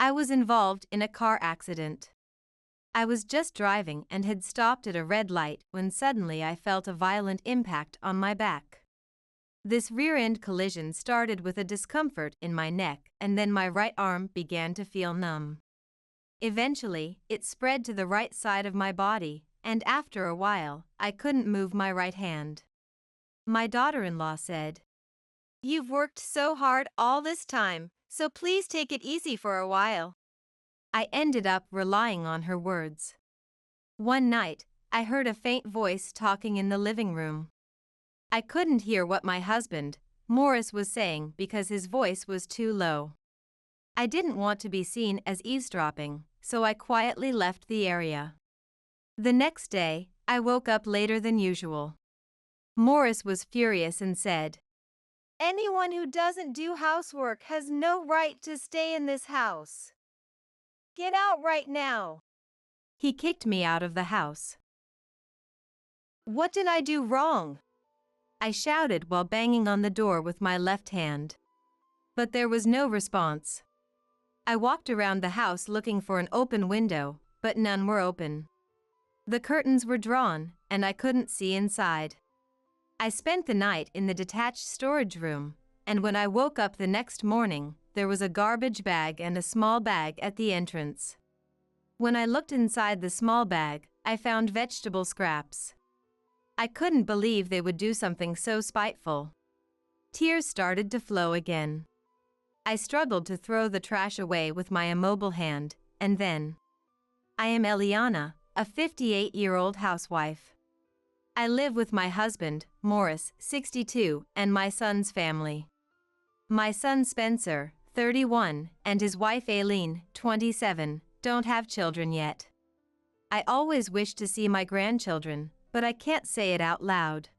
I was involved in a car accident. I was just driving and had stopped at a red light when suddenly I felt a violent impact on my back. This rear-end collision started with a discomfort in my neck, and then my right arm began to feel numb. Eventually, it spread to the right side of my body, and after a while, I couldn't move my right hand. My daughter-in-law said, "You've worked so hard all this time, so please take it easy for a while." I ended up relying on her words. One night, I heard a faint voice talking in the living room. I couldn't hear what my husband, Morris, was saying because his voice was too low. I didn't want to be seen as eavesdropping, so I quietly left the area. The next day, I woke up later than usual. Morris was furious and said, "Anyone who doesn't do housework has no right to stay in this house. Get out right now." He kicked me out of the house. What did I do wrong? I shouted while banging on the door with my left hand. But there was no response. I walked around the house looking for an open window, but none were open. The curtains were drawn, and I couldn't see inside. I spent the night in the detached storage room, and when I woke up the next morning, there was a garbage bag and a small bag at the entrance. When I looked inside the small bag, I found vegetable scraps. I couldn't believe they would do something so spiteful. Tears started to flow again. I struggled to throw the trash away with my immobile hand, and then, I am Eliana, a 58-year-old housewife. I live with my husband, Morris, 62, and my son's family. My son Spencer, 31, and his wife Aileen, 27, don't have children yet. I always wish to see my grandchildren, but I can't say it out loud.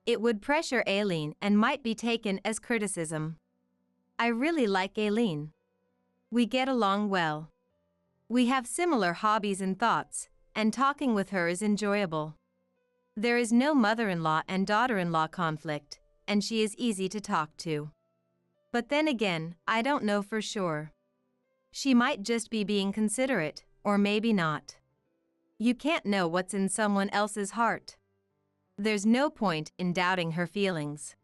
It would pressure Aileen and might be taken as criticism. I really like Aileen. We get along well. We have similar hobbies and thoughts, and talking with her is enjoyable. There is no mother-in-law and daughter-in-law conflict, and she is easy to talk to. But then again, I don't know for sure. She might just be being considerate, or maybe not. You can't know what's in someone else's heart. There's no point in doubting her feelings.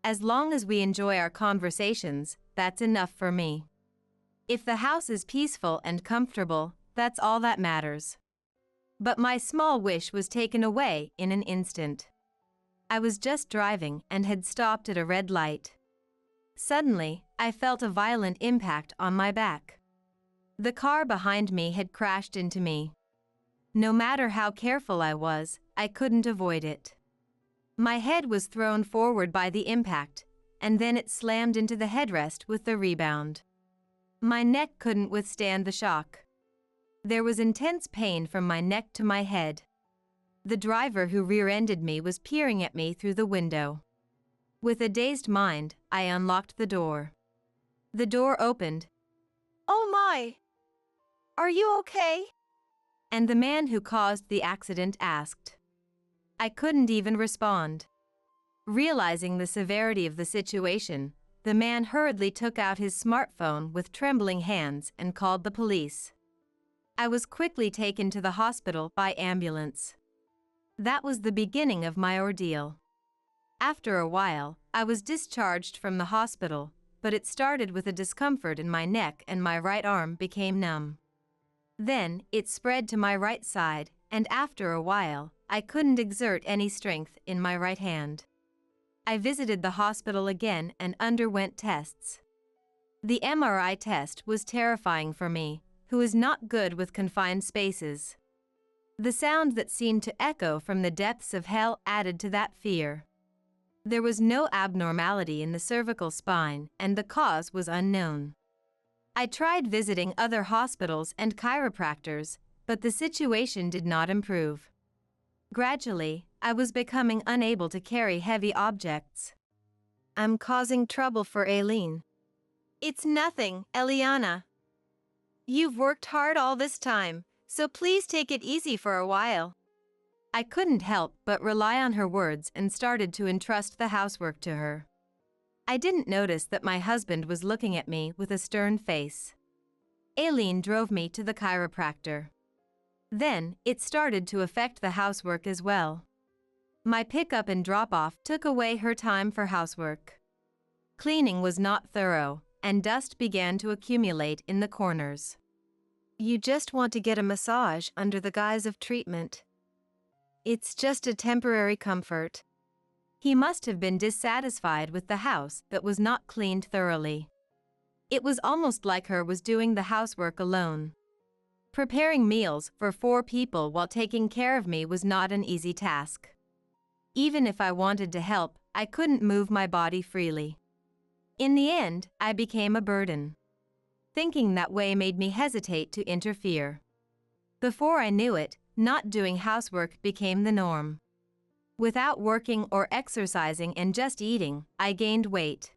As long as we enjoy our conversations, that's enough for me. If the house is peaceful and comfortable, that's all that matters. But my small wish was taken away in an instant. I was just driving and had stopped at a red light. Suddenly, I felt a violent impact on my back. The car behind me had crashed into me. No matter how careful I was, I couldn't avoid it. My head was thrown forward by the impact, and then it slammed into the headrest with the rebound. My neck couldn't withstand the shock. There was intense pain from my neck to my head. The driver who rear-ended me was peering at me through the window. With a dazed mind, I unlocked the door. The door opened. "Oh my! Are you okay?" And the man who caused the accident asked. I couldn't even respond. Realizing the severity of the situation, the man hurriedly took out his smartphone with trembling hands and called the police. I was quickly taken to the hospital by ambulance. That was the beginning of my ordeal. After a while, I was discharged from the hospital, but it started with a discomfort in my neck and my right arm became numb. Then, it spread to my right side, and after a while, I couldn't exert any strength in my right hand. I visited the hospital again and underwent tests. The MRI test was terrifying for me, who is not good with confined spaces. The sound that seemed to echo from the depths of hell added to that fear. There was no abnormality in the cervical spine, and the cause was unknown. I tried visiting other hospitals and chiropractors, but the situation did not improve. Gradually, I was becoming unable to carry heavy objects. I'm causing trouble for Aileen. It's nothing, Eliana. You've worked hard all this time, so please take it easy for a while. I couldn't help but rely on her words and started to entrust the housework to her. I didn't notice that my husband was looking at me with a stern face. Aileen drove me to the chiropractor. Then, it started to affect the housework as well. My pickup and drop-off took away her time for housework. Cleaning was not thorough, and dust began to accumulate in the corners. You just want to get a massage under the guise of treatment. It's just a temporary comfort. He must have been dissatisfied with the house that was not cleaned thoroughly. It was almost like her was doing the housework alone. Preparing meals for 4 people while taking care of me was not an easy task. Even if I wanted to help, I couldn't move my body freely. In the end, I became a burden. Thinking that way made me hesitate to interfere. Before I knew it, not doing housework became the norm. Without working or exercising and just eating, I gained weight.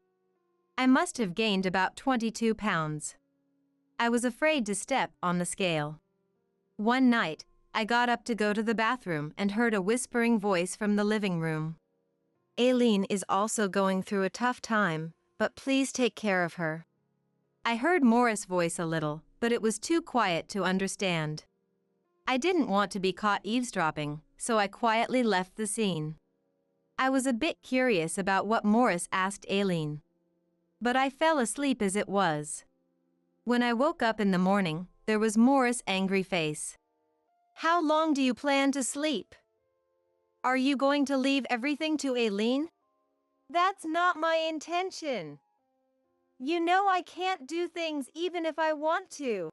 I must have gained about 22 pounds. I was afraid to step on the scale. One night, I got up to go to the bathroom and heard a whispering voice from the living room. Aileen is also going through a tough time, but please take care of her. I heard Morris' voice a little, but it was too quiet to understand. I didn't want to be caught eavesdropping, so I quietly left the scene. I was a bit curious about what Morris asked Aileen. But I fell asleep as it was. When I woke up in the morning, there was Morris' angry face. How long do you plan to sleep? Are you going to leave everything to Aileen? That's not my intention. You know I can't do things even if I want to.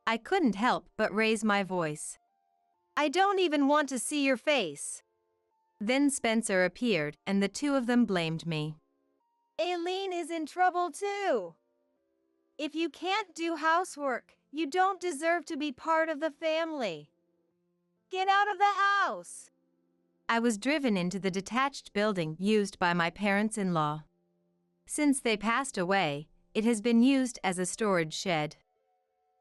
I couldn't help but raise my voice. I don't even want to see your face. Then Spencer appeared and the two of them blamed me. Aileen is in trouble too. If you can't do housework, you don't deserve to be part of the family. Get out of the house! I was driven into the detached building used by my parents-in-law. Since they passed away, it has been used as a storage shed.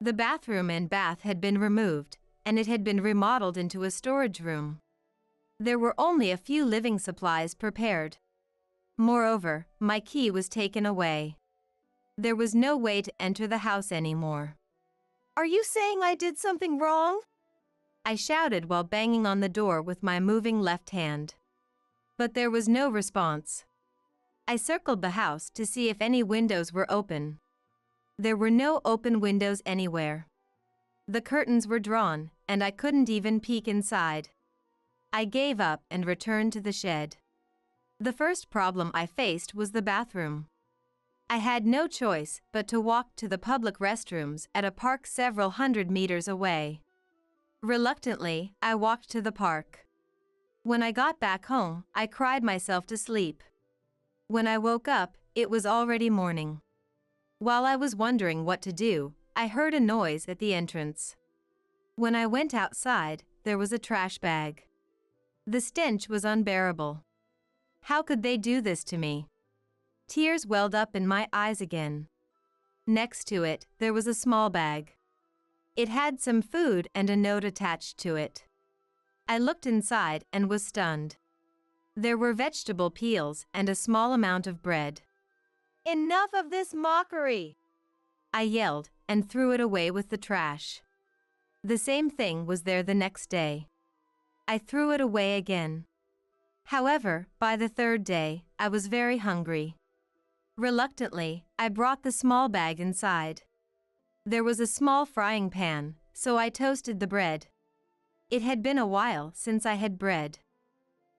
The bathroom and bath had been removed, and it had been remodeled into a storage room. There were only a few living supplies prepared. Moreover, my key was taken away. There was no way to enter the house anymore. Are you saying I did something wrong? I shouted while banging on the door with my moving left hand. But there was no response. I circled the house to see if any windows were open. There were no open windows anywhere. The curtains were drawn, and I couldn't even peek inside. I gave up and returned to the shed. The first problem I faced was the bathroom. I had no choice but to walk to the public restrooms at a park several hundred meters away. Reluctantly, I walked to the park. When I got back home, I cried myself to sleep. When I woke up, it was already morning. While I was wondering what to do, I heard a noise at the entrance. When I went outside, there was a trash bag. The stench was unbearable. How could they do this to me? Tears welled up in my eyes again. Next to it, there was a small bag. It had some food and a note attached to it. I looked inside and was stunned. There were vegetable peels and a small amount of bread. Enough of this mockery! I yelled and threw it away with the trash. The same thing was there the next day. I threw it away again. However, by the third day, I was very hungry. Reluctantly, I brought the small bag inside. There was a small frying pan, so I toasted the bread. It had been a while since I had bread.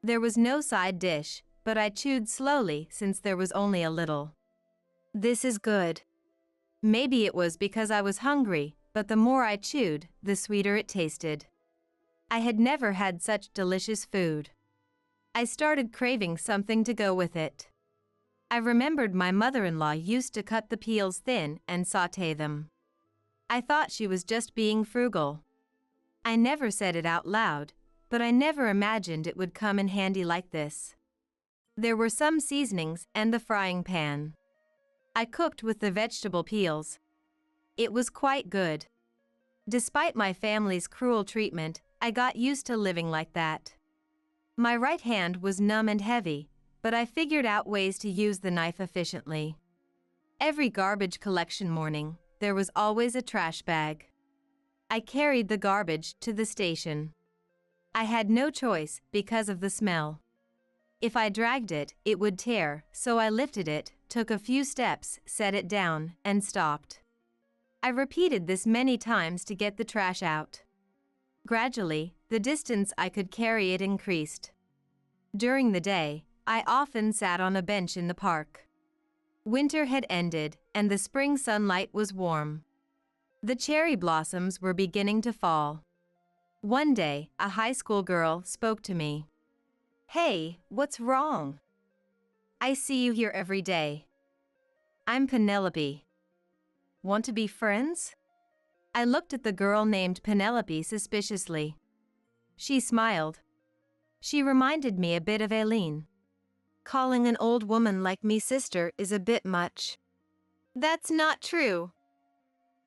There was no side dish, but I chewed slowly since there was only a little. This is good. Maybe it was because I was hungry, but the more I chewed, the sweeter it tasted. I had never had such delicious food. I started craving something to go with it. I remembered my mother-in-law used to cut the peels thin and sauté them. I thought she was just being frugal. I never said it out loud, but I never imagined it would come in handy like this. There were some seasonings and the frying pan. I cooked with the vegetable peels. It was quite good. Despite my family's cruel treatment, I got used to living like that. My right hand was numb and heavy, but I figured out ways to use the knife efficiently. Every garbage collection morning, there was always a trash bag. I carried the garbage to the station. I had no choice because of the smell. If I dragged it, it would tear, so I lifted it, took a few steps, set it down, and stopped. I repeated this many times to get the trash out. Gradually, the distance I could carry it increased. During the day, I often sat on a bench in the park. Winter had ended, and the spring sunlight was warm. The cherry blossoms were beginning to fall. One day, a high school girl spoke to me. "Hey, what's wrong? I see you here every day." "I'm Penelope. Want to be friends?" I looked at the girl named Penelope suspiciously. She smiled. She reminded me a bit of Aileen. "Calling an old woman like me sister is a bit much." "That's not true.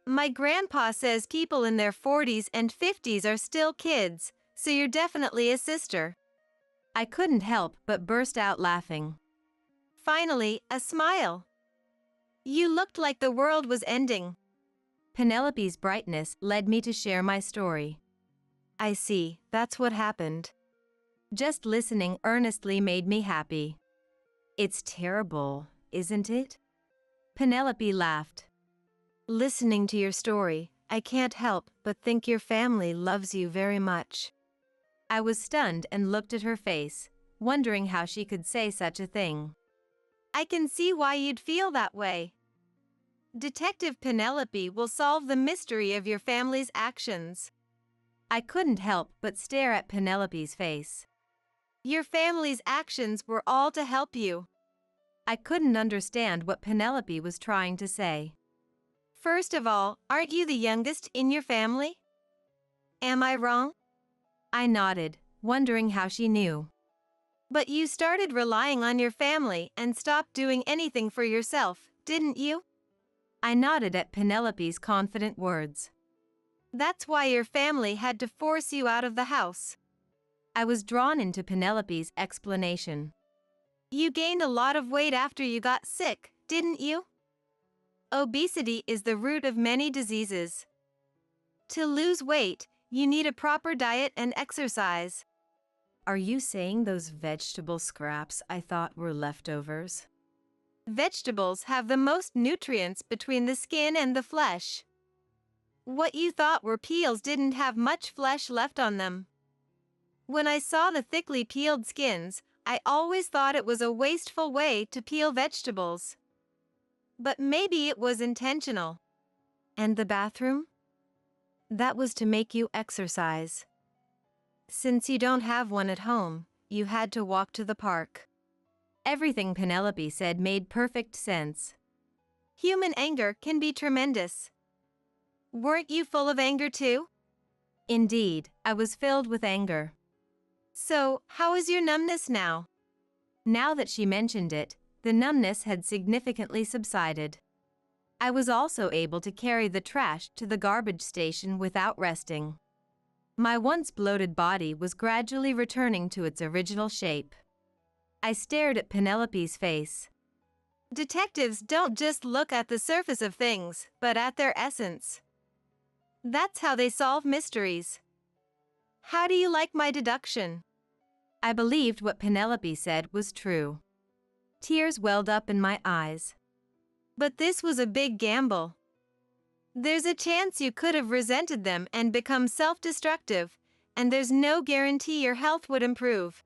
My grandpa says people in their 40s and 50s are still kids, so you're definitely a sister." I couldn't help but burst out laughing. Finally, a smile. "You looked like the world was ending." Penelope's brightness led me to share my story. "I see, that's what happened." Just listening earnestly made me happy. "It's terrible, isn't it?" Penelope laughed. "Listening to your story, I can't help but think your family loves you very much." I was stunned and looked at her face, wondering how she could say such a thing. "I can see why you'd feel that way. Detective Penelope will solve the mystery of your family's actions." I couldn't help but stare at Penelope's face. "Your family's actions were all to help you." I couldn't understand what Penelope was trying to say. "First of all, aren't you the youngest in your family? Am I wrong?" I nodded, wondering how she knew. "But you started relying on your family and stopped doing anything for yourself, didn't you?" I nodded at Penelope's confident words. "That's why your family had to force you out of the house." I was drawn into Penelope's explanation. "You gained a lot of weight after you got sick, didn't you? Obesity is the root of many diseases. To lose weight, you need a proper diet and exercise." Are you saying those vegetable scraps I thought were leftovers? Vegetables have the most nutrients between the skin and the flesh. What you thought were peels didn't have much flesh left on them. When I saw the thickly peeled skins, I always thought it was a wasteful way to peel vegetables. But maybe it was intentional." "And the bathroom?" "That was to make you exercise. Since you don't have one at home, you had to walk to the park." Everything Penelope said made perfect sense. Human anger can be tremendous. Weren't you full of anger too? Indeed, I was filled with anger. "So, how is your numbness now?" Now that she mentioned it, the numbness had significantly subsided. I was also able to carry the trash to the garbage station without resting. My once bloated body was gradually returning to its original shape. I stared at Penelope's face. "Detectives don't just look at the surface of things, but at their essence. That's how they solve mysteries. How do you like my deduction?" I believed what Penelope said was true. Tears welled up in my eyes. "But this was a big gamble. There's a chance you could have resented them and become self-destructive, and there's no guarantee your health would improve."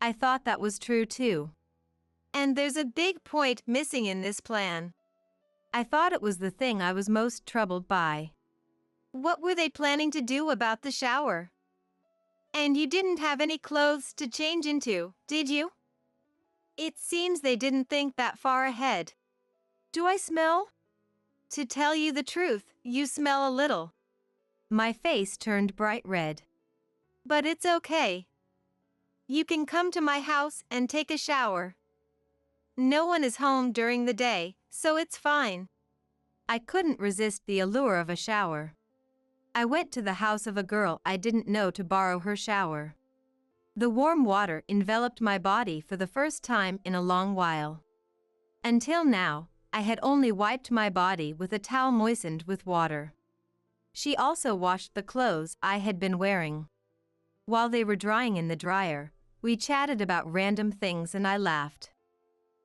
I thought that was true too. "And there's a big point missing in this plan." I thought it was the thing I was most troubled by. "What were they planning to do about the shower? And you didn't have any clothes to change into, did you?" It seems they didn't think that far ahead. "Do I smell?" "To tell you the truth, you smell a little." My face turned bright red. "But it's okay. You can come to my house and take a shower. No one is home during the day, so it's fine." I couldn't resist the allure of a shower. I went to the house of a girl I didn't know to borrow her shower. The warm water enveloped my body for the first time in a long while. Until now, I had only wiped my body with a towel moistened with water. She also washed the clothes I had been wearing. While they were drying in the dryer, we chatted about random things and I laughed.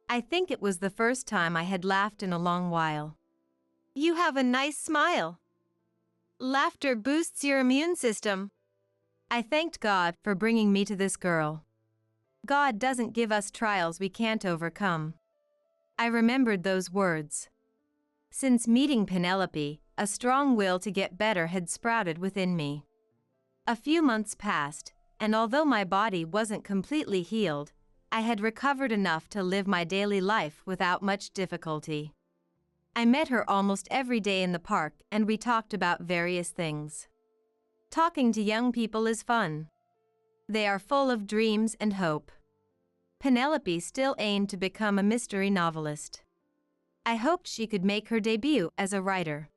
I think it was the first time I had laughed in a long while. You have a nice smile. Laughter boosts your immune system. I thanked God for bringing me to this girl. God doesn't give us trials we can't overcome. I remembered those words. Since meeting Penelope, a strong will to get better had sprouted within me. A few months passed, and although my body wasn't completely healed, I had recovered enough to live my daily life without much difficulty. I met her almost every day in the park and we talked about various things. Talking to young people is fun. They are full of dreams and hope. Penelope still aimed to become a mystery novelist. I hoped she could make her debut as a writer.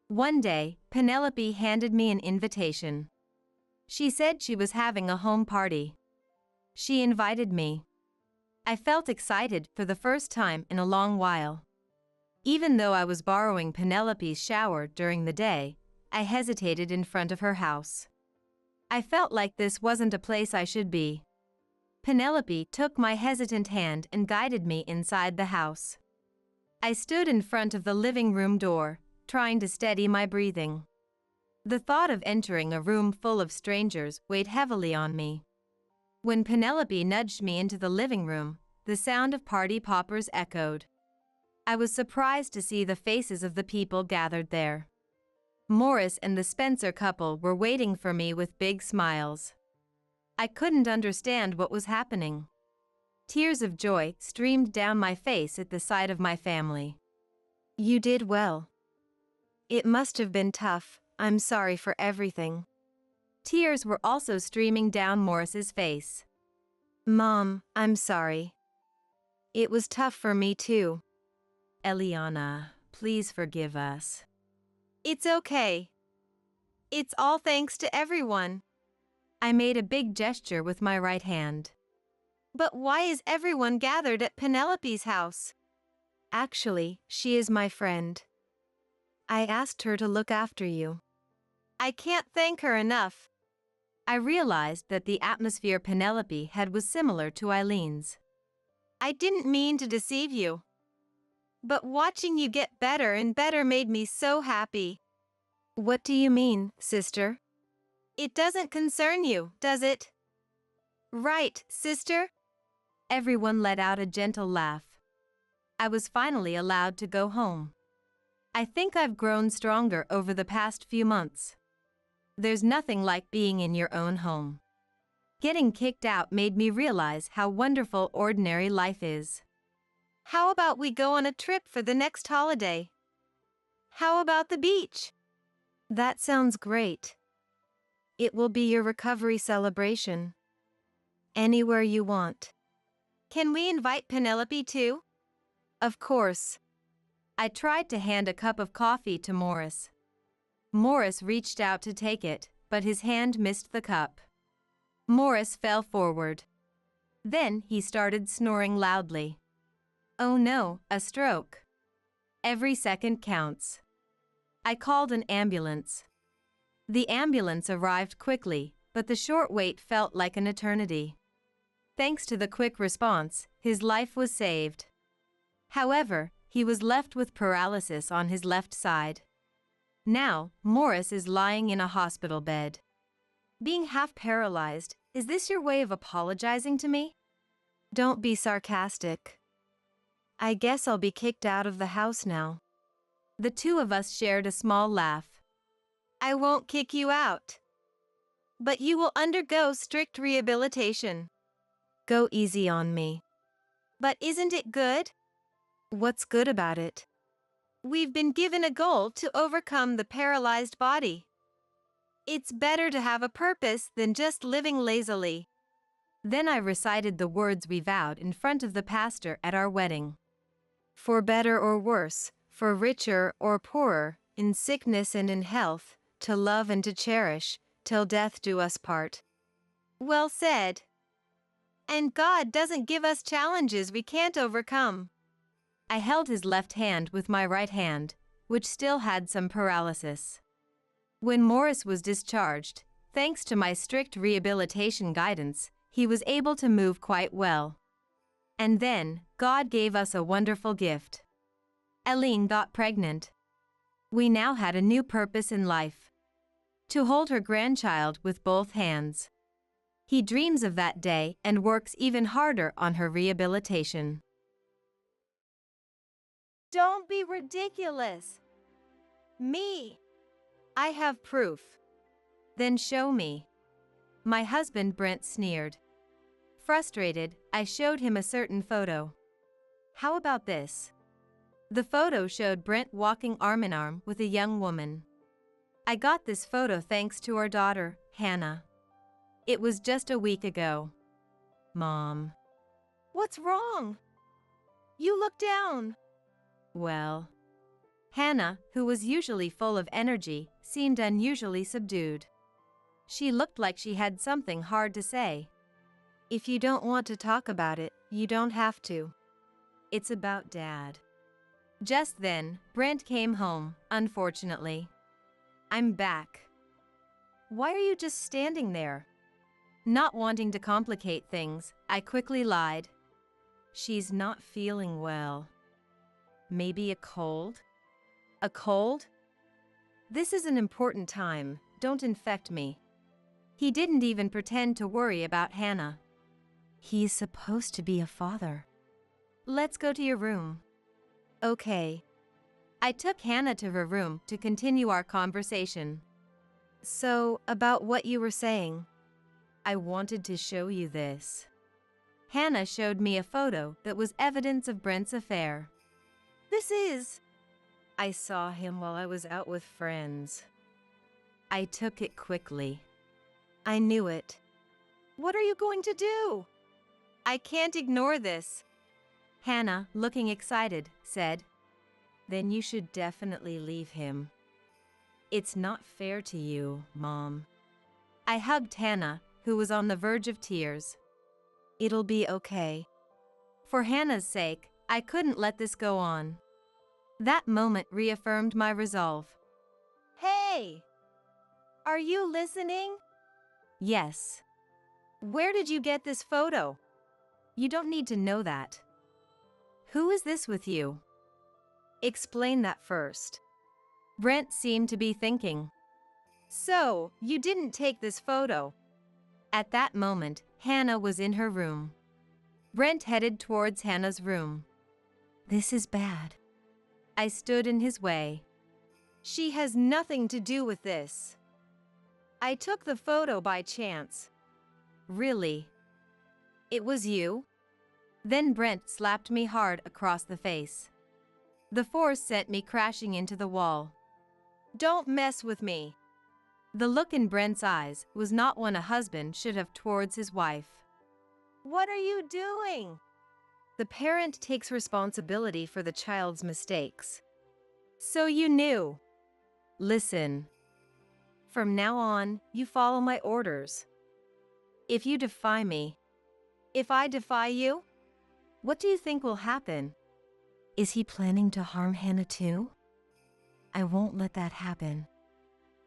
One day, Penelope handed me an invitation. She said she was having a home party. She invited me. I felt excited for the first time in a long while. Even though I was borrowing Penelope's shower during the day, I hesitated in front of her house. I felt like this wasn't a place I should be. Penelope took my hesitant hand and guided me inside the house. I stood in front of the living room door, trying to steady my breathing. The thought of entering a room full of strangers weighed heavily on me. When Penelope nudged me into the living room, the sound of party poppers echoed. I was surprised to see the faces of the people gathered there. Morris and the Spencer couple were waiting for me with big smiles. I couldn't understand what was happening. Tears of joy streamed down my face at the sight of my family. You did well. It must have been tough. I'm sorry for everything. Tears were also streaming down Morris's face. Mom, I'm sorry. It was tough for me too. Eliana, please forgive us. It's okay. It's all thanks to everyone. I made a big gesture with my right hand. But why is everyone gathered at Penelope's house? Actually, she is my friend. I asked her to look after you. I can't thank her enough. I realized that the atmosphere Penelope had was similar to Eileen's. I didn't mean to deceive you. But watching you get better and better made me so happy. What do you mean, sister? It doesn't concern you, does it? Right, sister? Everyone let out a gentle laugh. I was finally allowed to go home. I think I've grown stronger over the past few months. There's nothing like being in your own home. Getting kicked out made me realize how wonderful ordinary life is. How about we go on a trip for the next holiday? How about the beach? That sounds great. It will be your recovery celebration. Anywhere you want. Can we invite Penelope too? Of course. I tried to hand a cup of coffee to Morris. Morris reached out to take it, but his hand missed the cup. Morris fell forward. Then he started snoring loudly. Oh no, a stroke. Every second counts. I called an ambulance. The ambulance arrived quickly, but the short wait felt like an eternity. Thanks to the quick response, his life was saved. However, he was left with paralysis on his left side. Now, Morris is lying in a hospital bed. Being half paralyzed, is this your way of apologizing to me? Don't be sarcastic. I guess I'll be kicked out of the house now. The two of us shared a small laugh. I won't kick you out. But you will undergo strict rehabilitation. Go easy on me. But isn't it good? What's good about it? We've been given a goal to overcome the paralyzed body. It's better to have a purpose than just living lazily. Then I recited the words we vowed in front of the pastor at our wedding. For better or worse, for richer or poorer, in sickness and in health, to love and to cherish, till death do us part. Well said. And God doesn't give us challenges we can't overcome. I held his left hand with my right hand, which still had some paralysis. When Morris was discharged, thanks to my strict rehabilitation guidance, he was able to move quite well. And then, God gave us a wonderful gift. Eileen got pregnant. We now had a new purpose in life: to hold her grandchild with both hands. He dreams of that day and works even harder on her rehabilitation. Don't be ridiculous. Me. I have proof. Then show me. My husband Brent sneered. Frustrated, I showed him a certain photo. How about this? The photo showed Brent walking arm in arm with a young woman. I got this photo thanks to our daughter, Hannah. It was just a week ago. Mom. What's wrong? You look down. Well. Hannah, who was usually full of energy, seemed unusually subdued. She looked like she had something hard to say. If you don't want to talk about it, you don't have to. It's about Dad. Just then, Brent came home, unfortunately. I'm back. Why are you just standing there? Not wanting to complicate things, I quickly lied. She's not feeling well. Maybe a cold? A cold? This is an important time, don't infect me. He didn't even pretend to worry about Hannah. He's supposed to be a father. Let's go to your room. Okay. I took Hannah to her room to continue our conversation. So, about what you were saying. I wanted to show you this. Hannah showed me a photo that was evidence of Brent's affair. This is... I saw him while I was out with friends. I took it quickly. I knew it. What are you going to do? I can't ignore this. Hannah, looking excited, said, Then you should definitely leave him. It's not fair to you, Mom. I hugged Hannah, who was on the verge of tears. It'll be okay. For Hannah's sake, I couldn't let this go on. That moment reaffirmed my resolve. Hey! Are you listening? Yes. Where did you get this photo? You don't need to know that. Who is this with you? Explain that first. Brent seemed to be thinking. So, you didn't take this photo? At that moment, Hannah was in her room. Brent headed towards Hannah's room. This is bad. I stood in his way. She has nothing to do with this. I took the photo by chance. Really? It was you? Then Brent slapped me hard across the face. The force sent me crashing into the wall. Don't mess with me. The look in Brent's eyes was not one a husband should have towards his wife. What are you doing? The parent takes responsibility for the child's mistakes. So you knew. Listen. From now on, you follow my orders. If you defy me, if I defy you, what do you think will happen? Is he planning to harm Hannah too? I won't let that happen.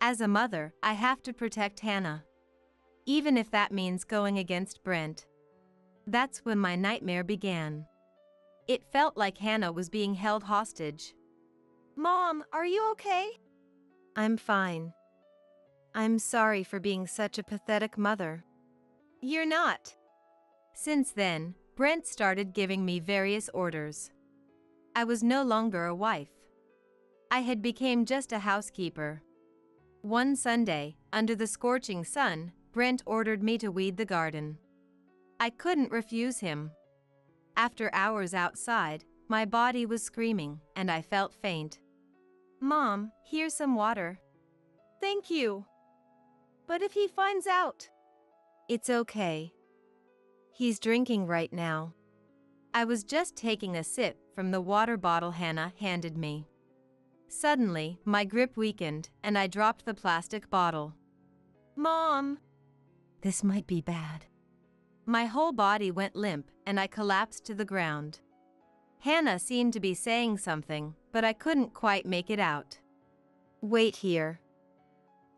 As a mother, I have to protect Hannah. Even if that means going against Brent. That's when my nightmare began. It felt like Hannah was being held hostage. Mom, are you okay? I'm fine. I'm sorry for being such a pathetic mother. You're not. Since then, Brent started giving me various orders. I was no longer a wife. I had become just a housekeeper. One Sunday, under the scorching sun, Brent ordered me to weed the garden. I couldn't refuse him. After hours outside, my body was screaming and I felt faint. Mom, here's some water. Thank you. But if he finds out? It's okay. He's drinking right now. I was just taking a sip from the water bottle Hannah handed me. Suddenly, my grip weakened and I dropped the plastic bottle. Mom! This might be bad. My whole body went limp and I collapsed to the ground. Hannah seemed to be saying something, but I couldn't quite make it out. Wait here.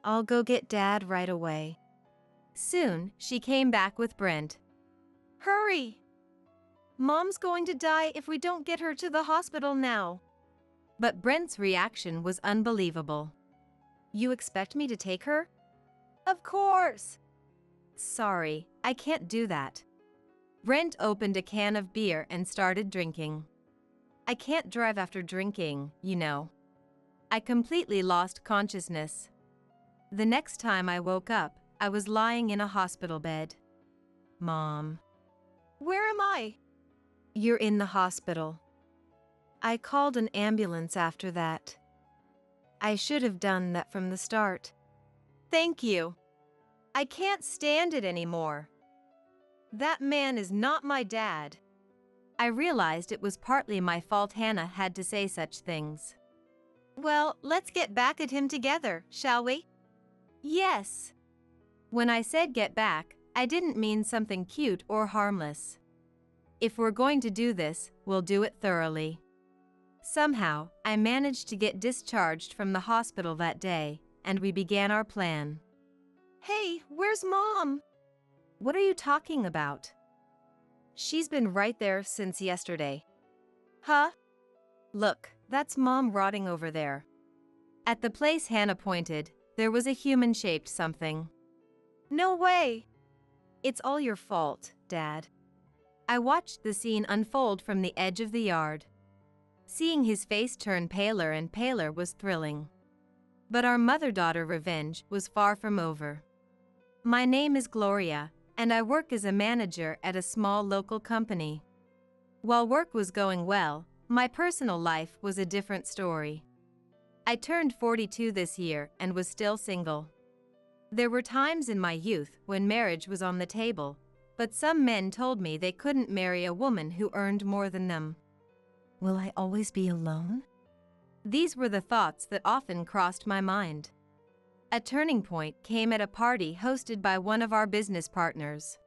I'll go get Dad right away. Soon, she came back with Brent. Hurry! Mom's going to die if we don't get her to the hospital now. But Brent's reaction was unbelievable. You expect me to take her? Of course! Sorry, I can't do that. Brent opened a can of beer and started drinking. I can't drive after drinking, you know. I completely lost consciousness. The next time I woke up, I was lying in a hospital bed. Mom. Where am I? You're in the hospital. I called an ambulance after that. I should have done that from the start. Thank you. I can't stand it anymore. That man is not my dad. I realized it was partly my fault Hannah had to say such things. Well, let's get back at him together, shall we? Yes. When I said get back, I didn't mean something cute or harmless. If we're going to do this, we'll do it thoroughly. Somehow, I managed to get discharged from the hospital that day, and we began our plan. Hey, where's Mom? What are you talking about? She's been right there since yesterday. Huh? Look, that's Mom rotting over there. At the place Hannah pointed, there was a human-shaped something. No way! It's all your fault, Dad. I watched the scene unfold from the edge of the yard. Seeing his face turn paler and paler was thrilling. But our mother-daughter revenge was far from over. My name is Gloria, and I work as a manager at a small local company. While work was going well, my personal life was a different story. I turned 42 this year and was still single. There were times in my youth when marriage was on the table, but some men told me they couldn't marry a woman who earned more than them. Will I always be alone? These were the thoughts that often crossed my mind. A turning point came at a party hosted by one of our business partners.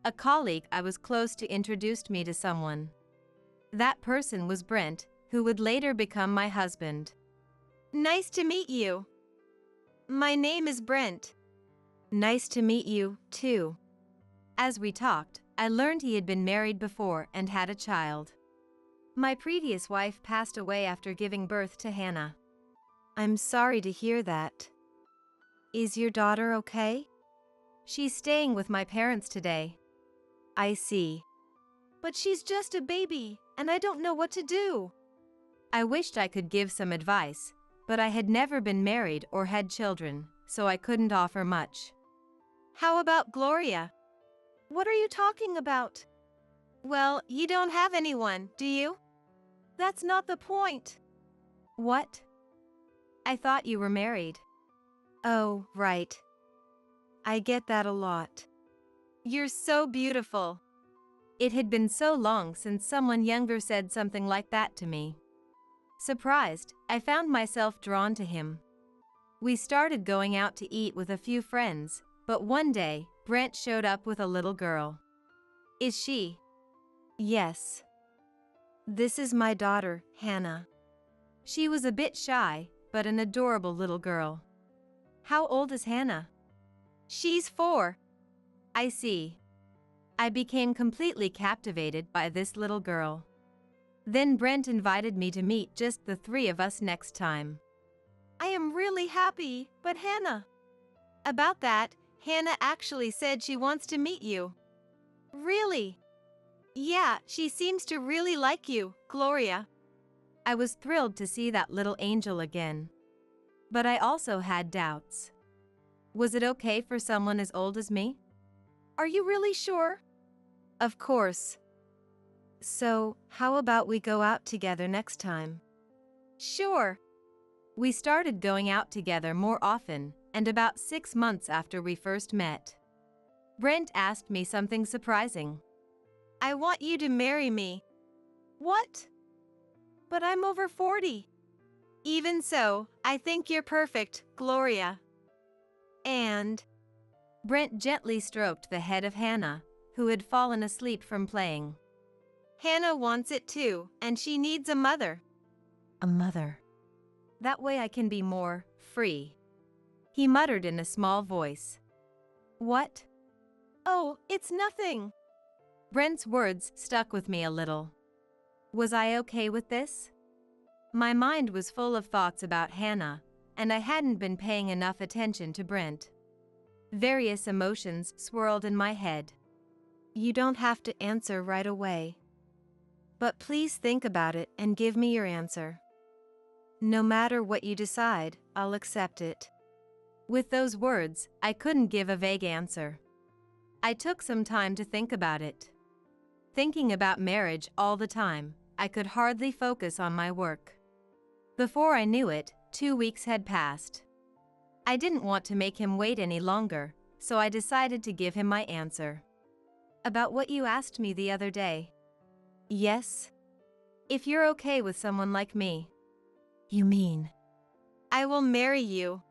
A colleague I was close to introduced me to someone. That person was Brent, who would later become my husband. Nice to meet you. My name is Brent. Nice to meet you, too. As we talked, I learned he had been married before and had a child. My previous wife passed away after giving birth to Hannah. I'm sorry to hear that. Is your daughter okay? She's staying with my parents today. I see. But she's just a baby, and I don't know what to do. I wished I could give some advice, but I had never been married or had children, so I couldn't offer much. How about Gloria? What are you talking about? Well, you don't have anyone, do you? That's not the point. What? I thought you were married. Oh, right. I get that a lot. You're so beautiful. It had been so long since someone younger said something like that to me. Surprised, I found myself drawn to him. We started going out to eat with a few friends, but one day, Brent showed up with a little girl. Is she? Yes. This is my daughter, Hannah. She was a bit shy, but an adorable little girl. How old is Hannah? She's 4. I see. I became completely captivated by this little girl. Then Brent invited me to meet just the 3 of us next time. I am really happy, but Hannah. About that, Hannah actually said she wants to meet you. Really? Yeah, she seems to really like you, Gloria. I was thrilled to see that little angel again. But I also had doubts. Was it okay for someone as old as me? Are you really sure? Of course. So, how about we go out together next time? Sure. We started going out together more often, and about 6 months after we first met, Brent asked me something surprising. I want you to marry me. What? But I'm over 40. Even so, I think you're perfect, Gloria. And Brent gently stroked the head of Hannah, who had fallen asleep from playing. Hannah wants it too, and she needs a mother. A mother. That way I can be more free. He muttered in a small voice. What? Oh, it's nothing. Brent's words stuck with me a little. Was I okay with this? My mind was full of thoughts about Hannah, and I hadn't been paying enough attention to Brent. Various emotions swirled in my head. You don't have to answer right away. But please think about it and give me your answer. No matter what you decide, I'll accept it. With those words, I couldn't give a vague answer. I took some time to think about it. Thinking about marriage all the time, I could hardly focus on my work. Before I knew it, 2 weeks had passed. I didn't want to make him wait any longer, so I decided to give him my answer. About what you asked me the other day. Yes? If you're okay with someone like me. You mean? I will marry you.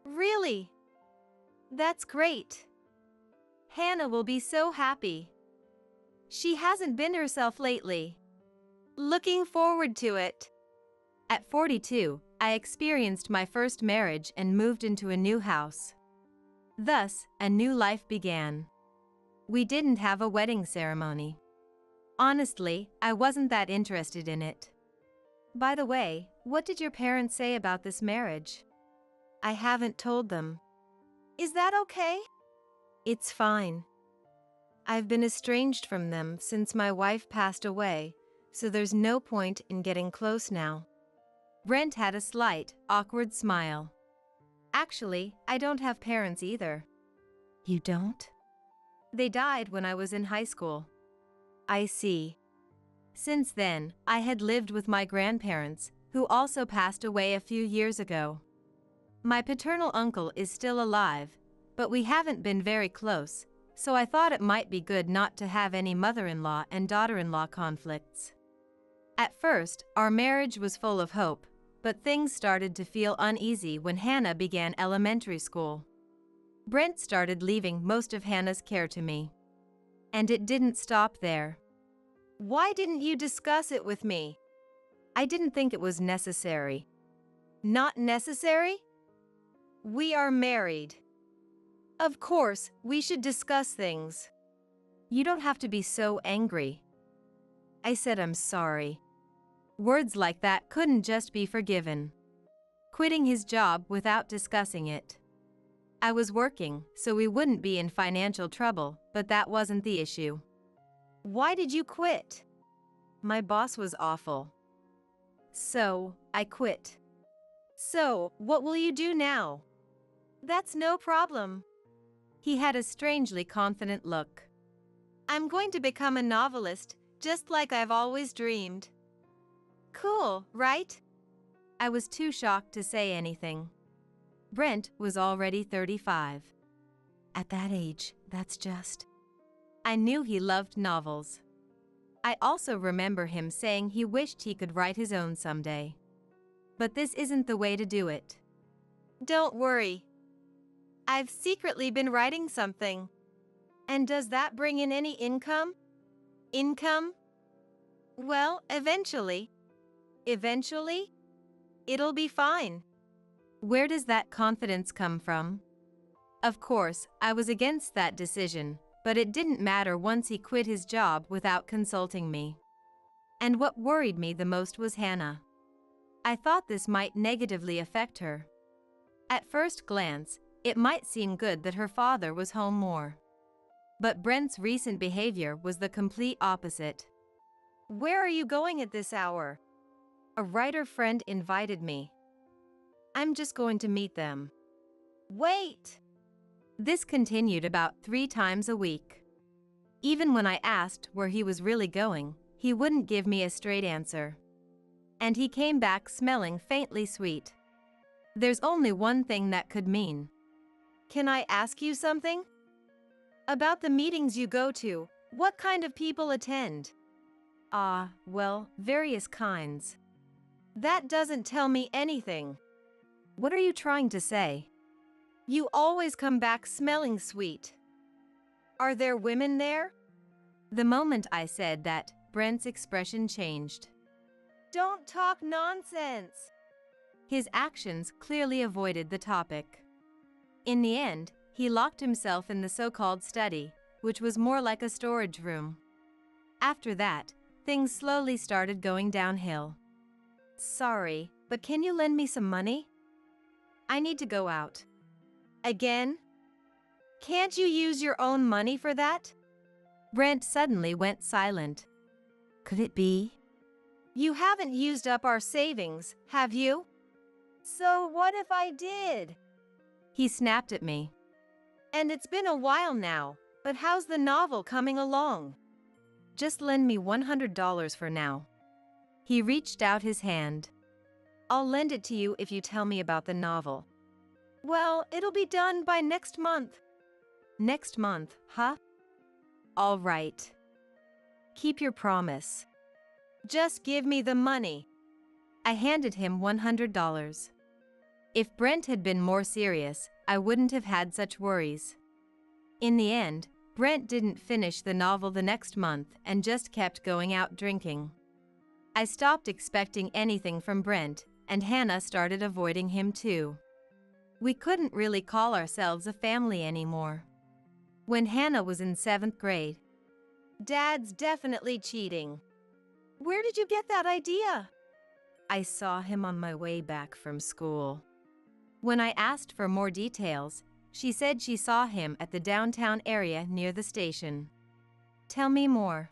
Really? That's great. Hannah will be so happy. She hasn't been herself lately. Looking forward to it. At 42, I experienced my first marriage and moved into a new house. Thus, a new life began. We didn't have a wedding ceremony. Honestly, I wasn't that interested in it. By the way, what did your parents say about this marriage? I haven't told them. Is that okay? It's fine. I've been estranged from them since my wife passed away, so there's no point in getting close now. Brent had a slight, awkward smile. Actually, I don't have parents either. You don't? They died when I was in high school. I see. Since then, I had lived with my grandparents, who also passed away a few years ago. My paternal uncle is still alive, but we haven't been very close, so I thought it might be good not to have any mother-in-law and daughter-in-law conflicts. At first, our marriage was full of hope, but things started to feel uneasy when Hannah began elementary school. Brent started leaving most of Hannah's care to me. And it didn't stop there. Why didn't you discuss it with me? I didn't think it was necessary. Not necessary? We are married. Of course, we should discuss things. You don't have to be so angry. I said I'm sorry. Words like that couldn't just be forgiven. Quitting his job without discussing it. I was working, so we wouldn't be in financial trouble, but that wasn't the issue. Why did you quit? My boss was awful. So, I quit. So, what will you do now? That's no problem. He had a strangely confident look. I'm going to become a novelist, just like I've always dreamed. Cool, right? I was too shocked to say anything. Brent was already 35. At that age, that's just... I knew he loved novels. I also remember him saying he wished he could write his own someday. But this isn't the way to do it. Don't worry. I've secretly been writing something. And does that bring in any income? Income? Well, eventually. Eventually? It'll be fine. Where does that confidence come from? Of course, I was against that decision, but it didn't matter once he quit his job without consulting me. And what worried me the most was Hannah. I thought this might negatively affect her. At first glance, it might seem good that her father was home more. But Brent's recent behavior was the complete opposite. Where are you going at this hour? A writer friend invited me. I'm just going to meet them. Wait! This continued about 3 times a week. Even when I asked where he was really going, he wouldn't give me a straight answer. And he came back smelling faintly sweet. There's only one thing that could mean. Can I ask you something? About the meetings you go to, what kind of people attend? Well, various kinds. That doesn't tell me anything. What are you trying to say? You always come back smelling sweet. Are there women there? The moment I said that, Brent's expression changed. Don't talk nonsense. His actions clearly avoided the topic. In the end, he locked himself in the so-called study, which was more like a storage room. After that, things slowly started going downhill. Sorry, but can you lend me some money? I need to go out. Again? Can't you use your own money for that? Brent suddenly went silent. Could it be? You haven't used up our savings, have you? So what if I did? He snapped at me. And it's been a while now, but how's the novel coming along? Just lend me $100 for now. He reached out his hand. I'll lend it to you if you tell me about the novel. Well, it'll be done by next month. Next month, huh? All right. Keep your promise. Just give me the money. I handed him $100. If Brent had been more serious, I wouldn't have had such worries. In the end, Brent didn't finish the novel the next month and just kept going out drinking. I stopped expecting anything from Brent, and Hannah started avoiding him too. We couldn't really call ourselves a family anymore. When Hannah was in 7th grade, Dad's definitely cheating. Where did you get that idea? I saw him on my way back from school. When I asked for more details, she said she saw him at the downtown area near the station. Tell me more.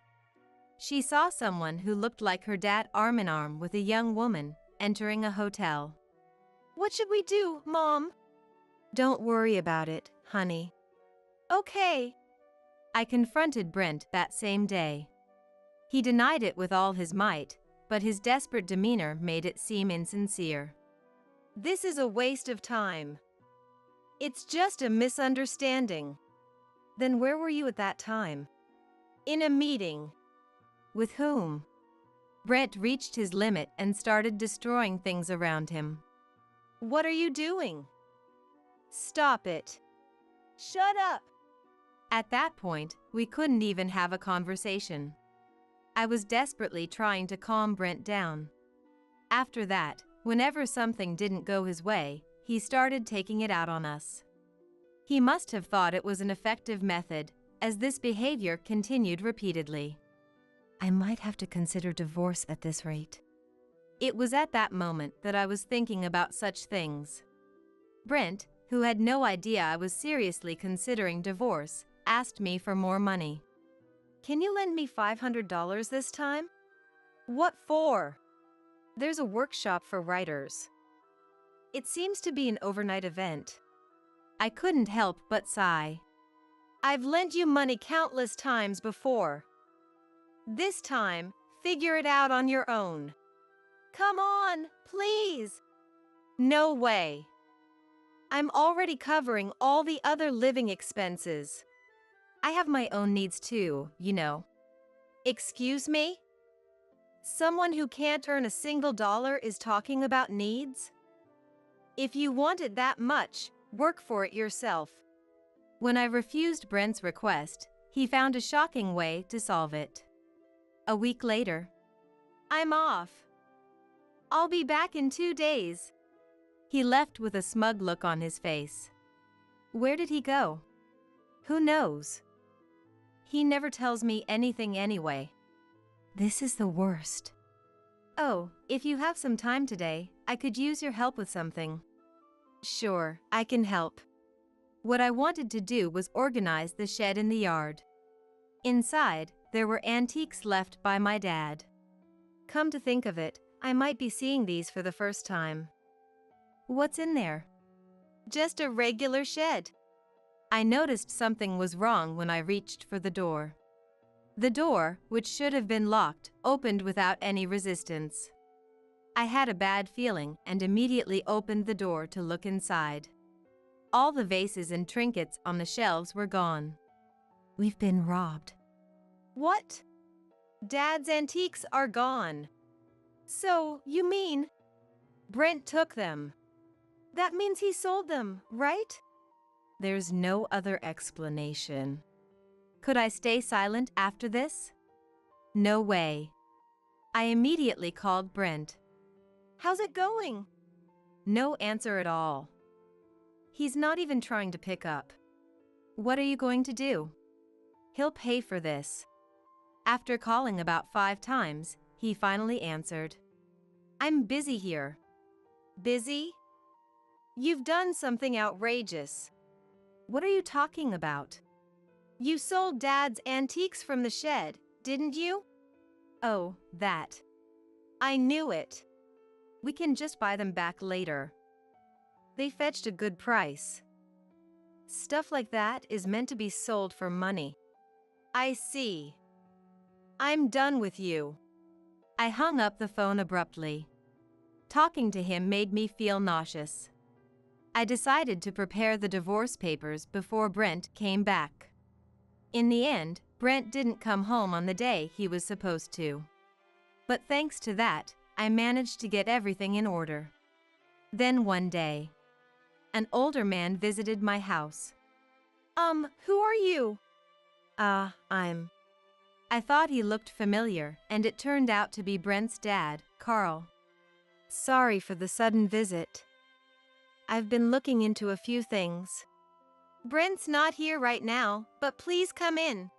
She saw someone who looked like her dad arm in arm with a young woman entering a hotel. What should we do, Mom? Don't worry about it, honey. Okay. I confronted Brent that same day. He denied it with all his might, but his desperate demeanor made it seem insincere. This is a waste of time. It's just a misunderstanding. Then where were you at that time? In a meeting. With whom? Brent reached his limit and started destroying things around him. What are you doing? Stop it. Shut up. At that point, we couldn't even have a conversation. I was desperately trying to calm Brent down. After that, whenever something didn't go his way, he started taking it out on us. He must have thought it was an effective method, as this behavior continued repeatedly. I might have to consider divorce at this rate. It was at that moment that I was thinking about such things. Brent, who had no idea I was seriously considering divorce, asked me for more money. Can you lend me $500 this time? What for? There's a workshop for writers. It seems to be an overnight event. I couldn't help but sigh. I've lent you money countless times before. This time, figure it out on your own. Come on, please. No way. I'm already covering all the other living expenses. I have my own needs too, you know. Excuse me? Someone who can't earn a single dollar is talking about needs? If you want it that much, work for it yourself. When I refused Brent's request, he found a shocking way to solve it. A week later, I'm off. I'll be back in 2 days. He left with a smug look on his face. Where did he go? Who knows? He never tells me anything anyway. This is the worst. Oh, if you have some time today, I could use your help with something. Sure, I can help. What I wanted to do was organize the shed in the yard. Inside, there were antiques left by my dad. Come to think of it, I might be seeing these for the first time. What's in there? Just a regular shed. I noticed something was wrong when I reached for the door. The door, which should have been locked, opened without any resistance. I had a bad feeling and immediately opened the door to look inside. All the vases and trinkets on the shelves were gone. We've been robbed. What? Dad's antiques are gone. So, you mean Brent took them? That means he sold them, right? There's no other explanation. Could I stay silent after this? No way. I immediately called Brent. How's it going? No answer at all. He's not even trying to pick up. What are you going to do? He'll pay for this. After calling about 5 times, he finally answered. I'm busy here. Busy? You've done something outrageous. What are you talking about? You sold Dad's antiques from the shed, didn't you? Oh, that. I knew it. We can just buy them back later. They fetched a good price. Stuff like that is meant to be sold for money. I see. I'm done with you. I hung up the phone abruptly. Talking to him made me feel nauseous. I decided to prepare the divorce papers before Brent came back. In the end, Brent didn't come home on the day he was supposed to. But thanks to that, I managed to get everything in order. Then one day, an older man visited my house. Who are you? I thought he looked familiar, and it turned out to be Brent's dad, Carl. Sorry for the sudden visit. I've been looking into a few things. Brent's not here right now, but please come in.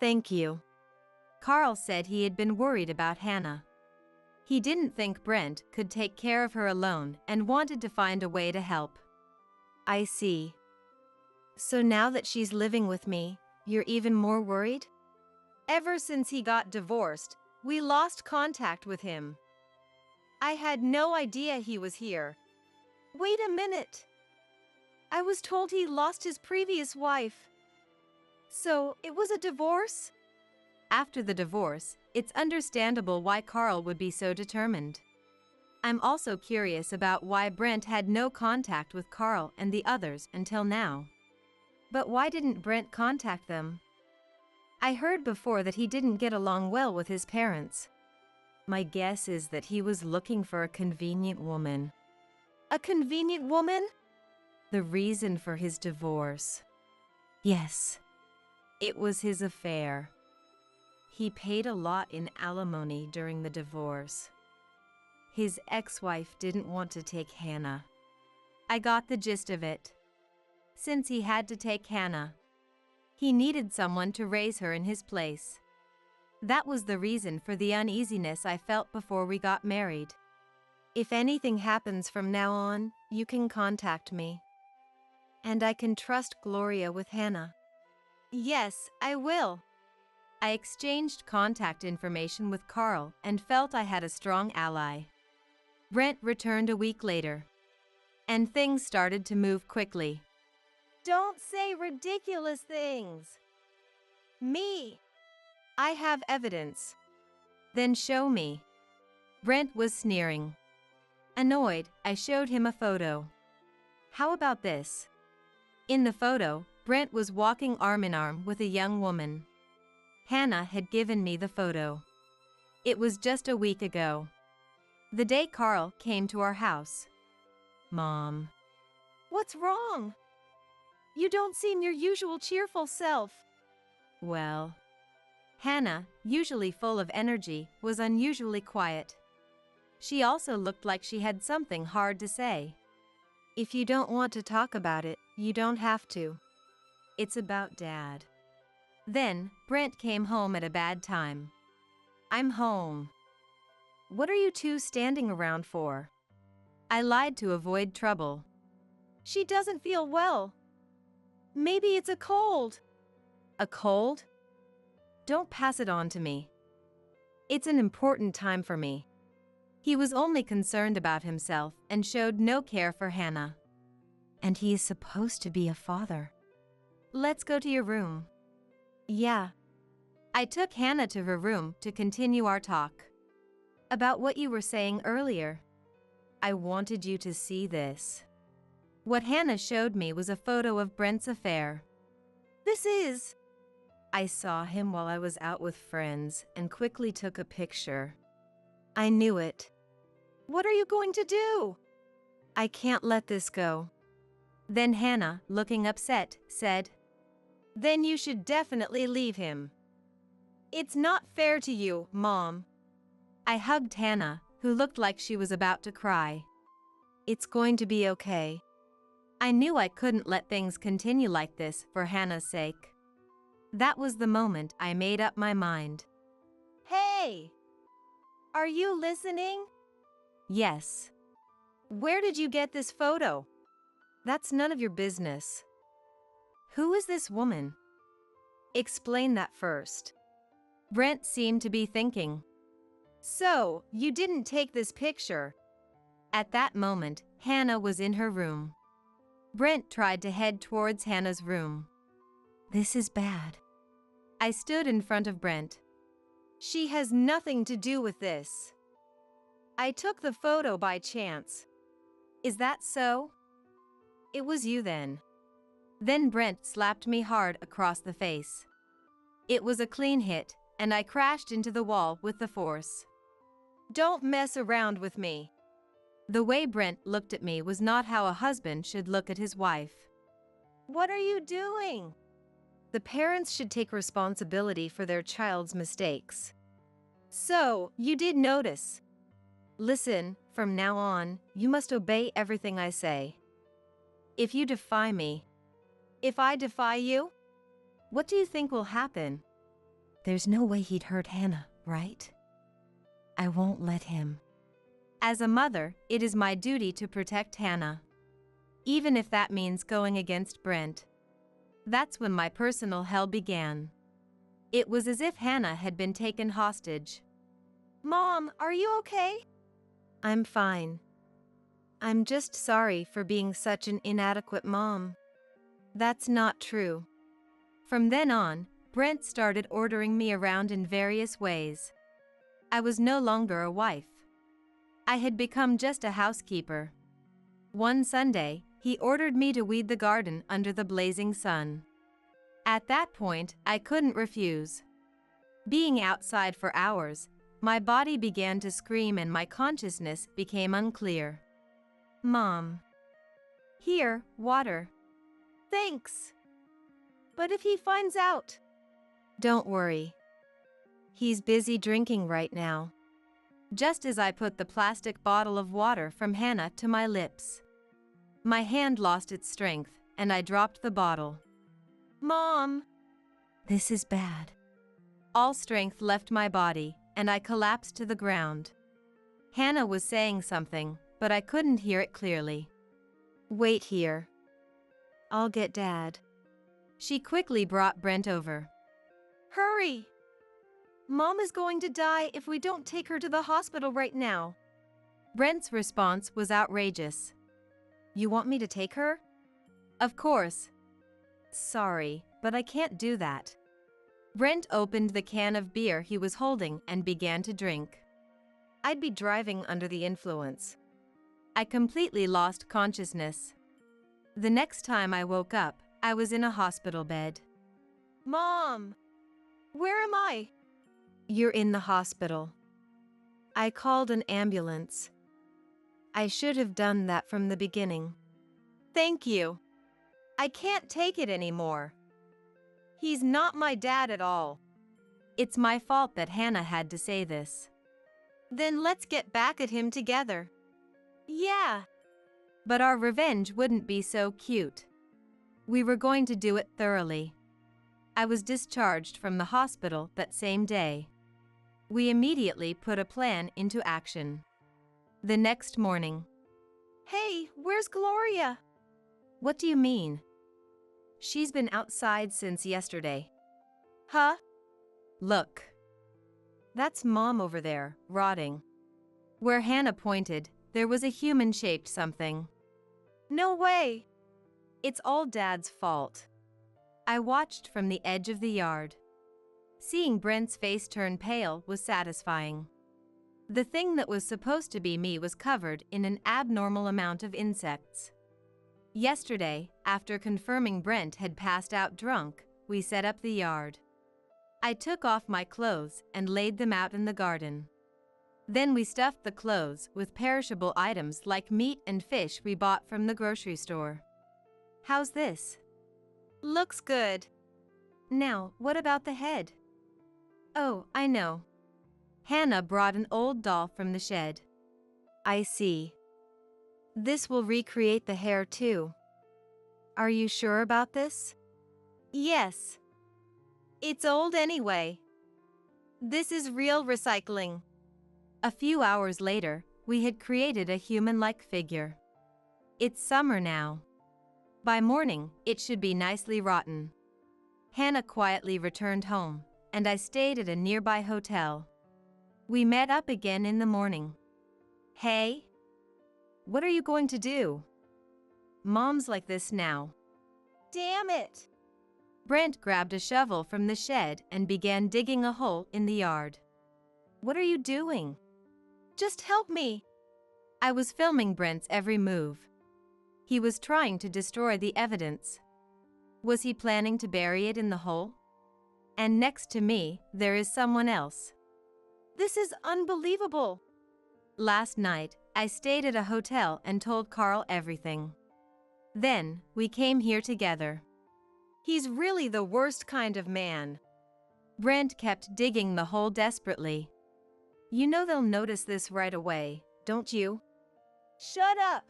Thank you. Carl said he had been worried about Hannah. He didn't think Brent could take care of her alone and wanted to find a way to help. I see. So now that she's living with me, you're even more worried? Ever since he got divorced, we lost contact with him. I had no idea he was here. Wait a minute. I was told he lost his previous wife. So, it was a divorce? After the divorce, it's understandable why Carl would be so determined. I'm also curious about why Brent had no contact with Carl and the others until now. But why didn't Brent contact them? I heard before that he didn't get along well with his parents. My guess is that he was looking for a convenient woman. A convenient woman? The reason for his divorce. Yes, it was his affair. He paid a lot in alimony during the divorce. His ex-wife didn't want to take Hannah. I got the gist of it. Since he had to take Hannah, he needed someone to raise her in his place. That was the reason for the uneasiness I felt before we got married. If anything happens from now on, you can contact me. And I can trust Gloria with Hannah. Yes, I will. I exchanged contact information with Carl and felt I had a strong ally. Brent returned a week later, and things started to move quickly. Don't say ridiculous things. Me. I have evidence. Then show me. Brent was sneering. Annoyed, I showed him a photo. How about this? In the photo, Brent was walking arm in arm with a young woman. Hannah had given me the photo. It was just a week ago. The day Carl came to our house. Mom. What's wrong? You don't seem your usual cheerful self. Well, Hannah, usually full of energy, was unusually quiet. She also looked like she had something hard to say. If you don't want to talk about it, you don't have to. It's about Dad. Then, Brent came home at a bad time. I'm home. What are you two standing around for? I lied to avoid trouble. She doesn't feel well. Maybe it's a cold. A cold? Don't pass it on to me. It's an important time for me. He was only concerned about himself and showed no care for Hannah. And he is supposed to be a father. Let's go to your room. Yeah. I took Hannah to her room to continue our talk. About what you were saying earlier. I wanted you to see this. What Hannah showed me was a photo of Brent's affair. This is... I saw him while I was out with friends and quickly took a picture. I knew it. What are you going to do? I can't let this go. Then Hannah, looking upset, said, Then you should definitely leave him. It's not fair to you, Mom. I hugged Hannah, who looked like she was about to cry. It's going to be okay. I knew I couldn't let things continue like this for Hannah's sake. That was the moment I made up my mind. Hey! Are you listening? Yes. Where did you get this photo? That's none of your business. Who is this woman? Explain that first. Brent seemed to be thinking. So, you didn't take this picture? At that moment, Hannah was in her room. Brent tried to head towards Hannah's room. This is bad. I stood in front of Brent. She has nothing to do with this. I took the photo by chance. Is that so? It was you then. Then Brent slapped me hard across the face. It was a clean hit, and I crashed into the wall with the force. Don't mess around with me. The way Brent looked at me was not how a husband should look at his wife. What are you doing? The parents should take responsibility for their child's mistakes. So, you did notice. Listen, from now on, you must obey everything I say. If you defy me, if I defy you, what do you think will happen? There's no way he'd hurt Hannah, right? I won't let him. As a mother, it is my duty to protect Hannah. Even if that means going against Brent. That's when my personal hell began. It was as if Hannah had been taken hostage. Mom, are you okay? I'm fine. I'm just sorry for being such an inadequate mom. That's not true. From then on, Brent started ordering me around in various ways. I was no longer a wife. I had become just a housekeeper. One Sunday, he ordered me to weed the garden under the blazing sun. At that point, I couldn't refuse. Being outside for hours, my body began to scream and my consciousness became unclear. Mom. Here, water. Thanks. But if he finds out? Don't worry. He's busy drinking right now. Just as I put the plastic bottle of water from Hannah to my lips, my hand lost its strength, and I dropped the bottle. Mom! This is bad. All strength left my body, and I collapsed to the ground. Hannah was saying something, but I couldn't hear it clearly. Wait here. I'll get Dad. She quickly brought Brent over. Hurry! Mom is going to die if we don't take her to the hospital right now. Brent's response was outrageous. You want me to take her? Of course. Sorry, but I can't do that. Brent opened the can of beer he was holding and began to drink. I'd be driving under the influence. I completely lost consciousness. The next time I woke up, I was in a hospital bed. Mom! Where am I? You're in the hospital. I called an ambulance. I should have done that from the beginning. Thank you. I can't take it anymore. He's not my dad at all. It's my fault that Hannah had to say this. Then let's get back at him together. Yeah. But our revenge wouldn't be so cute. We were going to do it thoroughly. I was discharged from the hospital that same day. We immediately put a plan into action. The next morning. Hey, where's Gloria? What do you mean? She's been outside since yesterday. Huh? Look. That's Mom over there, rotting. Where Hannah pointed, there was a human-shaped something. No way. It's all Dad's fault. I watched from the edge of the yard. Seeing Brent's face turn pale was satisfying. The thing that was supposed to be me was covered in an abnormal amount of insects. Yesterday, after confirming Brent had passed out drunk, we set up the yard. I took off my clothes and laid them out in the garden. Then we stuffed the clothes with perishable items like meat and fish we bought from the grocery store. How's this? Looks good. Now, what about the head? Oh, I know. Hannah brought an old doll from the shed. I see. This will recreate the hair too. Are you sure about this? Yes. It's old anyway. This is real recycling. A few hours later, we had created a human-like figure. It's summer now. By morning, it should be nicely rotten. Hannah quietly returned home, and I stayed at a nearby hotel. We met up again in the morning. Hey? What are you going to do? Mom's like this now. Damn it! Brent grabbed a shovel from the shed and began digging a hole in the yard. What are you doing? Just help me. I was filming Brent's every move. He was trying to destroy the evidence. Was he planning to bury it in the hole? And next to me, there is someone else. This is unbelievable. Last night, I stayed at a hotel and told Carl everything. Then, we came here together. He's really the worst kind of man. Brent kept digging the hole desperately. You know they'll notice this right away, don't you? Shut up!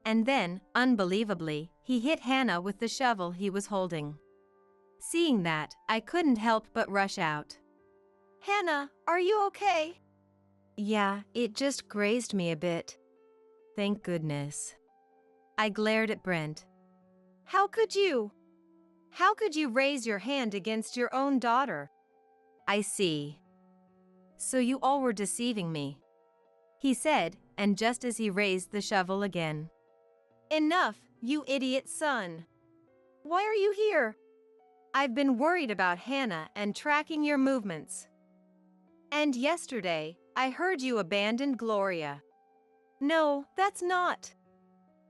And then, unbelievably, he hit Hannah with the shovel he was holding. Seeing that, I couldn't help but rush out. Hannah, are you okay? Yeah, it just grazed me a bit. Thank goodness. I glared at Brent. How could you? How could you raise your hand against your own daughter? I see. So you all were deceiving me, he said, and just as he raised the shovel again. Enough, you idiot son. Why are you here? I've been worried about Hannah and tracking your movements. And yesterday, I heard you abandoned Gloria. No, that's not.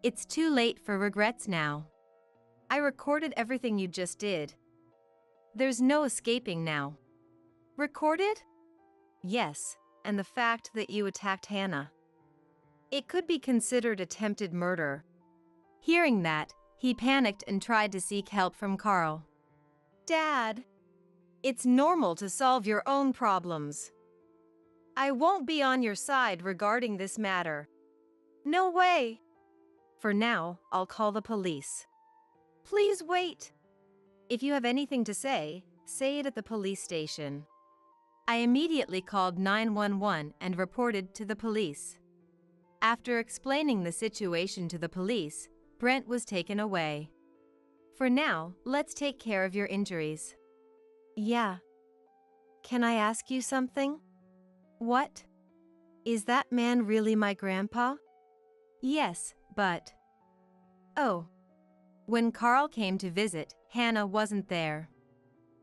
It's too late for regrets now. I recorded everything you just did. There's no escaping now. Recorded? Yes, and the fact that you attacked Hannah. It could be considered attempted murder. Hearing that, he panicked and tried to seek help from Carl. Dad, it's normal to solve your own problems. I won't be on your side regarding this matter. No way. For now, I'll call the police. Please wait. If you have anything to say it at the police station. I immediately called 911 and reported to the police. After explaining the situation to the police, Brent was taken away. For now, let's take care of your injuries. Yeah. Can I ask you something? What? Is that man really my grandpa? Yes, but... Oh. When Carl came to visit, Hannah wasn't there.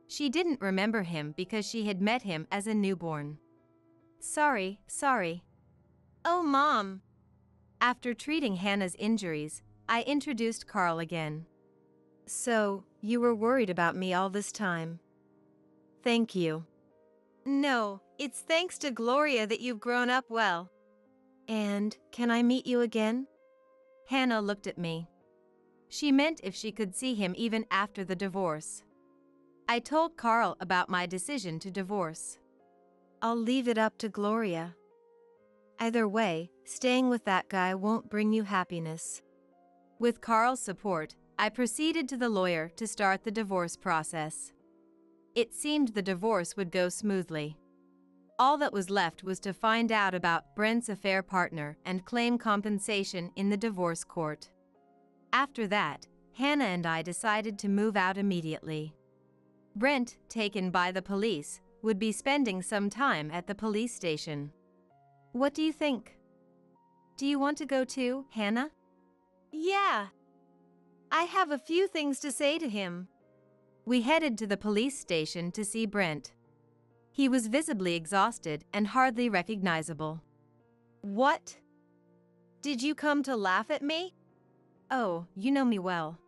She didn't remember him because she had met him as a newborn. Sorry. Oh, Mom. After treating Hannah's injuries, I introduced Carl again. So, you were worried about me all this time. Thank you. No, it's thanks to Gloria that you've grown up well. And, can I meet you again? Hannah looked at me. She meant if she could see him even after the divorce. I told Carl about my decision to divorce. I'll leave it up to Gloria. Either way, staying with that guy won't bring you happiness. With Carl's support, I proceeded to the lawyer to start the divorce process. It seemed the divorce would go smoothly. All that was left was to find out about Brent's affair partner and claim compensation in the divorce court. After that, Hannah and I decided to move out immediately. Brent, taken by the police, would be spending some time at the police station. What do you think? Do you want to go too, Hannah? Yeah. I have a few things to say to him. We headed to the police station to see Brent. He was visibly exhausted and hardly recognizable. What? Did you come to laugh at me? Oh, you know me well.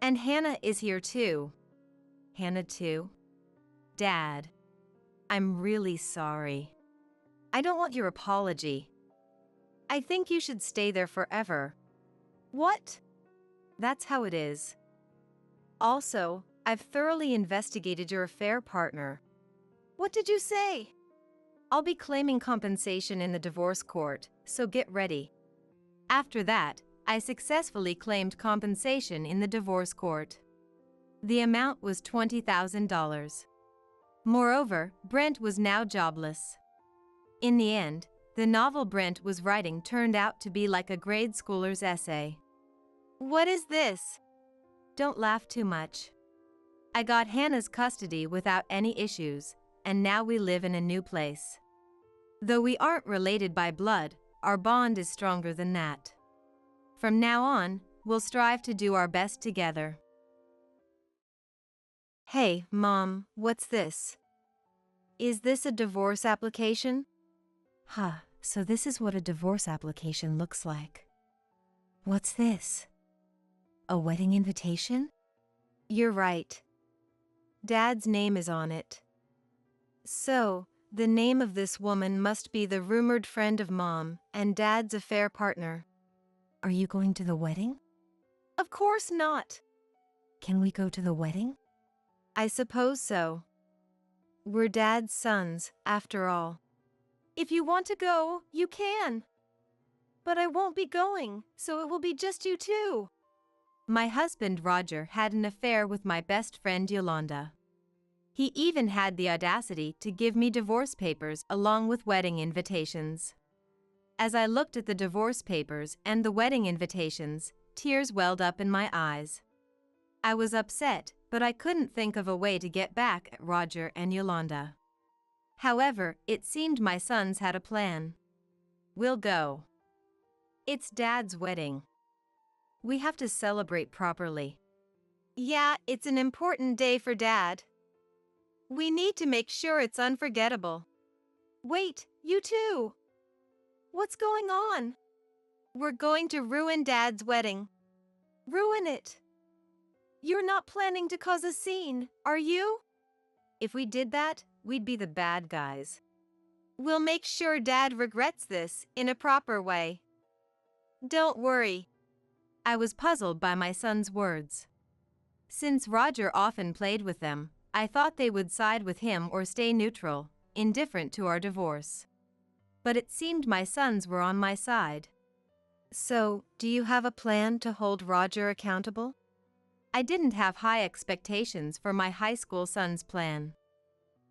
And Hannah is here too. Hannah too? Dad. I'm really sorry. I don't want your apology. I think you should stay there forever. What? That's how it is. Also, I've thoroughly investigated your affair partner. What did you say? I'll be claiming compensation in the divorce court, so get ready. After that, I successfully claimed compensation in the divorce court. The amount was $20,000. Moreover, Brent was now jobless. In the end, the novel Brent was writing turned out to be like a grade schooler's essay. What is this? Don't laugh too much. I got Hannah's custody without any issues, and now we live in a new place. Though we aren't related by blood, our bond is stronger than that. From now on, we'll strive to do our best together. Hey, Mom, what's this? Is this a divorce application? So this is what a divorce application looks like. What's this? A wedding invitation? You're right. Dad's name is on it. So, the name of this woman must be the rumored friend of Mom and Dad's affair partner. Are you going to the wedding? Of course not. Can we go to the wedding? I suppose so. We're Dad's sons, after all. If you want to go, you can. But I won't be going, so it will be just you two. My husband Roger had an affair with my best friend Yolanda. He even had the audacity to give me divorce papers along with wedding invitations. As I looked at the divorce papers and the wedding invitations, tears welled up in my eyes. I was upset, but I couldn't think of a way to get back at Roger and Yolanda. However, it seemed my sons had a plan. We'll go. It's Dad's wedding. We have to celebrate properly. Yeah, it's an important day for Dad. We need to make sure it's unforgettable. Wait, you two! What's going on? We're going to ruin Dad's wedding. Ruin it! You're not planning to cause a scene, are you? If we did that, we'd be the bad guys. We'll make sure Dad regrets this in a proper way. Don't worry. I was puzzled by my son's words. Since Roger often played with them, I thought they would side with him or stay neutral, indifferent to our divorce. But it seemed my sons were on my side. So, do you have a plan to hold Roger accountable? I didn't have high expectations for my high school son's plan.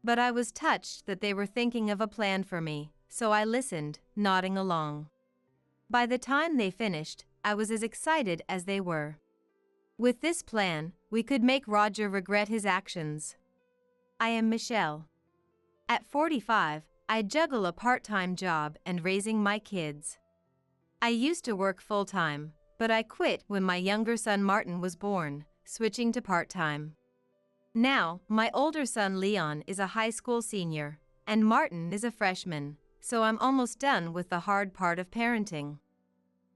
But I was touched that they were thinking of a plan for me, so I listened, nodding along. By the time they finished, I was as excited as they were. With this plan, we could make Roger regret his actions. I am Michelle. At 45, I juggle a part-time job and raising my kids. I used to work full-time, but I quit when my younger son Martin was born, switching to part-time. Now, my older son Leon is a high school senior, and Martin is a freshman, so I'm almost done with the hard part of parenting.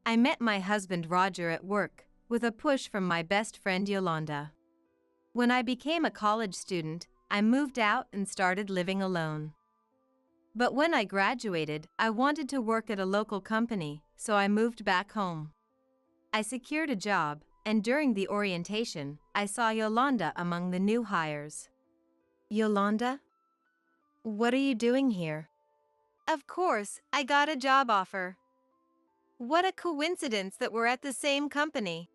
I met my husband Roger at work, with a push from my best friend Yolanda. When I became a college student, I moved out and started living alone. But when I graduated, I wanted to work at a local company, so I moved back home. I secured a job, and during the orientation, I saw Yolanda among the new hires. Yolanda? What are you doing here? Of course, I got a job offer. What a coincidence that we're at the same company.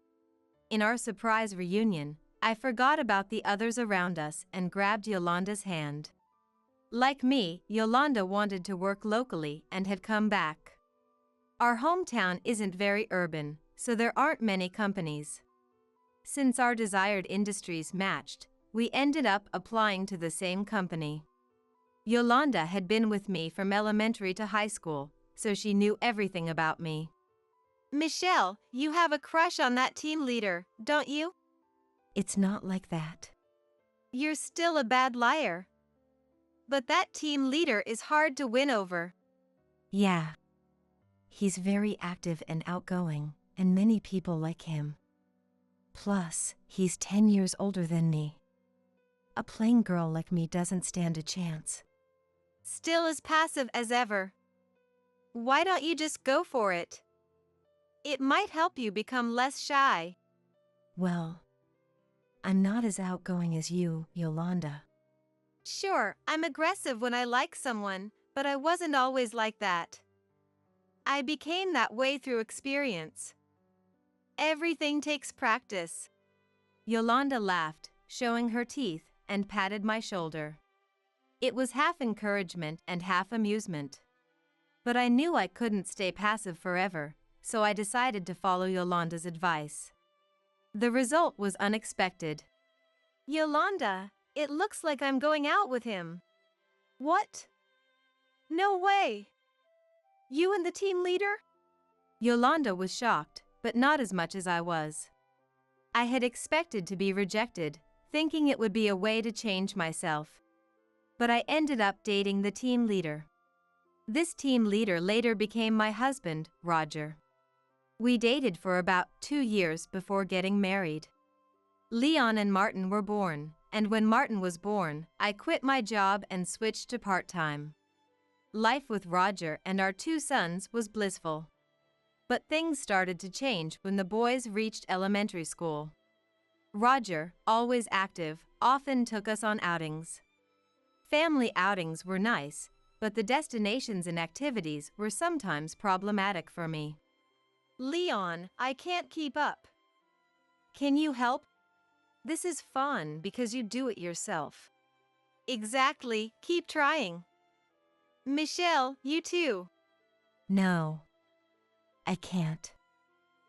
In our surprise reunion, I forgot about the others around us and grabbed Yolanda's hand. Like me, Yolanda wanted to work locally and had come back. Our hometown isn't very urban, so there aren't many companies. Since our desired industries matched, we ended up applying to the same company. Yolanda had been with me from elementary to high school, so she knew everything about me. Michelle, you have a crush on that team leader, don't you? It's not like that. You're still a bad liar. But that team leader is hard to win over. Yeah. He's very active and outgoing, and many people like him. Plus, he's 10 years older than me. A plain girl like me doesn't stand a chance. Still as passive as ever. Why don't you just go for it? It might help you become less shy. Well, I'm not as outgoing as you, Yolanda. Sure, I'm aggressive when I like someone, but I wasn't always like that. I became that way through experience. Everything takes practice. Yolanda laughed, showing her teeth, and patted my shoulder. It was half encouragement and half amusement. But I knew I couldn't stay passive forever, so I decided to follow Yolanda's advice. The result was unexpected. Yolanda, it looks like I'm going out with him. What? No way! You and the team leader? Yolanda was shocked, but not as much as I was. I had expected to be rejected, thinking it would be a way to change myself. But I ended up dating the team leader. This team leader later became my husband, Roger. We dated for about 2 years before getting married. Leon and Martin were born, and when Martin was born, I quit my job and switched to part-time. Life with Roger and our 2 sons was blissful. But things started to change when the boys reached elementary school. Roger, always active, often took us on outings. Family outings were nice, but the destinations and activities were sometimes problematic for me. Leon, I can't keep up. Can you help? This is fun because you do it yourself. Exactly, keep trying. Michelle, you too. No, I can't.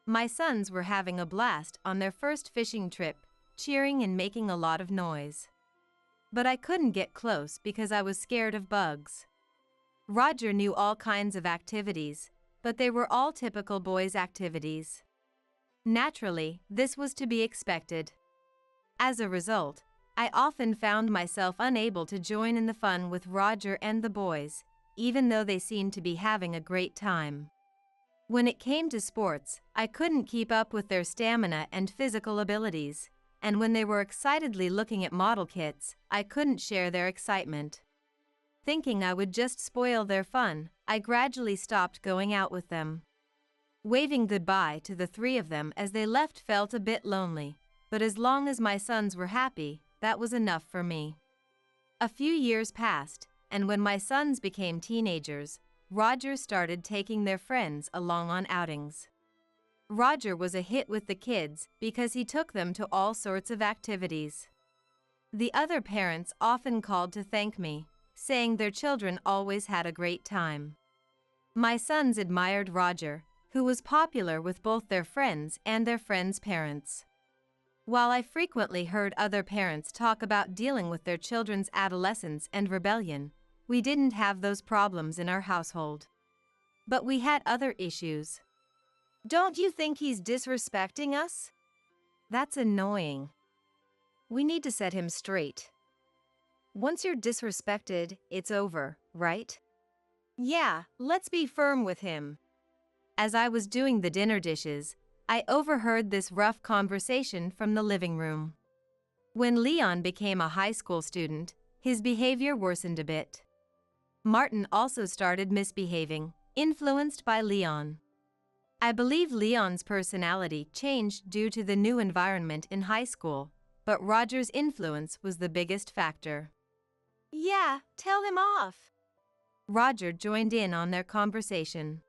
My sons were having a blast on their first fishing trip, cheering and making a lot of noise. But I couldn't get close because I was scared of bugs. Roger knew all kinds of activities, but they were all typical boys' activities. Naturally, this was to be expected. As a result, I often found myself unable to join in the fun with Roger and the boys, even though they seemed to be having a great time. When it came to sports, I couldn't keep up with their stamina and physical abilities, and when they were excitedly looking at model kits, I couldn't share their excitement. Thinking I would just spoil their fun, I gradually stopped going out with them. Waving goodbye to the 3 of them as they left felt a bit lonely, but as long as my sons were happy, that was enough for me. A few years passed, and when my sons became teenagers, Roger started taking their friends along on outings. Roger was a hit with the kids because he took them to all sorts of activities. The other parents often called to thank me, saying their children always had a great time. My sons admired Roger, who was popular with both their friends and their friends' parents. While I frequently heard other parents talk about dealing with their children's adolescence and rebellion, we didn't have those problems in our household. But we had other issues. Don't you think he's disrespecting us? That's annoying. We need to set him straight. Once you're disrespected, it's over, right? Yeah, let's be firm with him. As I was doing the dinner dishes, I overheard this rough conversation from the living room. When Leon became a high school student, his behavior worsened a bit. Martin also started misbehaving, influenced by Leon. I believe Leon's personality changed due to the new environment in high school, but Roger's influence was the biggest factor. Yeah, tell him off. Roger joined in on their conversation.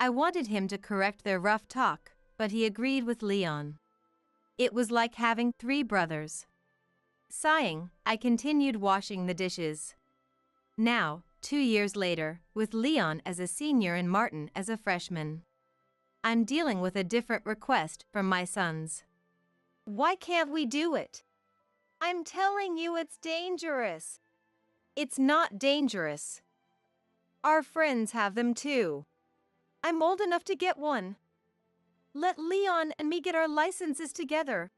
I wanted him to correct their rough talk, but he agreed with Leon. It was like having 3 brothers. Sighing, I continued washing the dishes. Now, 2 years later, with Leon as a senior and Martin as a freshman, I'm dealing with a different request from my sons. Why can't we do it? I'm telling you it's dangerous. It's not dangerous. Our friends have them too. I'm old enough to get one. Let Leon and me get our licenses together.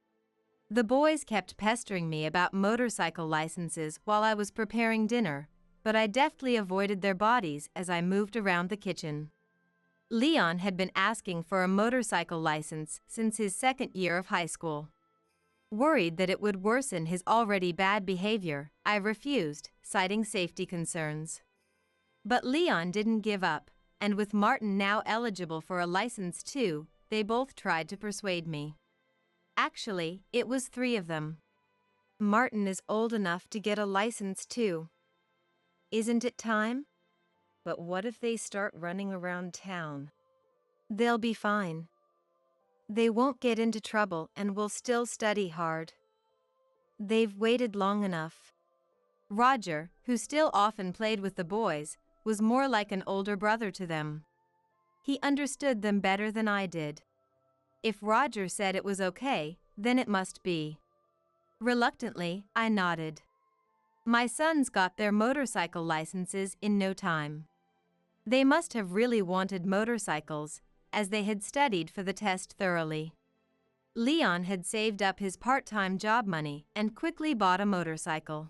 The boys kept pestering me about motorcycle licenses while I was preparing dinner, but I deftly avoided their bodies as I moved around the kitchen. Leon had been asking for a motorcycle license since his 2nd year of high school. Worried that it would worsen his already bad behavior, I refused, citing safety concerns. But Leon didn't give up, and with Martin now eligible for a license too, they both tried to persuade me. Actually, it was 3 of them. Martin is old enough to get a license too. Isn't it time? But what if they start running around town? They'll be fine. They won't get into trouble and will still study hard. They've waited long enough. Roger, who still often played with the boys, was more like an older brother to them. He understood them better than I did. If Roger said it was okay, then it must be. Reluctantly, I nodded. My sons got their motorcycle licenses in no time. They must have really wanted motorcycles, as they had studied for the test thoroughly. Leon had saved up his part-time job money and quickly bought a motorcycle.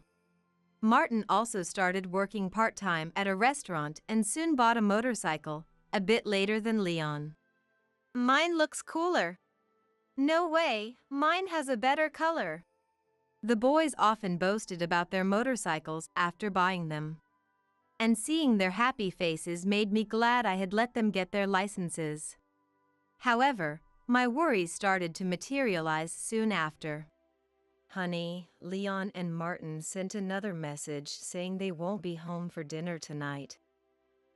Martin also started working part-time at a restaurant and soon bought a motorcycle, a bit later than Leon. Mine looks cooler. No way, mine has a better color. The boys often boasted about their motorcycles after buying them. And seeing their happy faces made me glad I had let them get their licenses. However, my worries started to materialize soon after. Honey, Leon and Martin sent another message saying they won't be home for dinner tonight.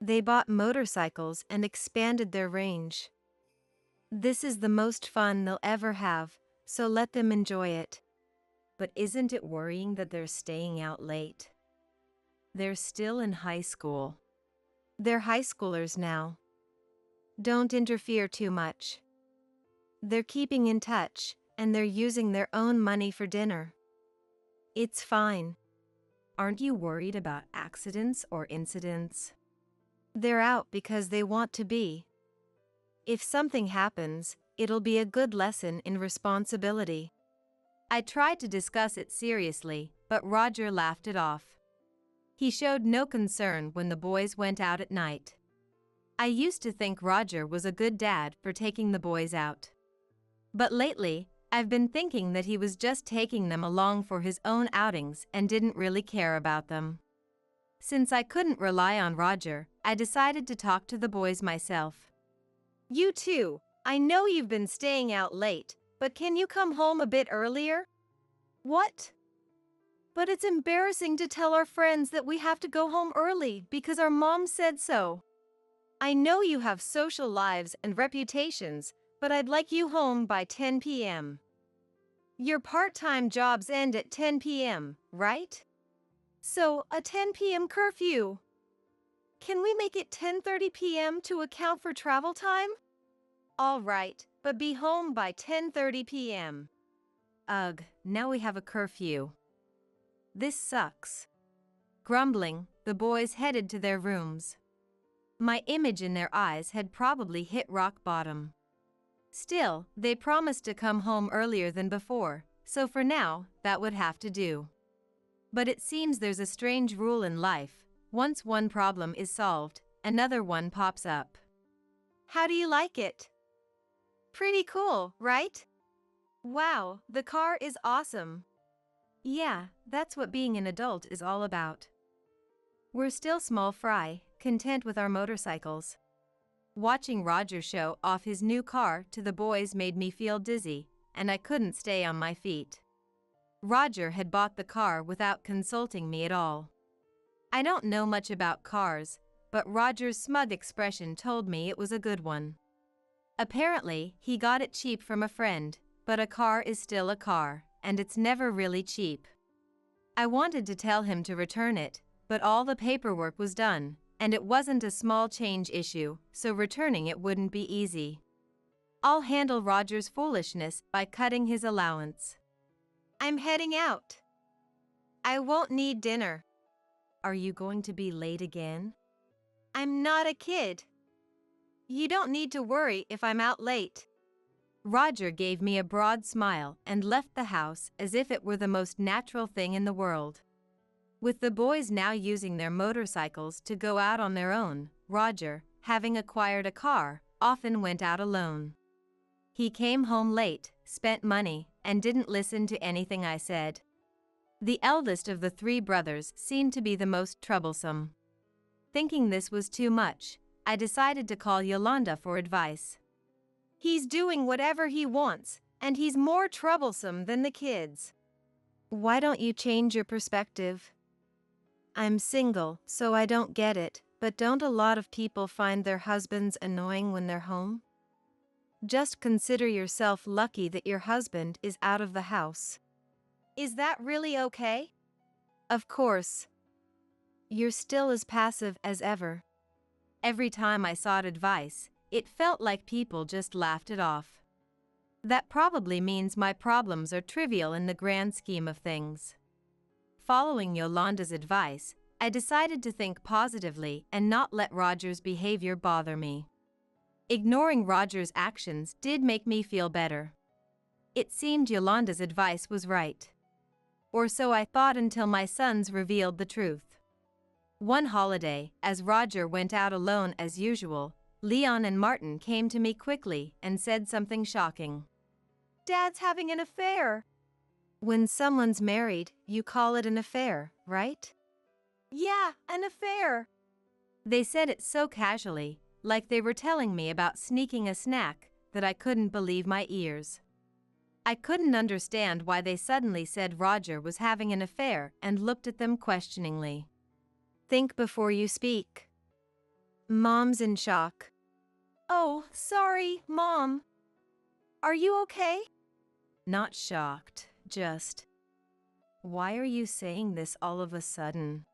They bought motorcycles and expanded their range. This is the most fun they'll ever have, so let them enjoy it. But isn't it worrying that they're staying out late? They're still in high school. They're high schoolers now. Don't interfere too much. They're keeping in touch, and they're using their own money for dinner. It's fine. Aren't you worried about accidents or incidents? They're out because they want to be. If something happens, it'll be a good lesson in responsibility. I tried to discuss it seriously, but Roger laughed it off. He showed no concern when the boys went out at night. I used to think Roger was a good dad for taking the boys out. But lately, I've been thinking that he was just taking them along for his own outings and didn't really care about them. Since I couldn't rely on Roger, I decided to talk to the boys myself. You too. I know you've been staying out late, but can you come home a bit earlier? What? But it's embarrassing to tell our friends that we have to go home early because our mom said so. I know you have social lives and reputations, but I'd like you home by 10 p.m. Your part-time jobs end at 10 p.m., right? So, a 10 p.m. curfew. Can we make it 10:30 p.m. to account for travel time? All right, but be home by 10:30 p.m. Ugh, now we have a curfew. This sucks. Grumbling, the boys headed to their rooms. My image in their eyes had probably hit rock bottom. Still, they promised to come home earlier than before, so for now, that would have to do. But it seems there's a strange rule in life. Once one problem is solved, another one pops up. How do you like it? Pretty cool, right? Wow, the car is awesome. Yeah, that's what being an adult is all about. We're still small fry, content with our motorcycles. Watching Roger show off his new car to the boys made me feel dizzy, and I couldn't stay on my feet. Roger had bought the car without consulting me at all. I don't know much about cars, but Roger's smug expression told me it was a good one. Apparently, he got it cheap from a friend, but a car is still a car, and it's never really cheap. I wanted to tell him to return it, but all the paperwork was done, and it wasn't a small change issue, so returning it wouldn't be easy. I'll handle Roger's foolishness by cutting his allowance. I'm heading out. I won't need dinner. Are you going to be late again? I'm not a kid. You don't need to worry if I'm out late. Roger gave me a broad smile and left the house as if it were the most natural thing in the world. With the boys now using their motorcycles to go out on their own, Roger, having acquired a car, often went out alone. He came home late, spent money, and didn't listen to anything I said. The eldest of the three brothers seemed to be the most troublesome. Thinking this was too much, I decided to call Yolanda for advice. He's doing whatever he wants, and he's more troublesome than the kids. Why don't you change your perspective? I'm single, so I don't get it, but don't a lot of people find their husbands annoying when they're home? Just consider yourself lucky that your husband is out of the house. Is that really okay? Of course. You're still as passive as ever. Every time I sought advice, it felt like people just laughed it off. That probably means my problems are trivial in the grand scheme of things. Following Yolanda's advice, I decided to think positively and not let Roger's behavior bother me. Ignoring Roger's actions did make me feel better. It seemed Yolanda's advice was right. Or so I thought until my sons revealed the truth. One holiday, as Roger went out alone as usual, Leon and Martin came to me quickly and said something shocking. Dad's having an affair. When someone's married, you call it an affair, right? Yeah, an affair. They said it so casually, like they were telling me about sneaking a snack, that I couldn't believe my ears. I couldn't understand why they suddenly said Roger was having an affair and looked at them questioningly. Think before you speak. Mom's in shock. Oh, sorry, Mom. Are you okay? Not shocked, just. Why are you saying this all of a sudden?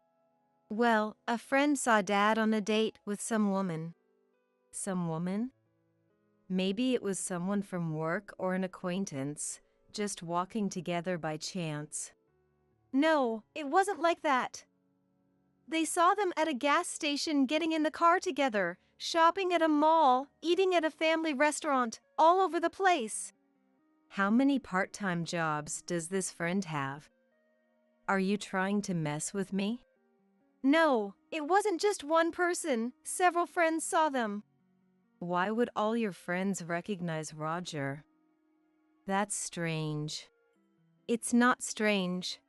Well, a friend saw Dad on a date with some woman. Some woman? Maybe it was someone from work or an acquaintance, just walking together by chance. No, it wasn't like that. They saw them at a gas station getting in the car together, shopping at a mall, eating at a family restaurant, all over the place. How many part-time jobs does this friend have? Are you trying to mess with me? No, it wasn't just one person. Several friends saw them. Why would all your friends recognize Roger? That's strange. It's not strange.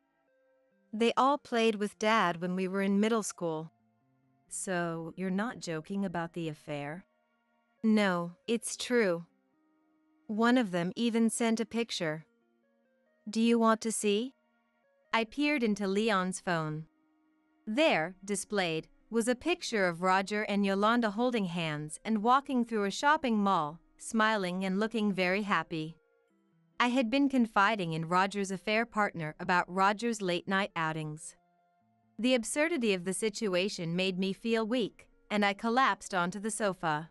They all played with Dad when we were in middle school. So, you're not joking about the affair? No, it's true. One of them even sent a picture. Do you want to see? I peered into Leon's phone. There, displayed, was a picture of Roger and Yolanda holding hands and walking through a shopping mall, smiling and looking very happy. I had been confiding in Roger's affair partner about Roger's late-night outings. The absurdity of the situation made me feel weak, and I collapsed onto the sofa.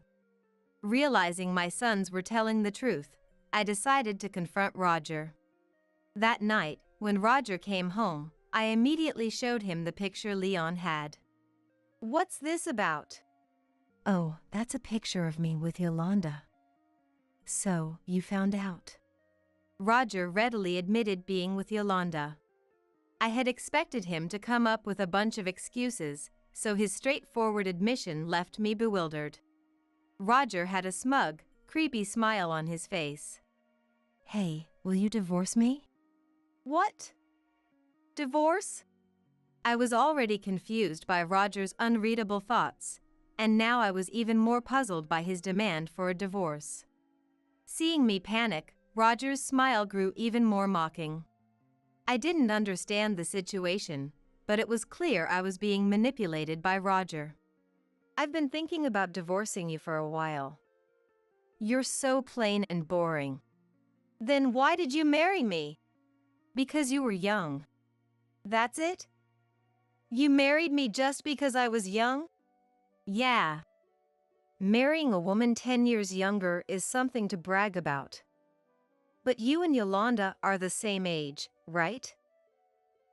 Realizing my sons were telling the truth, I decided to confront Roger. That night, when Roger came home, I immediately showed him the picture Leon had. What's this about? Oh, that's a picture of me with Yolanda. So, you found out. Roger readily admitted being with Yolanda. I had expected him to come up with a bunch of excuses, so his straightforward admission left me bewildered. Roger had a smug, creepy smile on his face. Hey, will you divorce me? What? Divorce? I was already confused by Roger's unreadable thoughts, and now I was even more puzzled by his demand for a divorce. Seeing me panic, Roger's smile grew even more mocking. I didn't understand the situation, but it was clear I was being manipulated by Roger. I've been thinking about divorcing you for a while. You're so plain and boring. Then why did you marry me? Because you were young. That's it? You married me just because I was young? Yeah. Marrying a woman 10 years younger is something to brag about. But you and Yolanda are the same age, right?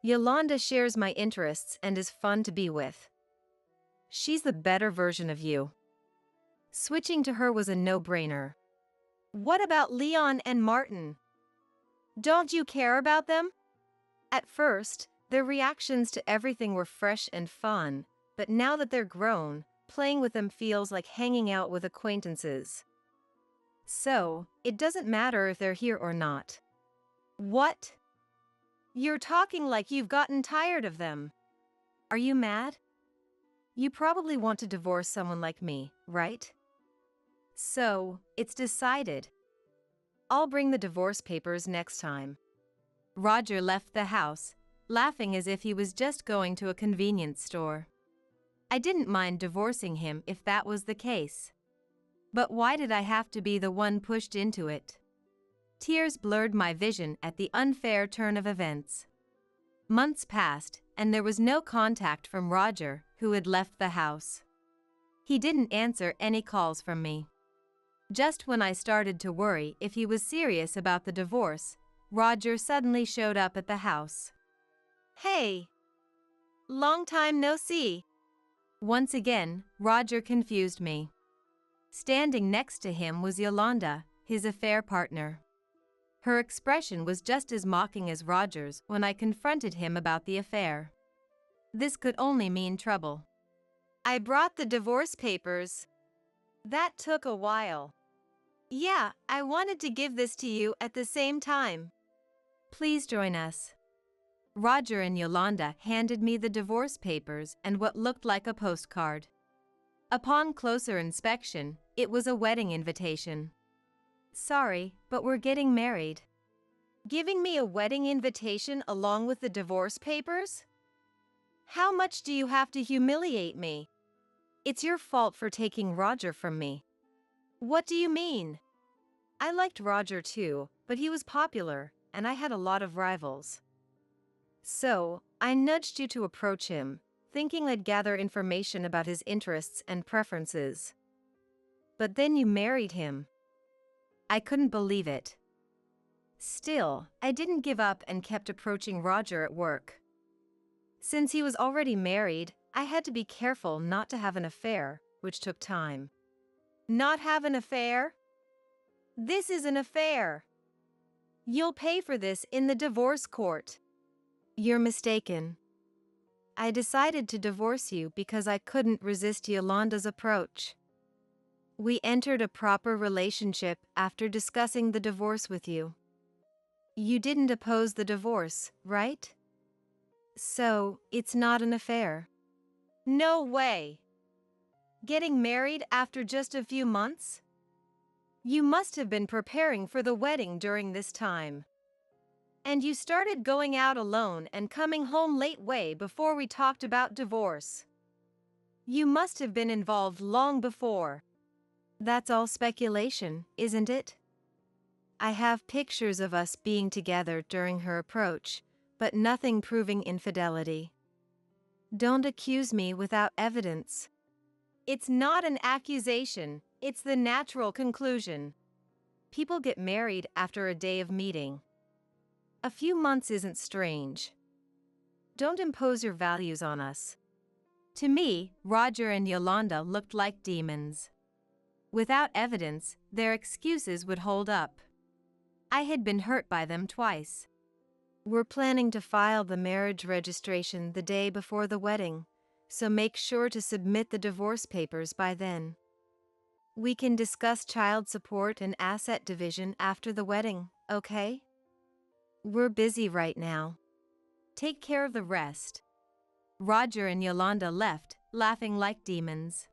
Yolanda shares my interests and is fun to be with. She's the better version of you. Switching to her was a no-brainer. What about Leon and Martin? Don't you care about them? At first, their reactions to everything were fresh and fun, but now that they're grown, playing with them feels like hanging out with acquaintances. So, it doesn't matter if they're here or not. What? You're talking like you've gotten tired of them. Are you mad? You probably want to divorce someone like me, right? So, it's decided. I'll bring the divorce papers next time. Roger left the house, laughing as if he was just going to a convenience store. I didn't mind divorcing him if that was the case. But why did I have to be the one pushed into it? Tears blurred my vision at the unfair turn of events. Months passed, and there was no contact from Roger, who had left the house. He didn't answer any calls from me. Just when I started to worry if he was serious about the divorce, Roger suddenly showed up at the house. Hey! Long time no see. Once again, Roger confused me. Standing next to him was Yolanda, his affair partner. Her expression was just as mocking as Roger's when I confronted him about the affair. This could only mean trouble. I brought the divorce papers. That took a while. Yeah, I wanted to give this to you at the same time. Please join us. Roger and Yolanda handed me the divorce papers and what looked like a postcard. Upon closer inspection, it was a wedding invitation. Sorry, but we're getting married. Giving me a wedding invitation along with the divorce papers? How much do you have to humiliate me? It's your fault for taking Roger from me. What do you mean? I liked Roger too, but he was popular, and I had a lot of rivals. So, I nudged you to approach him, thinking I'd gather information about his interests and preferences. But then you married him. I couldn't believe it. Still, I didn't give up and kept approaching Roger at work. Since he was already married, I had to be careful not to have an affair, which took time. Not have an affair? This is an affair. You'll pay for this in the divorce court. You're mistaken. I decided to divorce you because I couldn't resist Yolanda's approach. We entered a proper relationship after discussing the divorce with you. You didn't oppose the divorce, right? So, it's not an affair. No way! Getting married after just a few months? You must have been preparing for the wedding during this time. And you started going out alone and coming home late way before we talked about divorce. You must have been involved long before. That's all speculation, isn't it? I have pictures of us being together during her approach, but nothing proving infidelity. Don't accuse me without evidence. It's not an accusation, it's the natural conclusion. People get married after a day of meeting. A few months isn't strange. Don't impose your values on us. To me, Roger and Yolanda looked like demons. Without evidence, their excuses would hold up. I had been hurt by them twice. We're planning to file the marriage registration the day before the wedding, so make sure to submit the divorce papers by then. We can discuss child support and asset division after the wedding, okay? We're busy right now. Take care of the rest. Roger and Yolanda left, laughing like demons.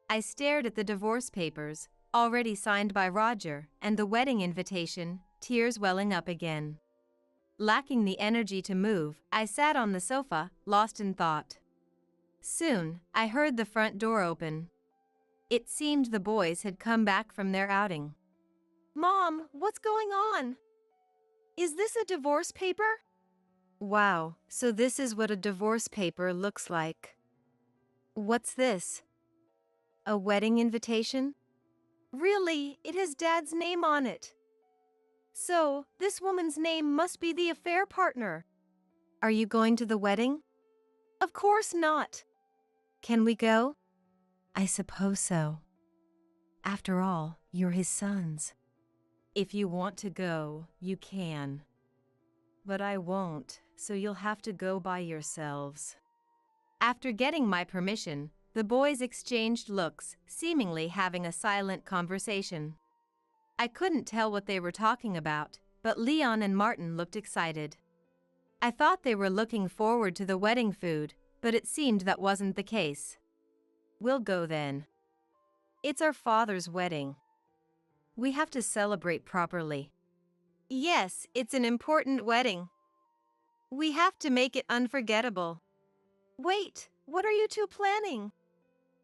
I stared at the divorce papers, already signed by Roger, and the wedding invitation, tears welling up again. Lacking the energy to move, I sat on the sofa, lost in thought. Soon, I heard the front door open. It seemed the boys had come back from their outing. Mom, what's going on? Is this a divorce paper? Wow, so this is what a divorce paper looks like. What's this? A wedding invitation? Really, it has Dad's name on it. So, this woman's name must be the affair partner. Are you going to the wedding? Of course not. Can we go? I suppose so. After all, you're his sons. If you want to go, you can. But I won't, so you'll have to go by yourselves. After getting my permission, the boys exchanged looks, seemingly having a silent conversation. I couldn't tell what they were talking about, but Leon and Martin looked excited. I thought they were looking forward to the wedding food, but it seemed that wasn't the case. We'll go then. It's our father's wedding. We have to celebrate properly. Yes, it's an important wedding. We have to make it unforgettable. Wait, what are you two planning?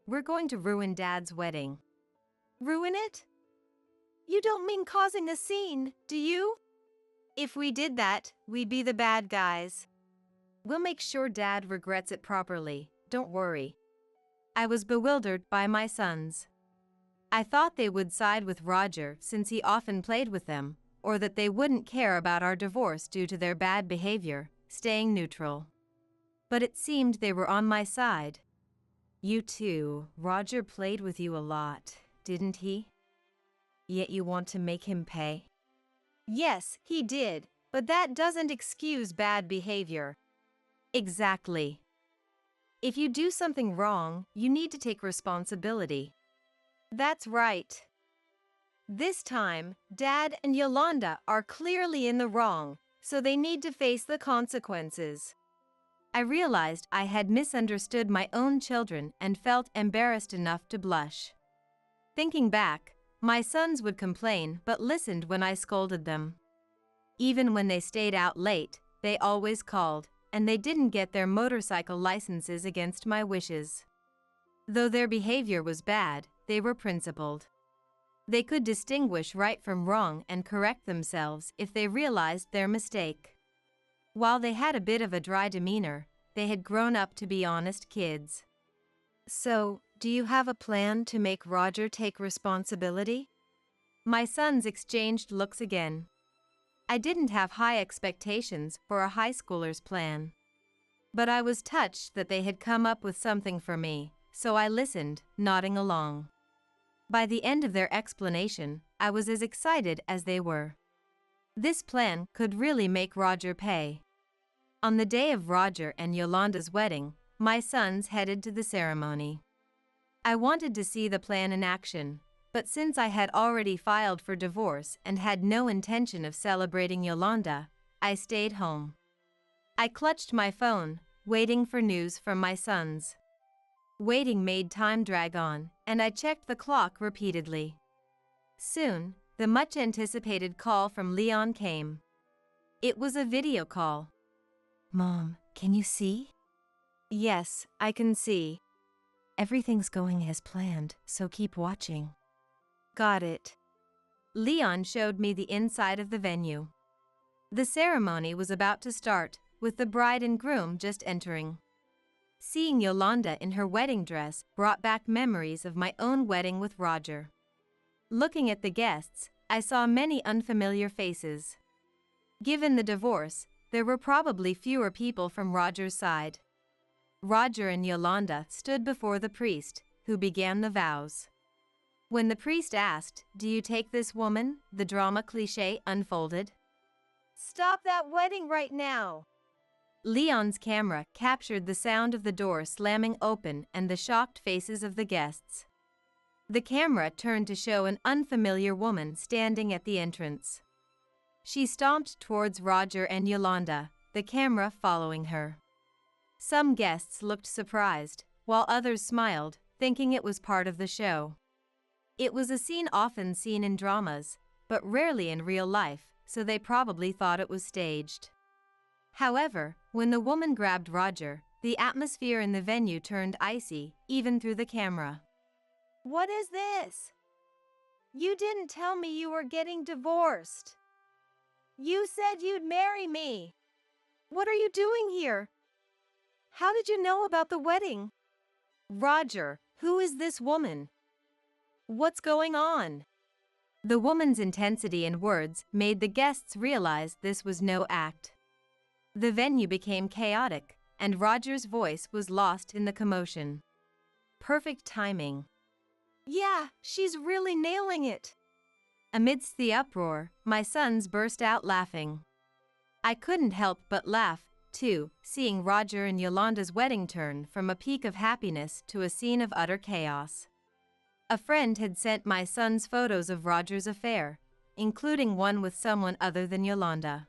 We're going to ruin Dad's wedding. Ruin it? You don't mean causing a scene, do you? If we did that, we'd be the bad guys. We'll make sure Dad regrets it properly, don't worry. I was bewildered by my sons. I thought they would side with Roger since he often played with them, or that they wouldn't care about our divorce due to their bad behavior, staying neutral. But it seemed they were on my side. You too, Roger played with you a lot, didn't he? Yet you want to make him pay? Yes, he did, but that doesn't excuse bad behavior. Exactly. If you do something wrong, you need to take responsibility. That's right. This time, Dad and Yolanda are clearly in the wrong, so they need to face the consequences. I realized I had misunderstood my own children and felt embarrassed enough to blush. Thinking back, my sons would complain but listened when I scolded them. Even when they stayed out late, they always called, and they didn't get their motorcycle licenses against my wishes. Though their behavior was bad, they were principled. They could distinguish right from wrong and correct themselves if they realized their mistake. While they had a bit of a dry demeanor, they had grown up to be honest kids. So, do you have a plan to make Roger take responsibility? My sons exchanged looks again. I didn't have high expectations for a high schooler's plan. But I was touched that they had come up with something for me, so I listened, nodding along. By the end of their explanation, I was as excited as they were. This plan could really make Roger pay. On the day of Roger and Yolanda's wedding, my sons headed to the ceremony. I wanted to see the plan in action, but since I had already filed for divorce and had no intention of celebrating Yolanda, I stayed home. I clutched my phone, waiting for news from my sons. Waiting made time drag on, and I checked the clock repeatedly. Soon, the much-anticipated call from Leon came. It was a video call. Mom, can you see? Yes, I can see. Everything's going as planned, so keep watching. Got it. Leon showed me the inside of the venue. The ceremony was about to start, with the bride and groom just entering. Seeing Yolanda in her wedding dress brought back memories of my own wedding with Roger. Looking at the guests, I saw many unfamiliar faces. Given the divorce, there were probably fewer people from Roger's side. Roger and Yolanda stood before the priest, who began the vows. When the priest asked, "Do you take this woman?" the drama cliché unfolded. Stop that wedding right now! Leon's camera captured the sound of the door slamming open and the shocked faces of the guests. The camera turned to show an unfamiliar woman standing at the entrance. She stomped towards Roger and Yolanda, the camera following her. Some guests looked surprised, while others smiled, thinking it was part of the show. It was a scene often seen in dramas, but rarely in real life, so they probably thought it was staged. However, when the woman grabbed Roger, the atmosphere in the venue turned icy, even through the camera. What is this? You didn't tell me you were getting divorced. You said you'd marry me. What are you doing here? How did you know about the wedding? Roger, who is this woman? What's going on? The woman's intensity and words made the guests realize this was no act. The venue became chaotic, and Roger's voice was lost in the commotion. Perfect timing. Yeah, she's really nailing it. Amidst the uproar, my sons burst out laughing. I couldn't help but laugh, too, seeing Roger and Yolanda's wedding turn from a peak of happiness to a scene of utter chaos. A friend had sent my sons photos of Roger's affair, including one with someone other than Yolanda.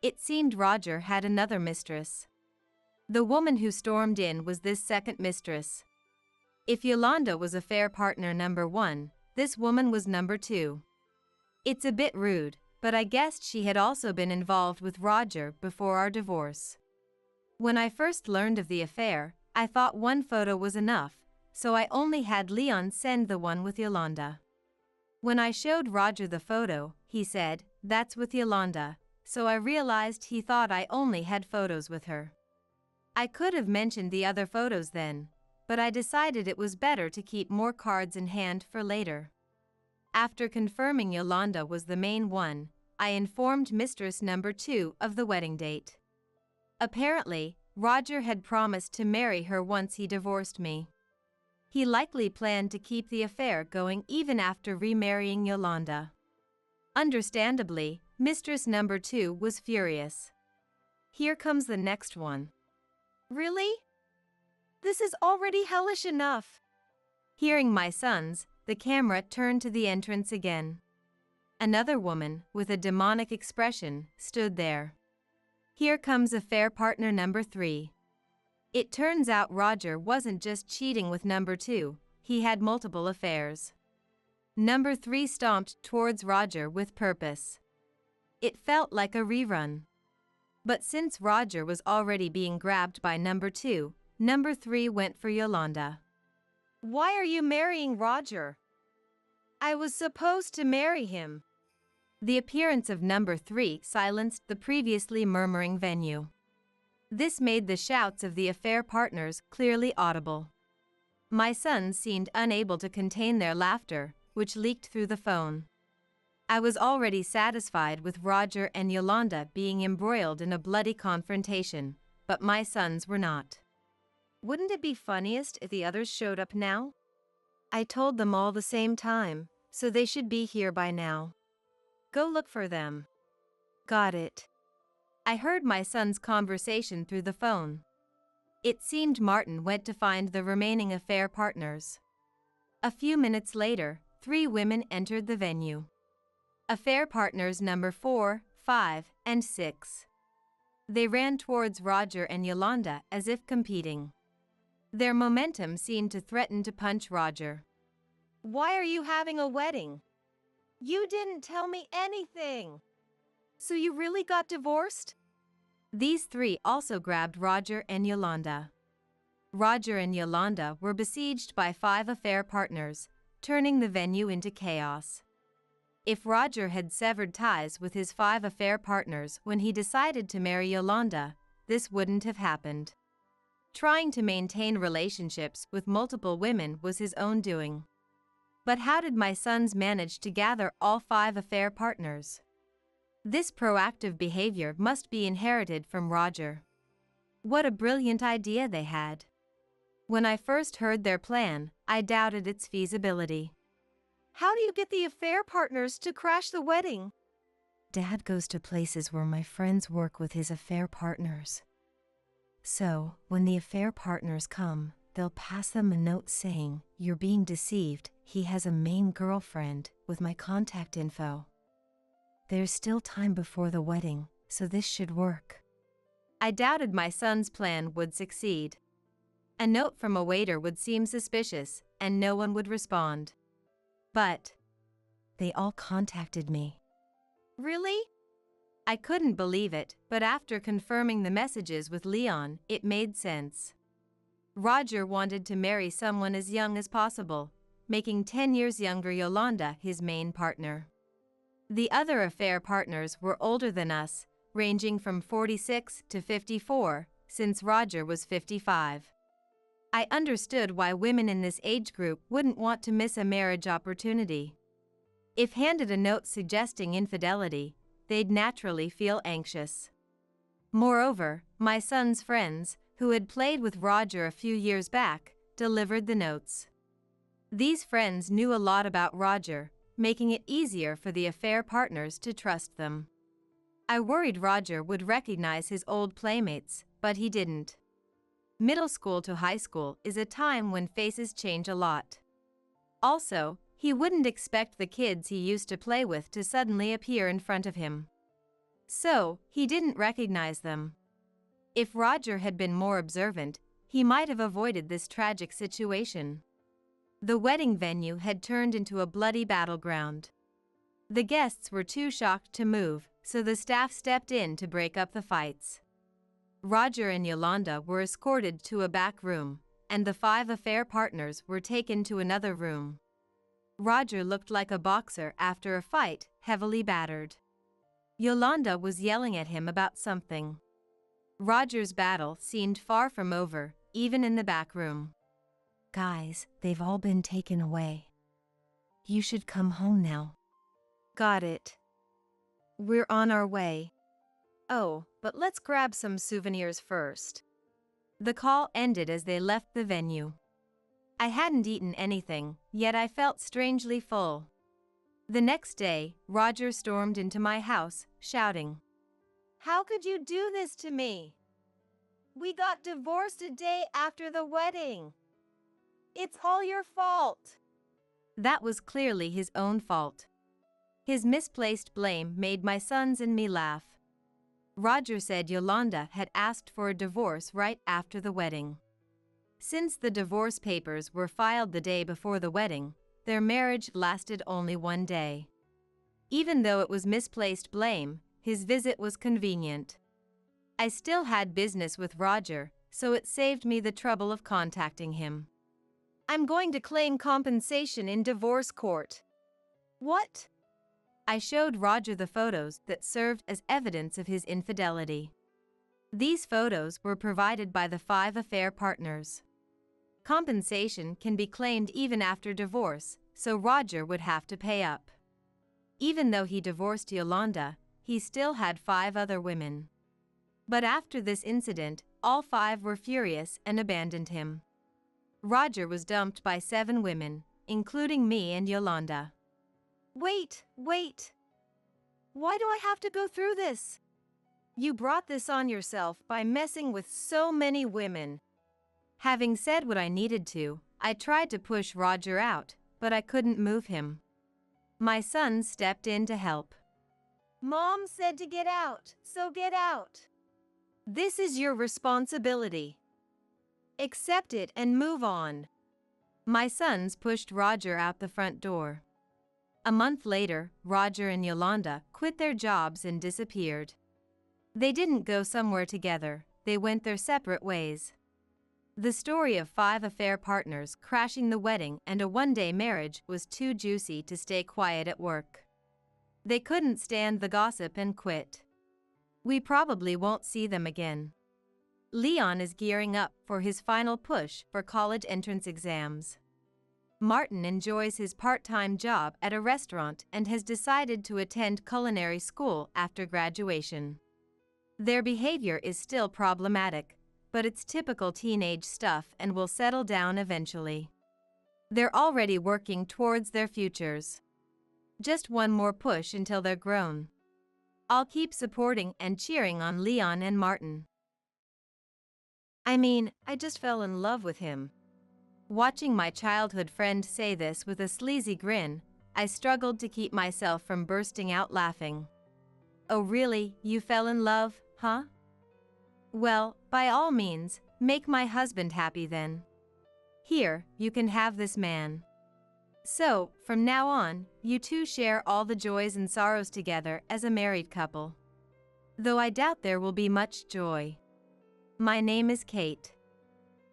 It seemed Roger had another mistress. The woman who stormed in was this second mistress. If Yolanda was affair partner number 1, this woman was number 2. It's a bit rude, but I guessed she had also been involved with Roger before our divorce. When I first learned of the affair, I thought one photo was enough, so I only had Leon send the one with Yolanda. When I showed Roger the photo, he said, "That's with Yolanda," so I realized he thought I only had photos with her. I could have mentioned the other photos then, but I decided it was better to keep more cards in hand for later. After confirming Yolanda was the main one, I informed Mistress Number 2 of the wedding date. Apparently, Roger had promised to marry her once he divorced me. He likely planned to keep the affair going even after remarrying Yolanda. Understandably, Mistress Number 2 was furious. Here comes the next one. Really? This is already hellish enough. Hearing my sons, the camera turned to the entrance again. Another woman, with a demonic expression, stood there. Here comes affair partner number 3. It turns out Roger wasn't just cheating with number 2, he had multiple affairs. Number 3 stomped towards Roger with purpose. It felt like a rerun. But since Roger was already being grabbed by number 2, number 3 went for Yolanda. Why are you marrying Roger? I was supposed to marry him. The appearance of number 3 silenced the previously murmuring venue. This made the shouts of the affair partners clearly audible. My sons seemed unable to contain their laughter, which leaked through the phone. I was already satisfied with Roger and Yolanda being embroiled in a bloody confrontation, but my sons were not. Wouldn't it be funniest if the others showed up now? I told them all the same time, so they should be here by now. Go look for them. Got it. I heard my son's conversation through the phone. It seemed Martin went to find the remaining affair partners. A few minutes later, 3 women entered the venue. Affair partners number 4, 5, and 6. They ran towards Roger and Yolanda as if competing. Their momentum seemed to threaten to punch Roger. Why are you having a wedding? You didn't tell me anything. So you really got divorced? These 3 also grabbed Roger and Yolanda. Roger and Yolanda were besieged by 5 affair partners, turning the venue into chaos. If Roger had severed ties with his 5 affair partners when he decided to marry Yolanda, this wouldn't have happened. Trying to maintain relationships with multiple women was his own doing. But how did my sons manage to gather all 5 affair partners? This proactive behavior must be inherited from Roger. What a brilliant idea they had. When I first heard their plan, I doubted its feasibility. How do you get the affair partners to crash the wedding? Dad goes to places where my friends work with his affair partners. So, when the affair partners come, they'll pass them a note saying, "You're being deceived, he has a main girlfriend," with my contact info. There's still time before the wedding, so this should work. I doubted my son's plan would succeed. A note from a waiter would seem suspicious, and no one would respond. But they all contacted me. Really? I couldn't believe it, but after confirming the messages with Leon, it made sense. Roger wanted to marry someone as young as possible, making 10 years younger Yolanda his main partner. The other affair partners were older than us, ranging from 46 to 54, since Roger was 55. I understood why women in this age group wouldn't want to miss a marriage opportunity. If handed a note suggesting infidelity, they'd naturally feel anxious. Moreover, my son's friends, who had played with Roger a few years back, delivered the notes. These friends knew a lot about Roger, making it easier for the affair partners to trust them. I worried Roger would recognize his old playmates, but he didn't. Middle school to high school is a time when faces change a lot. Also, he wouldn't expect the kids he used to play with to suddenly appear in front of him. So, he didn't recognize them. If Roger had been more observant, he might have avoided this tragic situation. The wedding venue had turned into a bloody battleground. The guests were too shocked to move, so the staff stepped in to break up the fights. Roger and Yolanda were escorted to a back room, and the 5 affair partners were taken to another room. Roger looked like a boxer after a fight, heavily battered. Yolanda was yelling at him about something. Roger's battle seemed far from over, even in the back room. Guys, they've all been taken away. You should come home now. Got it. We're on our way. Oh, but let's grab some souvenirs first. The call ended as they left the venue. I hadn't eaten anything, yet I felt strangely full. The next day, Roger stormed into my house, shouting, "How could you do this to me? We got divorced a day after the wedding. It's all your fault." That was clearly his own fault. His misplaced blame made my sons and me laugh. Roger said Yolanda had asked for a divorce right after the wedding. Since the divorce papers were filed the day before the wedding, their marriage lasted only 1 day. Even though it was misplaced blame, his visit was convenient. I still had business with Roger, so it saved me the trouble of contacting him. "I'm going to claim compensation in divorce court." "What?" I showed Roger the photos that served as evidence of his infidelity. These photos were provided by the 5 affair partners. Compensation can be claimed even after divorce, so Roger would have to pay up. Even though he divorced Yolanda, he still had 5 other women. But after this incident, all 5 were furious and abandoned him. Roger was dumped by 7 women, including me and Yolanda. Wait. Why do I have to go through this? You brought this on yourself by messing with so many women. Having said what I needed to, I tried to push Roger out, but I couldn't move him. My sons stepped in to help. "Mom said to get out, so get out. This is your responsibility. Accept it and move on." My sons pushed Roger out the front door. A month later, Roger and Yolanda quit their jobs and disappeared. They didn't go somewhere together, they went their separate ways. The story of 5 affair partners crashing the wedding and a one-day marriage was too juicy to stay quiet at work. They couldn't stand the gossip and quit. We probably won't see them again. Leon is gearing up for his final push for college entrance exams. Martin enjoys his part-time job at a restaurant and has decided to attend culinary school after graduation. Their behavior is still problematic, but it's typical teenage stuff and will settle down eventually. They're already working towards their futures. Just one more push until they're grown. I'll keep supporting and cheering on Leon and Martin. I just fell in love with him. Watching my childhood friend say this with a sleazy grin, I struggled to keep myself from bursting out laughing. "Oh really, you fell in love, huh? Well, by all means, make my husband happy then. Here, you can have this man. So, from now on, you two share all the joys and sorrows together as a married couple. Though I doubt there will be much joy. My name is Kate.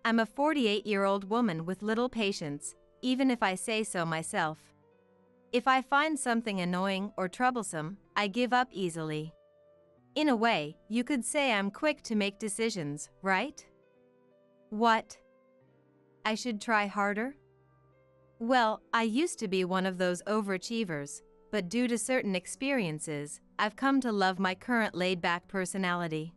I'm a 48-year-old woman with little patience, even if I say so myself. If I find something annoying or troublesome, I give up easily. In a way, you could say I'm quick to make decisions, right? What? I should try harder? Well, I used to be one of those overachievers, but due to certain experiences, I've come to love my current laid-back personality.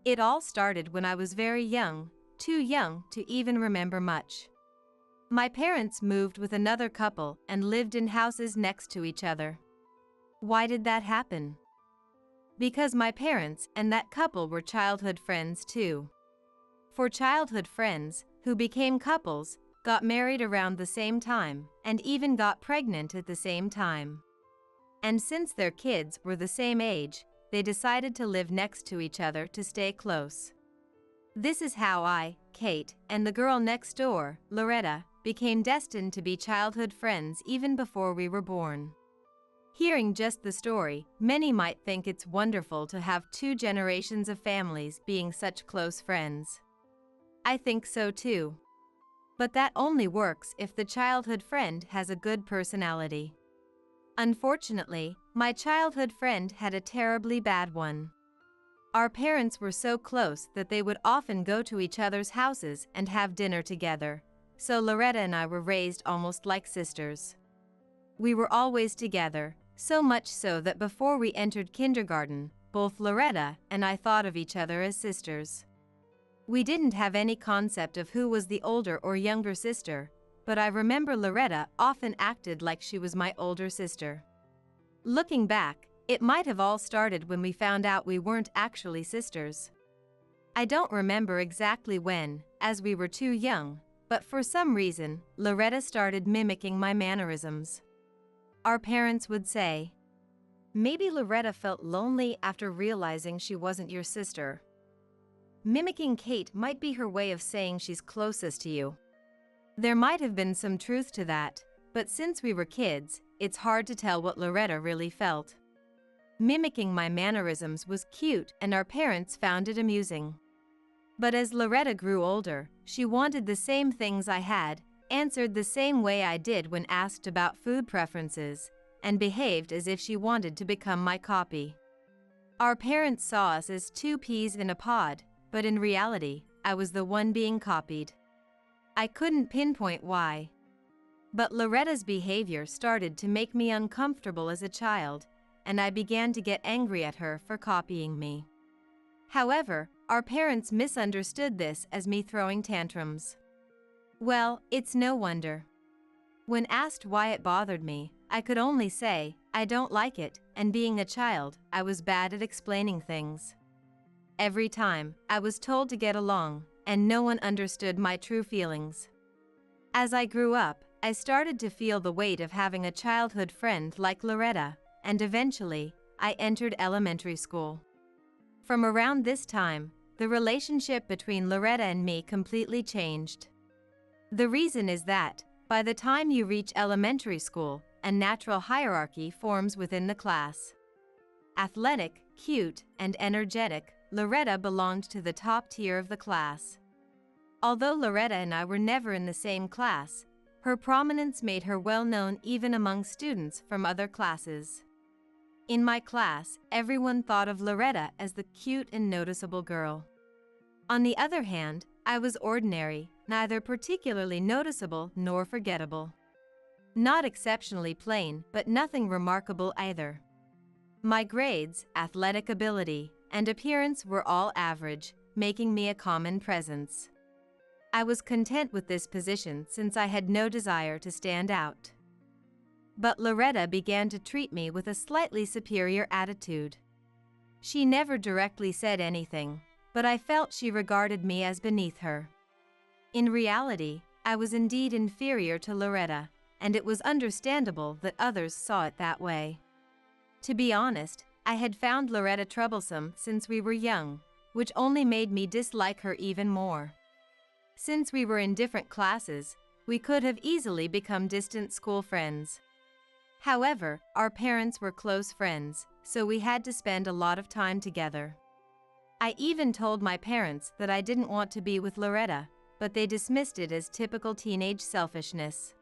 It all started when I was very young, too young to even remember much. My parents moved with another couple and lived in houses next to each other. Why did that happen? Because my parents and that couple were childhood friends too. For childhood friends, who became couples, got married around the same time, and even got pregnant at the same time. And since their kids were the same age, they decided to live next to each other to stay close. This is how I, Kate, and the girl next door, Loretta, became destined to be childhood friends even before we were born. Hearing just the story, many might think it's wonderful to have two generations of families being such close friends. I think so too. But that only works if the childhood friend has a good personality. Unfortunately, my childhood friend had a terribly bad one. Our parents were so close that they would often go to each other's houses and have dinner together, so Loretta and I were raised almost like sisters. We were always together, so much so that before we entered kindergarten, both Loretta and I thought of each other as sisters. We didn't have any concept of who was the older or younger sister, but I remember Loretta often acted like she was my older sister. Looking back, it might have all started when we found out we weren't actually sisters. I don't remember exactly when, as we were too young, but for some reason, Loretta started mimicking my mannerisms. Our parents would say, "Maybe Loretta felt lonely after realizing she wasn't your sister. Mimicking Kate might be her way of saying she's closest to you." There might have been some truth to that, but since we were kids, it's hard to tell what Loretta really felt. Mimicking my mannerisms was cute and our parents found it amusing. But as Loretta grew older, she wanted the same things I had, answered the same way I did when asked about food preferences, and behaved as if she wanted to become my copy. Our parents saw us as two peas in a pod, but in reality, I was the one being copied. I couldn't pinpoint why. But Loretta's behavior started to make me uncomfortable as a child, and I began to get angry at her for copying me. However, our parents misunderstood this as me throwing tantrums. Well, it's no wonder. When asked why it bothered me, I could only say, I don't like it, and being a child, I was bad at explaining things. Every time, I was told to get along, and no one understood my true feelings. As I grew up, I started to feel the weight of having a childhood friend like Loretta, and eventually, I entered elementary school. From around this time, the relationship between Loretta and me completely changed. The reason is that, by the time you reach elementary school, a natural hierarchy forms within the class. Athletic, cute, and energetic, Loretta belonged to the top tier of the class. Although Loretta and I were never in the same class, her prominence made her well known even among students from other classes. In my class, everyone thought of Loretta as the cute and noticeable girl. On the other hand, I was ordinary, neither particularly noticeable nor forgettable. Not exceptionally plain, but nothing remarkable either. My grades, athletic ability, and appearance were all average, making me a common presence. I was content with this position since I had no desire to stand out. But Loretta began to treat me with a slightly superior attitude. She never directly said anything, but I felt she regarded me as beneath her. In reality, I was indeed inferior to Loretta, and it was understandable that others saw it that way. To be honest, I had found Loretta troublesome since we were young, which only made me dislike her even more. Since we were in different classes, we could have easily become distant school friends. However, our parents were close friends, so we had to spend a lot of time together. I even told my parents that I didn't want to be with Loretta, but they dismissed it as typical teenage selfishness.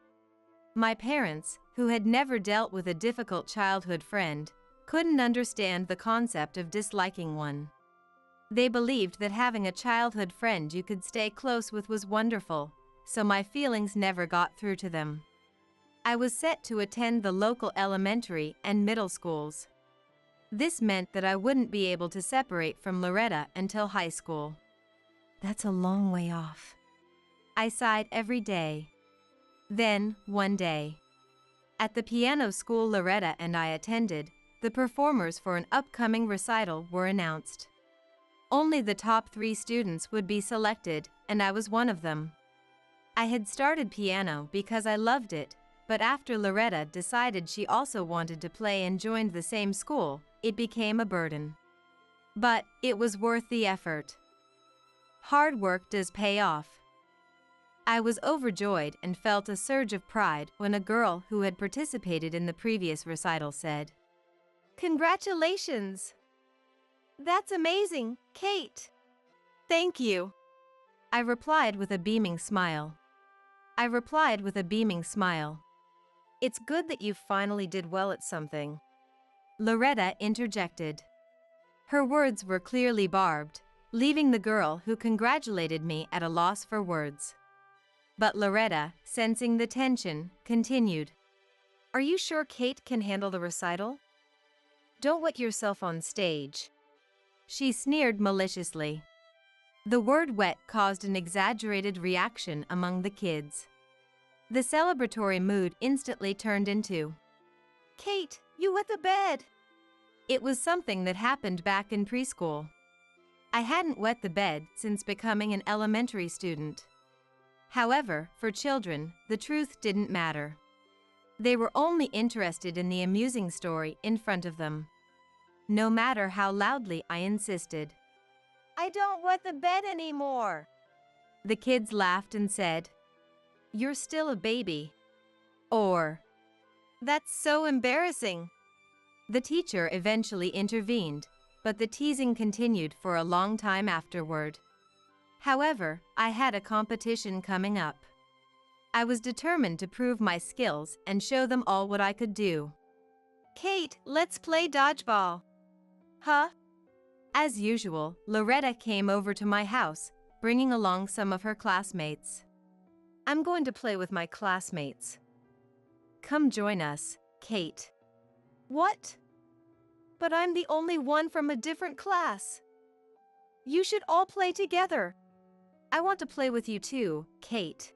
My parents, who had never dealt with a difficult childhood friend, couldn't understand the concept of disliking one. They believed that having a childhood friend you could stay close with was wonderful, so my feelings never got through to them. I was set to attend the local elementary and middle schools. This meant that I wouldn't be able to separate from Loretta until high school. That's a long way off. I sighed every day. Then, one day, at the piano school Loretta and I attended, the performers for an upcoming recital were announced. Only the top 3 students would be selected, and I was one of them. I had started piano because I loved it, but after Loretta decided she also wanted to play and joined the same school, it became a burden. But it was worth the effort. Hard work does pay off. I was overjoyed and felt a surge of pride when a girl who had participated in the previous recital said, "Congratulations! That's amazing, Kate." "Thank you," I replied with a beaming smile. "It's good that you finally did well at something," Loretta interjected. Her words were clearly barbed, leaving the girl who congratulated me at a loss for words. But Loretta, sensing the tension, continued. "Are you sure Kate can handle the recital? Don't wet yourself on stage." She sneered maliciously. The word wet caused an exaggerated reaction among the kids. The celebratory mood instantly turned into, "Kate, you wet the bed!" It was something that happened back in preschool. I hadn't wet the bed since becoming an elementary student. However, for children, the truth didn't matter. They were only interested in the amusing story in front of them. No matter how loudly I insisted. "I don't wet the bed anymore." The kids laughed and said, "You're still a baby." or, "That's so embarrassing." The teacher eventually intervened, but the teasing continued for a long time afterward. However, I had a competition coming up. I was determined to prove my skills and show them all what I could do. "Kate, let's play dodgeball." "Huh?" As usual, Loretta came over to my house, bringing along some of her classmates. "I'm going to play with my classmates." "Come join us, Kate." "What? But I'm the only one from a different class." "You should all play together." "I want to play with you too, Kate,"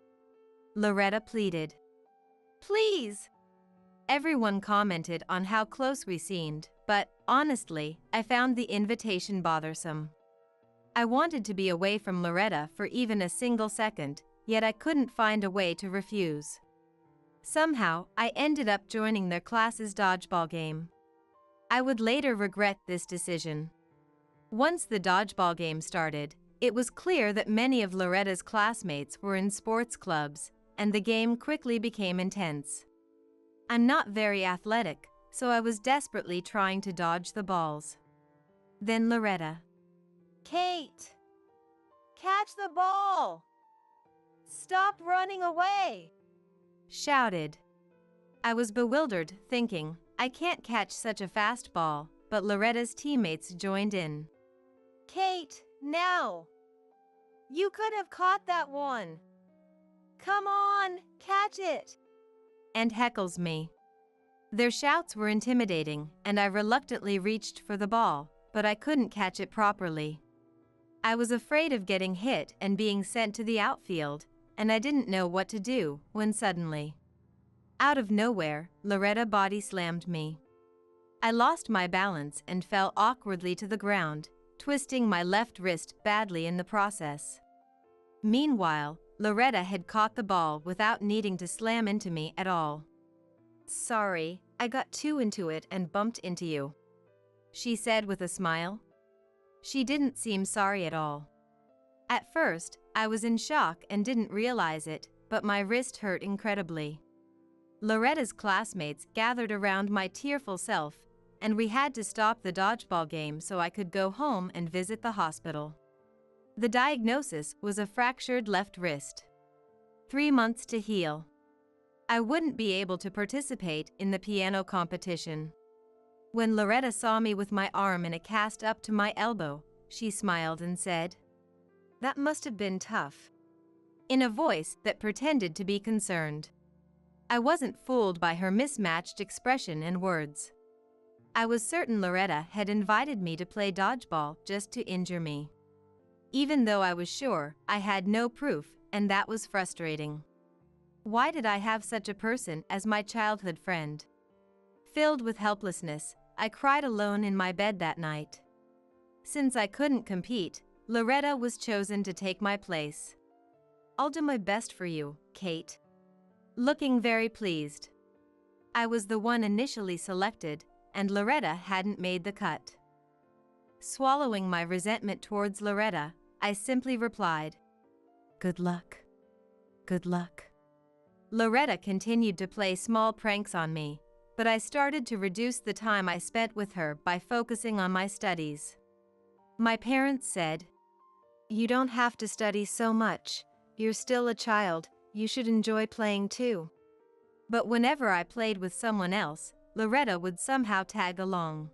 Loretta pleaded. "Please." Everyone commented on how close we seemed, but, honestly, I found the invitation bothersome. I wanted to be away from Loretta for even a single second, yet I couldn't find a way to refuse. Somehow, I ended up joining their class's dodgeball game. I would later regret this decision. Once the dodgeball game started, it was clear that many of Loretta's classmates were in sports clubs, and the game quickly became intense. I'm not very athletic, so I was desperately trying to dodge the balls. Then Loretta, "Kate, catch the ball! Stop running away!" shouted. I was bewildered, thinking, I can't catch such a fast ball, but Loretta's teammates joined in. "Kate, now! You could have caught that one! Come on, catch it!" And heckles me. Their shouts were intimidating, and I reluctantly reached for the ball, but I couldn't catch it properly. I was afraid of getting hit and being sent to the outfield, and I didn't know what to do when suddenly, out of nowhere, Loretta body slammed me. I lost my balance and fell awkwardly to the ground, twisting my left wrist badly in the process. Meanwhile, Loretta had caught the ball without needing to slam into me at all. "Sorry, I got too into it and bumped into you," she said with a smile. She didn't seem sorry at all. At first, I was in shock and didn't realize it, but my wrist hurt incredibly. Loretta's classmates gathered around my tearful self, and we had to stop the dodgeball game so I could go home and visit the hospital. The diagnosis was a fractured left wrist. 3 months to heal. I wouldn't be able to participate in the piano competition. When Loretta saw me with my arm in a cast up to my elbow, she smiled and said, "That must have been tough," in a voice that pretended to be concerned. I wasn't fooled by her mismatched expression and words. I was certain Loretta had invited me to play dodgeball just to injure me. Even though I was sure, I had no proof, and that was frustrating. Why did I have such a person as my childhood friend? Filled with helplessness, I cried alone in my bed that night. Since I couldn't compete, Loretta was chosen to take my place. "I'll do my best for you, Kate." Looking very pleased. I was the one initially selected, and Loretta hadn't made the cut. Swallowing my resentment towards Loretta, I simply replied, "Good luck." Good luck. Loretta continued to play small pranks on me, but I started to reduce the time I spent with her by focusing on my studies. My parents said, "You don't have to study so much. You're still a child, you should enjoy playing too." But whenever I played with someone else, Loretta would somehow tag along.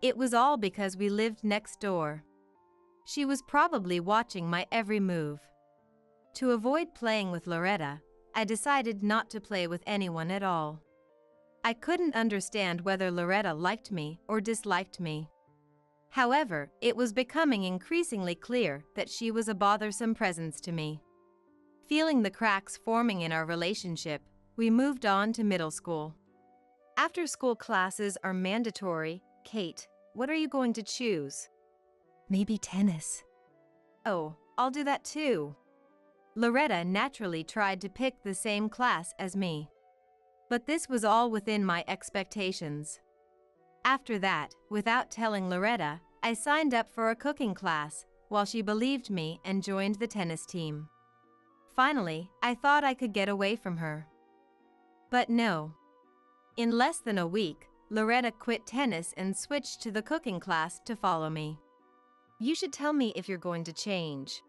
It was all because we lived next door. She was probably watching my every move. To avoid playing with Loretta, I decided not to play with anyone at all. I couldn't understand whether Loretta liked me or disliked me. However, it was becoming increasingly clear that she was a bothersome presence to me. Feeling the cracks forming in our relationship, we moved on to middle school. After-school classes are mandatory. Kate, what are you going to choose? Maybe tennis. Oh, I'll do that too. Loretta naturally tried to pick the same class as me. But this was all within my expectations. After that, without telling Loretta, I signed up for a cooking class, while she believed me and joined the tennis team. Finally, I thought I could get away from her. But no. In less than a week, Loretta quit tennis and switched to the cooking class to follow me. "You should tell me if you're going to change,"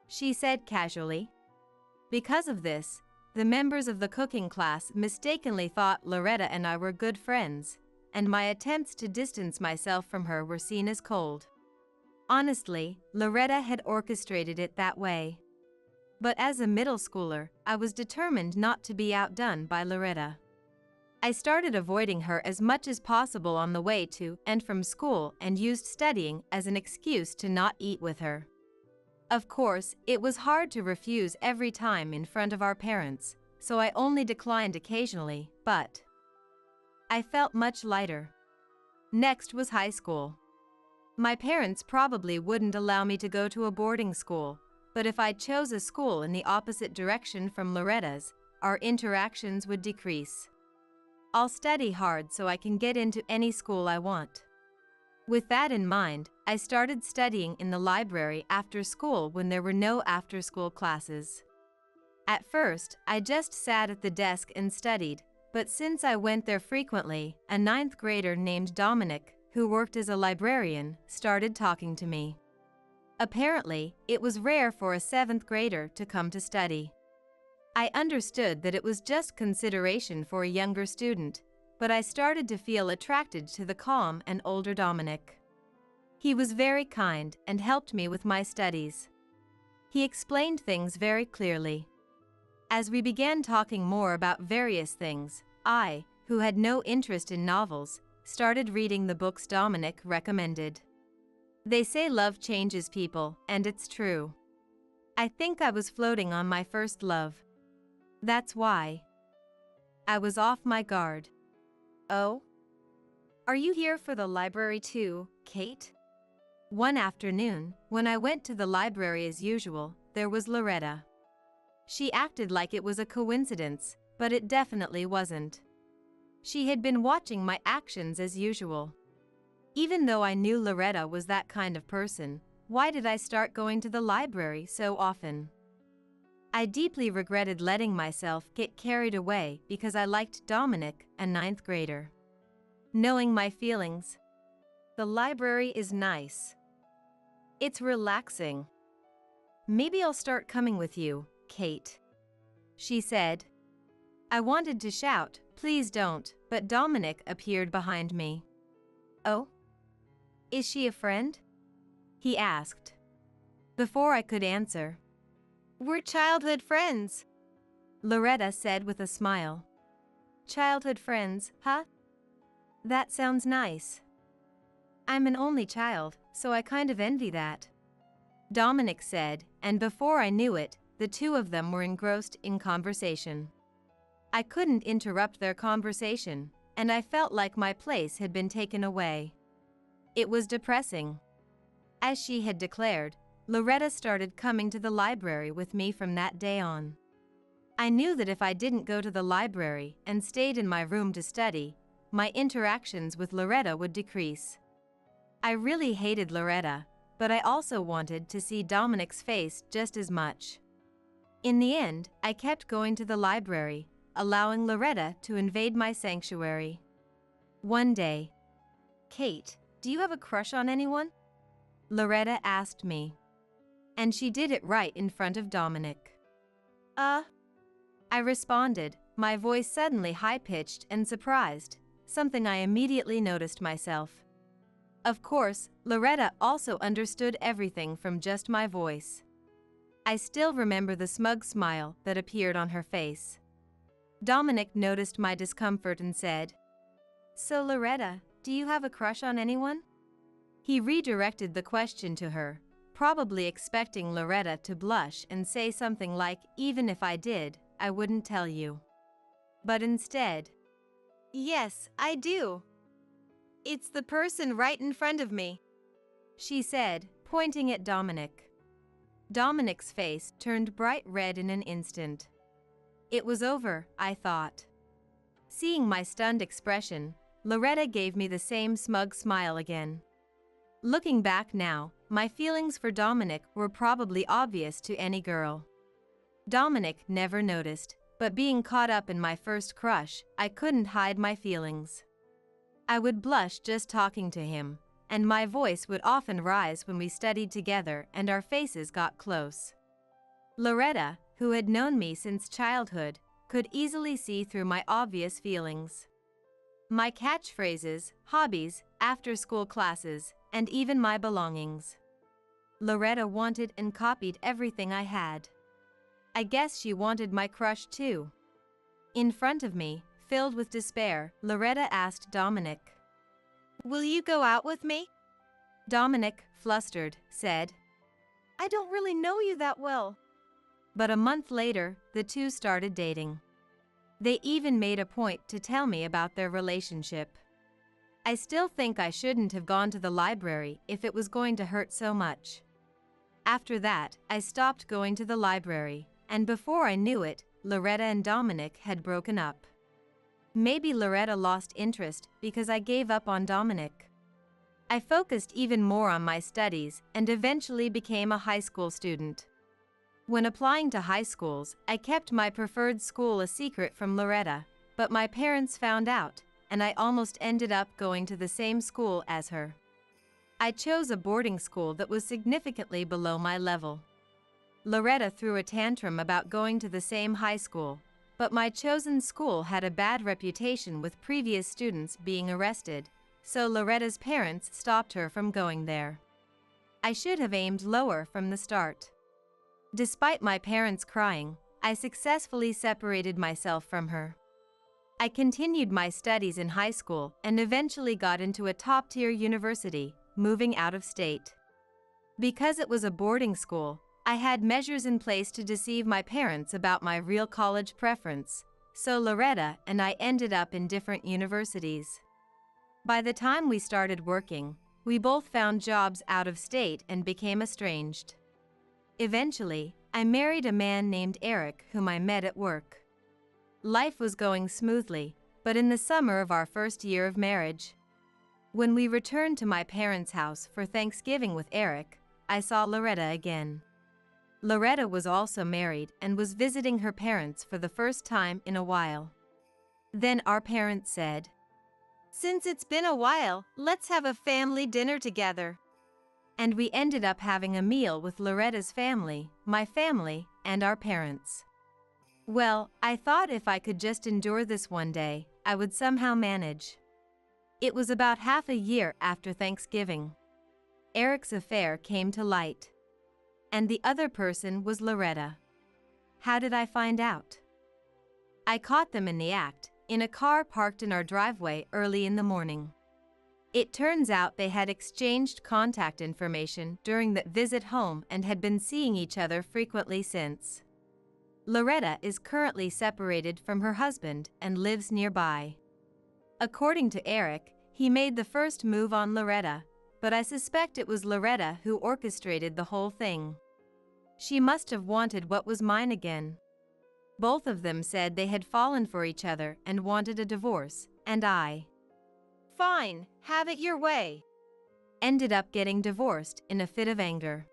she said casually. Because of this, the members of the cooking class mistakenly thought Loretta and I were good friends, and my attempts to distance myself from her were seen as cold. Honestly, Loretta had orchestrated it that way. But as a middle schooler, I was determined not to be outdone by Loretta. I started avoiding her as much as possible on the way to and from school and used studying as an excuse to not eat with her. Of course, it was hard to refuse every time in front of our parents, so I only declined occasionally, but I felt much lighter. Next was high school. My parents probably wouldn't allow me to go to a boarding school, but if I chose a school in the opposite direction from Loretta's, our interactions would decrease. I'll study hard so I can get into any school I want. With that in mind, I started studying in the library after school when there were no after-school classes. At first, I just sat at the desk and studied, but since I went there frequently, a 9th grader named Dominic, who worked as a librarian, started talking to me. Apparently, it was rare for a 7th grader to come to study. I understood that it was just consideration for a younger student, but I started to feel attracted to the calm and older Dominic. He was very kind and helped me with my studies. He explained things very clearly. As we began talking more about various things, I, who had no interest in novels, started reading the books Dominic recommended. They say love changes people, and it's true. I think I was floating on my first love. That's why I was off my guard. "Oh? Are you here for the library too, Kate?" One afternoon, when I went to the library as usual, there was Loretta. She acted like it was a coincidence, but it definitely wasn't. She had been watching my actions as usual. Even though I knew Loretta was that kind of person, why did I start going to the library so often? I deeply regretted letting myself get carried away because I liked Dominic, a 9th grader. Knowing my feelings, "The library is nice. It's relaxing. Maybe I'll start coming with you, Kate," she said. I wanted to shout, "Please don't," but Dominic appeared behind me. "Oh? Is she a friend?" he asked. Before I could answer, "We're childhood friends," Loretta said with a smile. "Childhood friends, huh? That sounds nice. I'm an only child, so I kind of envy that," Dominic said, and before I knew it, the two of them were engrossed in conversation. I couldn't interrupt their conversation, and I felt like my place had been taken away. It was depressing. As she had declared, Loretta started coming to the library with me from that day on. I knew that if I didn't go to the library and stayed in my room to study, my interactions with Loretta would decrease. I really hated Loretta, but I also wanted to see Dominic's face just as much. In the end, I kept going to the library, allowing Loretta to invade my sanctuary. One day, "Kate, do you have a crush on anyone?" Loretta asked me. And she did it right in front of Dominic. I responded, my voice suddenly high-pitched and surprised, something I immediately noticed myself. Of course, Loretta also understood everything from just my voice. I still remember the smug smile that appeared on her face. Dominic noticed my discomfort and said, "So Loretta, do you have a crush on anyone?" He redirected the question to her, probably expecting Loretta to blush and say something like, "Even if I did, I wouldn't tell you." But instead, "Yes, I do. It's the person right in front of me," she said, pointing at Dominic. Dominic's face turned bright red in an instant. It was over, I thought. Seeing my stunned expression, Loretta gave me the same smug smile again. Looking back now, my feelings for Dominic were probably obvious to any girl. Dominic never noticed, but being caught up in my first crush, I couldn't hide my feelings. I would blush just talking to him, and my voice would often rise when we studied together and our faces got close. Loretta, who had known me since childhood, could easily see through my obvious feelings. My catchphrases, hobbies, after-school classes, and even my belongings. Loretta wanted and copied everything I had. I guess she wanted my crush too. In front of me, filled with despair, Loretta asked Dominic, "Will you go out with me?" Dominic, flustered, said, "I don't really know you that well." But a month later, the two started dating. They even made a point to tell me about their relationship. I still think I shouldn't have gone to the library if it was going to hurt so much. After that, I stopped going to the library, and before I knew it, Loretta and Dominic had broken up. Maybe Loretta lost interest because I gave up on Dominic. I focused even more on my studies and eventually became a high school student. When applying to high schools, I kept my preferred school a secret from Loretta, but my parents found out, and I almost ended up going to the same school as her. I chose a boarding school that was significantly below my level. Loretta threw a tantrum about going to the same high school, but my chosen school had a bad reputation with previous students being arrested, so Loretta's parents stopped her from going there. I should have aimed lower from the start. Despite my parents crying, I successfully separated myself from her. I continued my studies in high school and eventually got into a top-tier university, moving out of state. Because it was a boarding school, I had measures in place to deceive my parents about my real college preference, so Loretta and I ended up in different universities. By the time we started working, we both found jobs out of state and became estranged. Eventually, I married a man named Eric whom I met at work. Life was going smoothly, but in the summer of our first year of marriage, when we returned to my parents' house for Thanksgiving with Eric, I saw Loretta again. Loretta was also married and was visiting her parents for the first time in a while. Then our parents said, "Since it's been a while, let's have a family dinner together." And we ended up having a meal with Loretta's family, my family, and our parents. Well, I thought if I could just endure this one day, I would somehow manage. It was about half a year after Thanksgiving. Eric's affair came to light. And the other person was Loretta. How did I find out? I caught them in the act, in a car parked in our driveway early in the morning. It turns out they had exchanged contact information during that visit home and had been seeing each other frequently since. Loretta is currently separated from her husband and lives nearby. According to Eric, he made the first move on Loretta, but I suspect it was Loretta who orchestrated the whole thing. She must have wanted what was mine again. Both of them said they had fallen for each other and wanted a divorce, and I, "Fine, have it your way," ended up getting divorced in a fit of anger.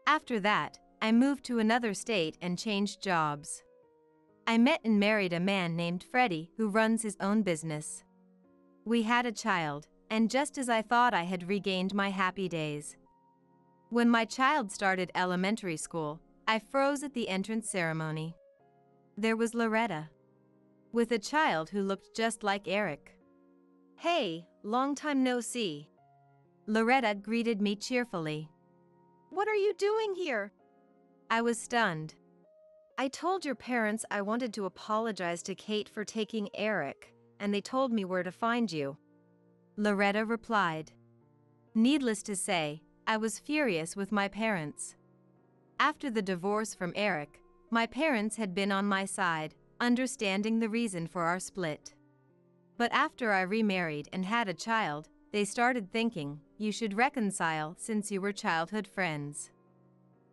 After that, I moved to another state and changed jobs. I met and married a man named Freddie who runs his own business. We had a child, and just as I thought I had regained my happy days. When my child started elementary school, I froze at the entrance ceremony. There was Loretta, with a child who looked just like Eric. Hey, long time no see. Loretta greeted me cheerfully. What are you doing here? I was stunned. I told your parents I wanted to apologize to Kate for taking Eric, and they told me where to find you. Loretta replied. Needless to say, I was furious with my parents. After the divorce from Eric, my parents had been on my side, understanding the reason for our split. But after I remarried and had a child, they started thinking, you should reconcile since you were childhood friends.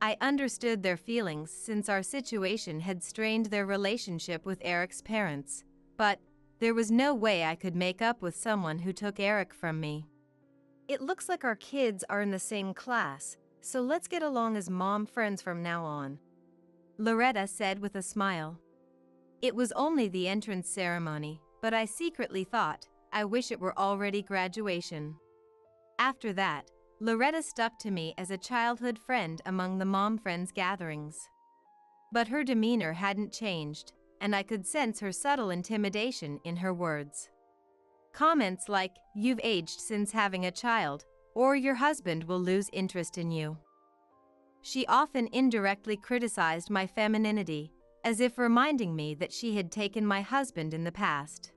I understood their feelings since our situation had strained their relationship with Eric's parents, but there was no way I could make up with someone who took Eric from me. It looks like our kids are in the same class, so let's get along as mom friends from now on. Loretta said with a smile. It was only the entrance ceremony, but I secretly thought, I wish it were already graduation. After that, Loretta stuck to me as a childhood friend among the mom friends gatherings. But her demeanor hadn't changed, and I could sense her subtle intimidation in her words. Comments like, you've aged since having a child, or your husband will lose interest in you. She often indirectly criticized my femininity, as if reminding me that she had taken my husband in the past.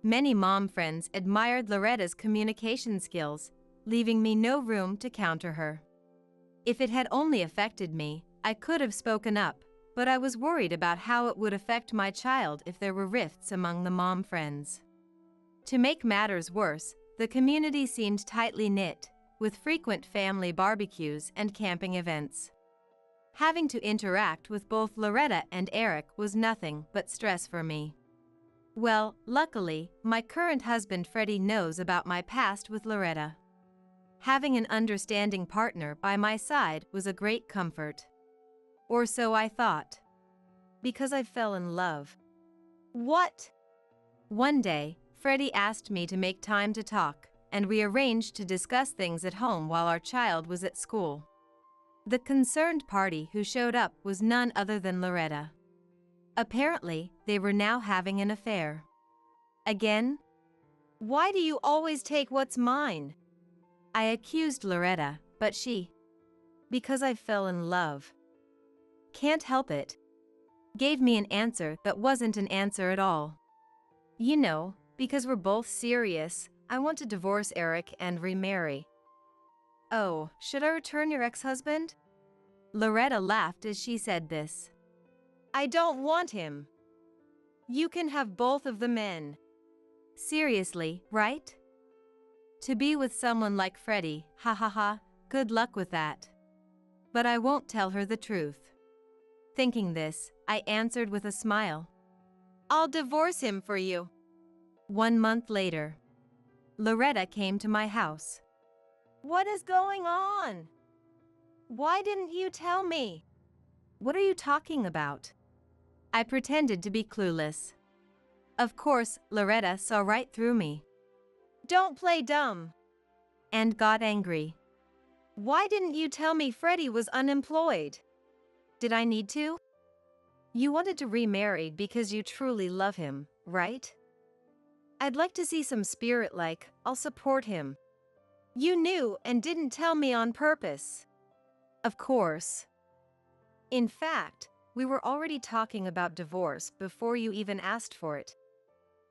Many mom friends admired Loretta's communication skills, leaving me no room to counter her. If it had only affected me, I could have spoken up, but I was worried about how it would affect my child if there were rifts among the mom friends. To make matters worse, the community seemed tightly knit, with frequent family barbecues and camping events. Having to interact with both Loretta and Eric was nothing but stress for me. Well, luckily, my current husband Freddie knows about my past with Loretta. Having an understanding partner by my side was a great comfort. Or so I thought. Because I fell in love. What? One day, Freddie asked me to make time to talk, and we arranged to discuss things at home while our child was at school. The concerned party who showed up was none other than Loretta. Apparently, they were now having an affair. Again? Why do you always take what's mine? I accused Loretta, but she, because I fell in love. Can't help it. Gave me an answer that wasn't an answer at all. You know, because we're both serious, I want to divorce Eric and remarry. Oh, should I return your ex-husband? Loretta laughed as she said this. I don't want him. You can have both of the men. Seriously, right? To be with someone like Freddie, ha ha ha, good luck with that. But I won't tell her the truth. Thinking this, I answered with a smile. I'll divorce him for you. 1 month later, Loretta came to my house. What is going on? Why didn't you tell me? What are you talking about? I pretended to be clueless. Of course, Loretta saw right through me. Don't play dumb. And got angry. Why didn't you tell me Freddie was unemployed? Did I need to? You wanted to remarry because you truly love him, right? I'd like to see some spirit like, I'll support him. You knew and didn't tell me on purpose. Of course. In fact, we were already talking about divorce before you even asked for it.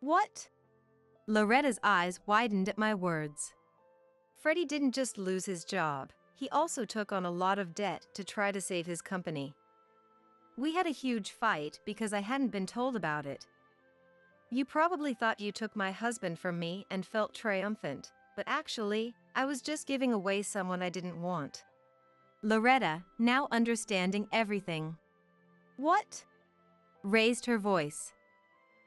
What? Loretta's eyes widened at my words. Freddie didn't just lose his job, he also took on a lot of debt to try to save his company. We had a huge fight because I hadn't been told about it. You probably thought you took my husband from me and felt triumphant, but actually, I was just giving away someone I didn't want. Loretta, now understanding everything. What? Raised her voice.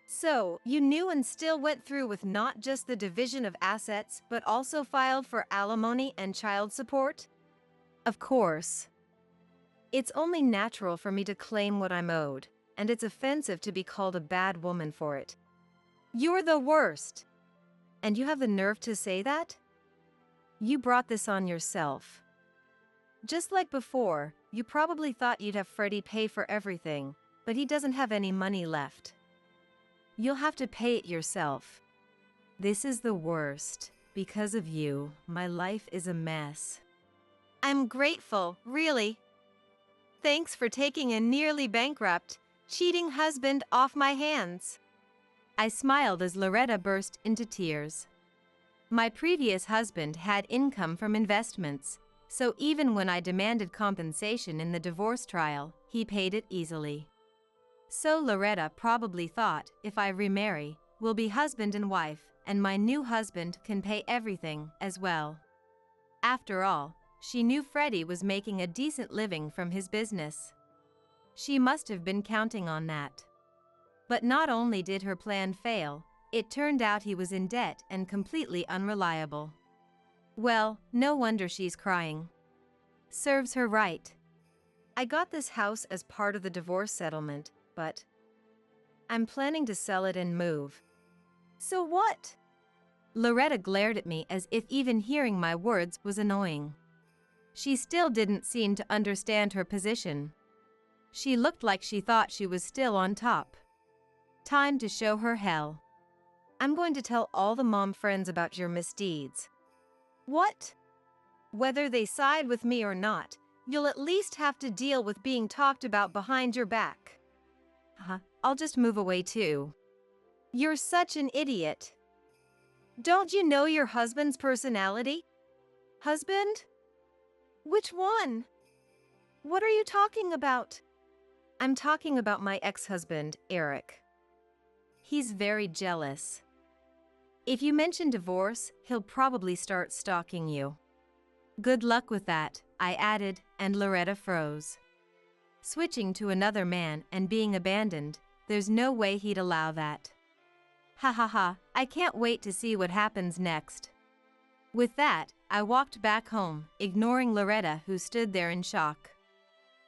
So, you knew and still went through with not just the division of assets, but also filed for alimony and child support? Of course. It's only natural for me to claim what I'm owed, and it's offensive to be called a bad woman for it. You're the worst! And you have the nerve to say that? You brought this on yourself. Just like before, you probably thought you'd have Freddie pay for everything, but he doesn't have any money left. You'll have to pay it yourself. This is the worst. Because of you, my life is a mess. I'm grateful, really. Thanks for taking a nearly bankrupt, cheating husband off my hands. I smiled as Loretta burst into tears. My previous husband had income from investments, so even when I demanded compensation in the divorce trial, he paid it easily. So Loretta probably thought, if I remarry, we'll be husband and wife, and my new husband can pay everything as well. After all, she knew Freddie was making a decent living from his business. She must have been counting on that. But not only did her plan fail, it turned out he was in debt and completely unreliable. Well, no wonder she's crying. Serves her right. I got this house as part of the divorce settlement, but I'm planning to sell it and move. So what? Loretta glared at me as if even hearing my words was annoying. She still didn't seem to understand her position. She looked like she thought she was still on top. Time to show her hell. I'm going to tell all the mom friends about your misdeeds. What? Whether they side with me or not, you'll at least have to deal with being talked about behind your back. I'll just move away too. You're such an idiot. Don't you know your husband's personality? Husband? Which one? What are you talking about? I'm talking about my ex-husband, Eric. He's very jealous. If you mention divorce, he'll probably start stalking you. Good luck with that, I added, and Loretta froze. Switching to another man and being abandoned, there's no way he'd allow that. I can't wait to see what happens next. With that, I walked back home, ignoring Loretta, who stood there in shock.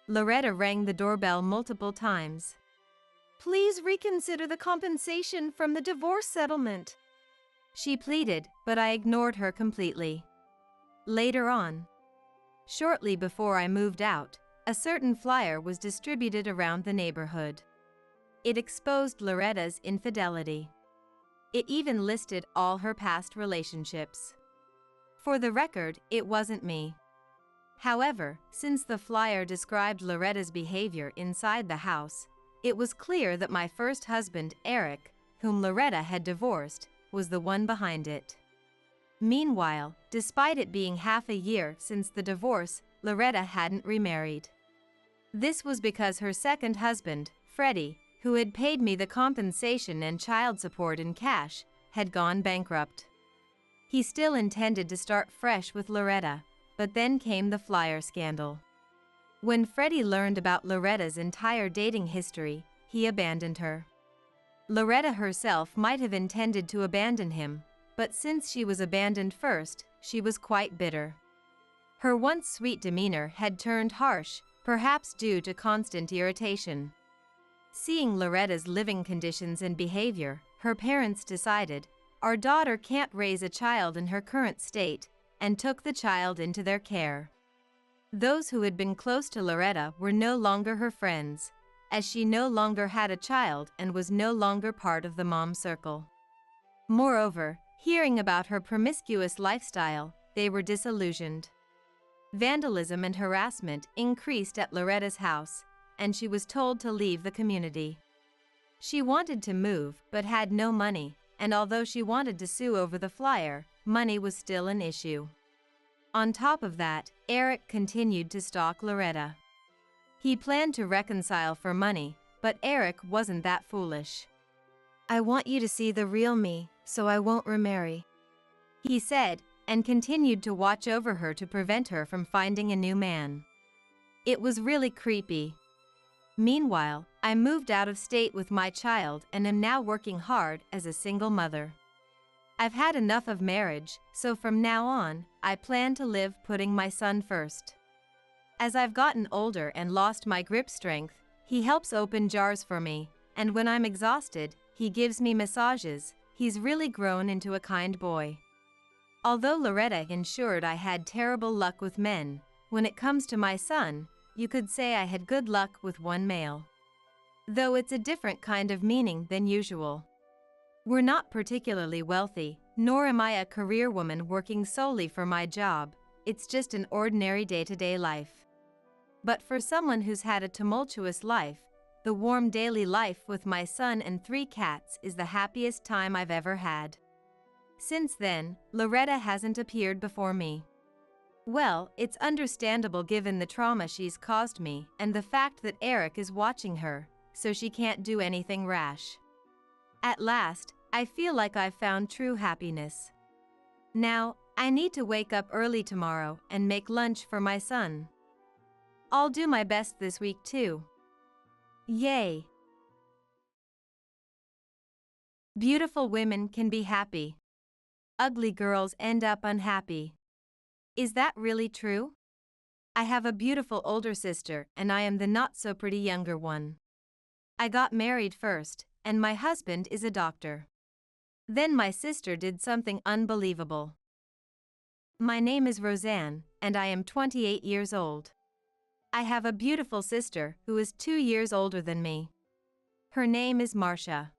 Loretta rang the doorbell multiple times. Please reconsider the compensation from the divorce settlement, she pleaded, but I ignored her completely. Later on, shortly before I moved out, a certain flyer was distributed around the neighborhood. It exposed Loretta's infidelity. It even listed all her past relationships. For the record, it wasn't me. However, since the flyer described Loretta's behavior inside the house, it was clear that my first husband, Eric, whom Loretta had divorced, was the one behind it. Meanwhile, despite it being half a year since the divorce, Loretta hadn't remarried. This was because her second husband, Freddie, who had paid me the compensation and child support in cash, had gone bankrupt. He still intended to start fresh with Loretta, but then came the flyer scandal. When Freddie learned about Loretta's entire dating history, he abandoned her. Loretta herself might have intended to abandon him, but since she was abandoned first, she was quite bitter. Her once sweet demeanor had turned harsh, perhaps due to constant irritation. Seeing Loretta's living conditions and behavior, her parents decided, our daughter can't raise a child in her current state, and took the child into their care. Those who had been close to Loretta were no longer her friends, as she no longer had a child and was no longer part of the mom circle. Moreover, hearing about her promiscuous lifestyle, they were disillusioned. Vandalism and harassment increased at Loretta's house, and she was told to leave the community. She wanted to move but had no money, and although she wanted to sue over the flyer, money was still an issue. On top of that, Eric continued to stalk Loretta. He planned to reconcile for money, but Eric wasn't that foolish. I want you to see the real me, so I won't remarry, he said, and continued to watch over her to prevent her from finding a new man. It was really creepy. Meanwhile, I moved out of state with my child and am now working hard as a single mother. I've had enough of marriage, so from now on, I plan to live putting my son first. As I've gotten older and lost my grip strength, he helps open jars for me, and when I'm exhausted, he gives me massages. He's really grown into a kind boy. Although Loretta ensured I had terrible luck with men, when it comes to my son, you could say I had good luck with one male. Though it's a different kind of meaning than usual. We're not particularly wealthy, nor am I a career woman working solely for my job. It's just an ordinary day-to-day life. But for someone who's had a tumultuous life, the warm daily life with my son and 3 cats is the happiest time I've ever had. Since then, Loretta hasn't appeared before me. Well, it's understandable given the trauma she's caused me and the fact that Eric is watching her, so she can't do anything rash. At last, I feel like I've found true happiness. Now, I need to wake up early tomorrow and make lunch for my son. I'll do my best this week too. Yay! Beautiful women can be happy. Ugly girls end up unhappy. Is that really true? I have a beautiful older sister and I am the not-so-pretty younger one. I got married first, and my husband is a doctor. Then my sister did something unbelievable. My name is Roseanne, and I am 28 years old. I have a beautiful sister who is 2 years older than me. Her name is Marcia.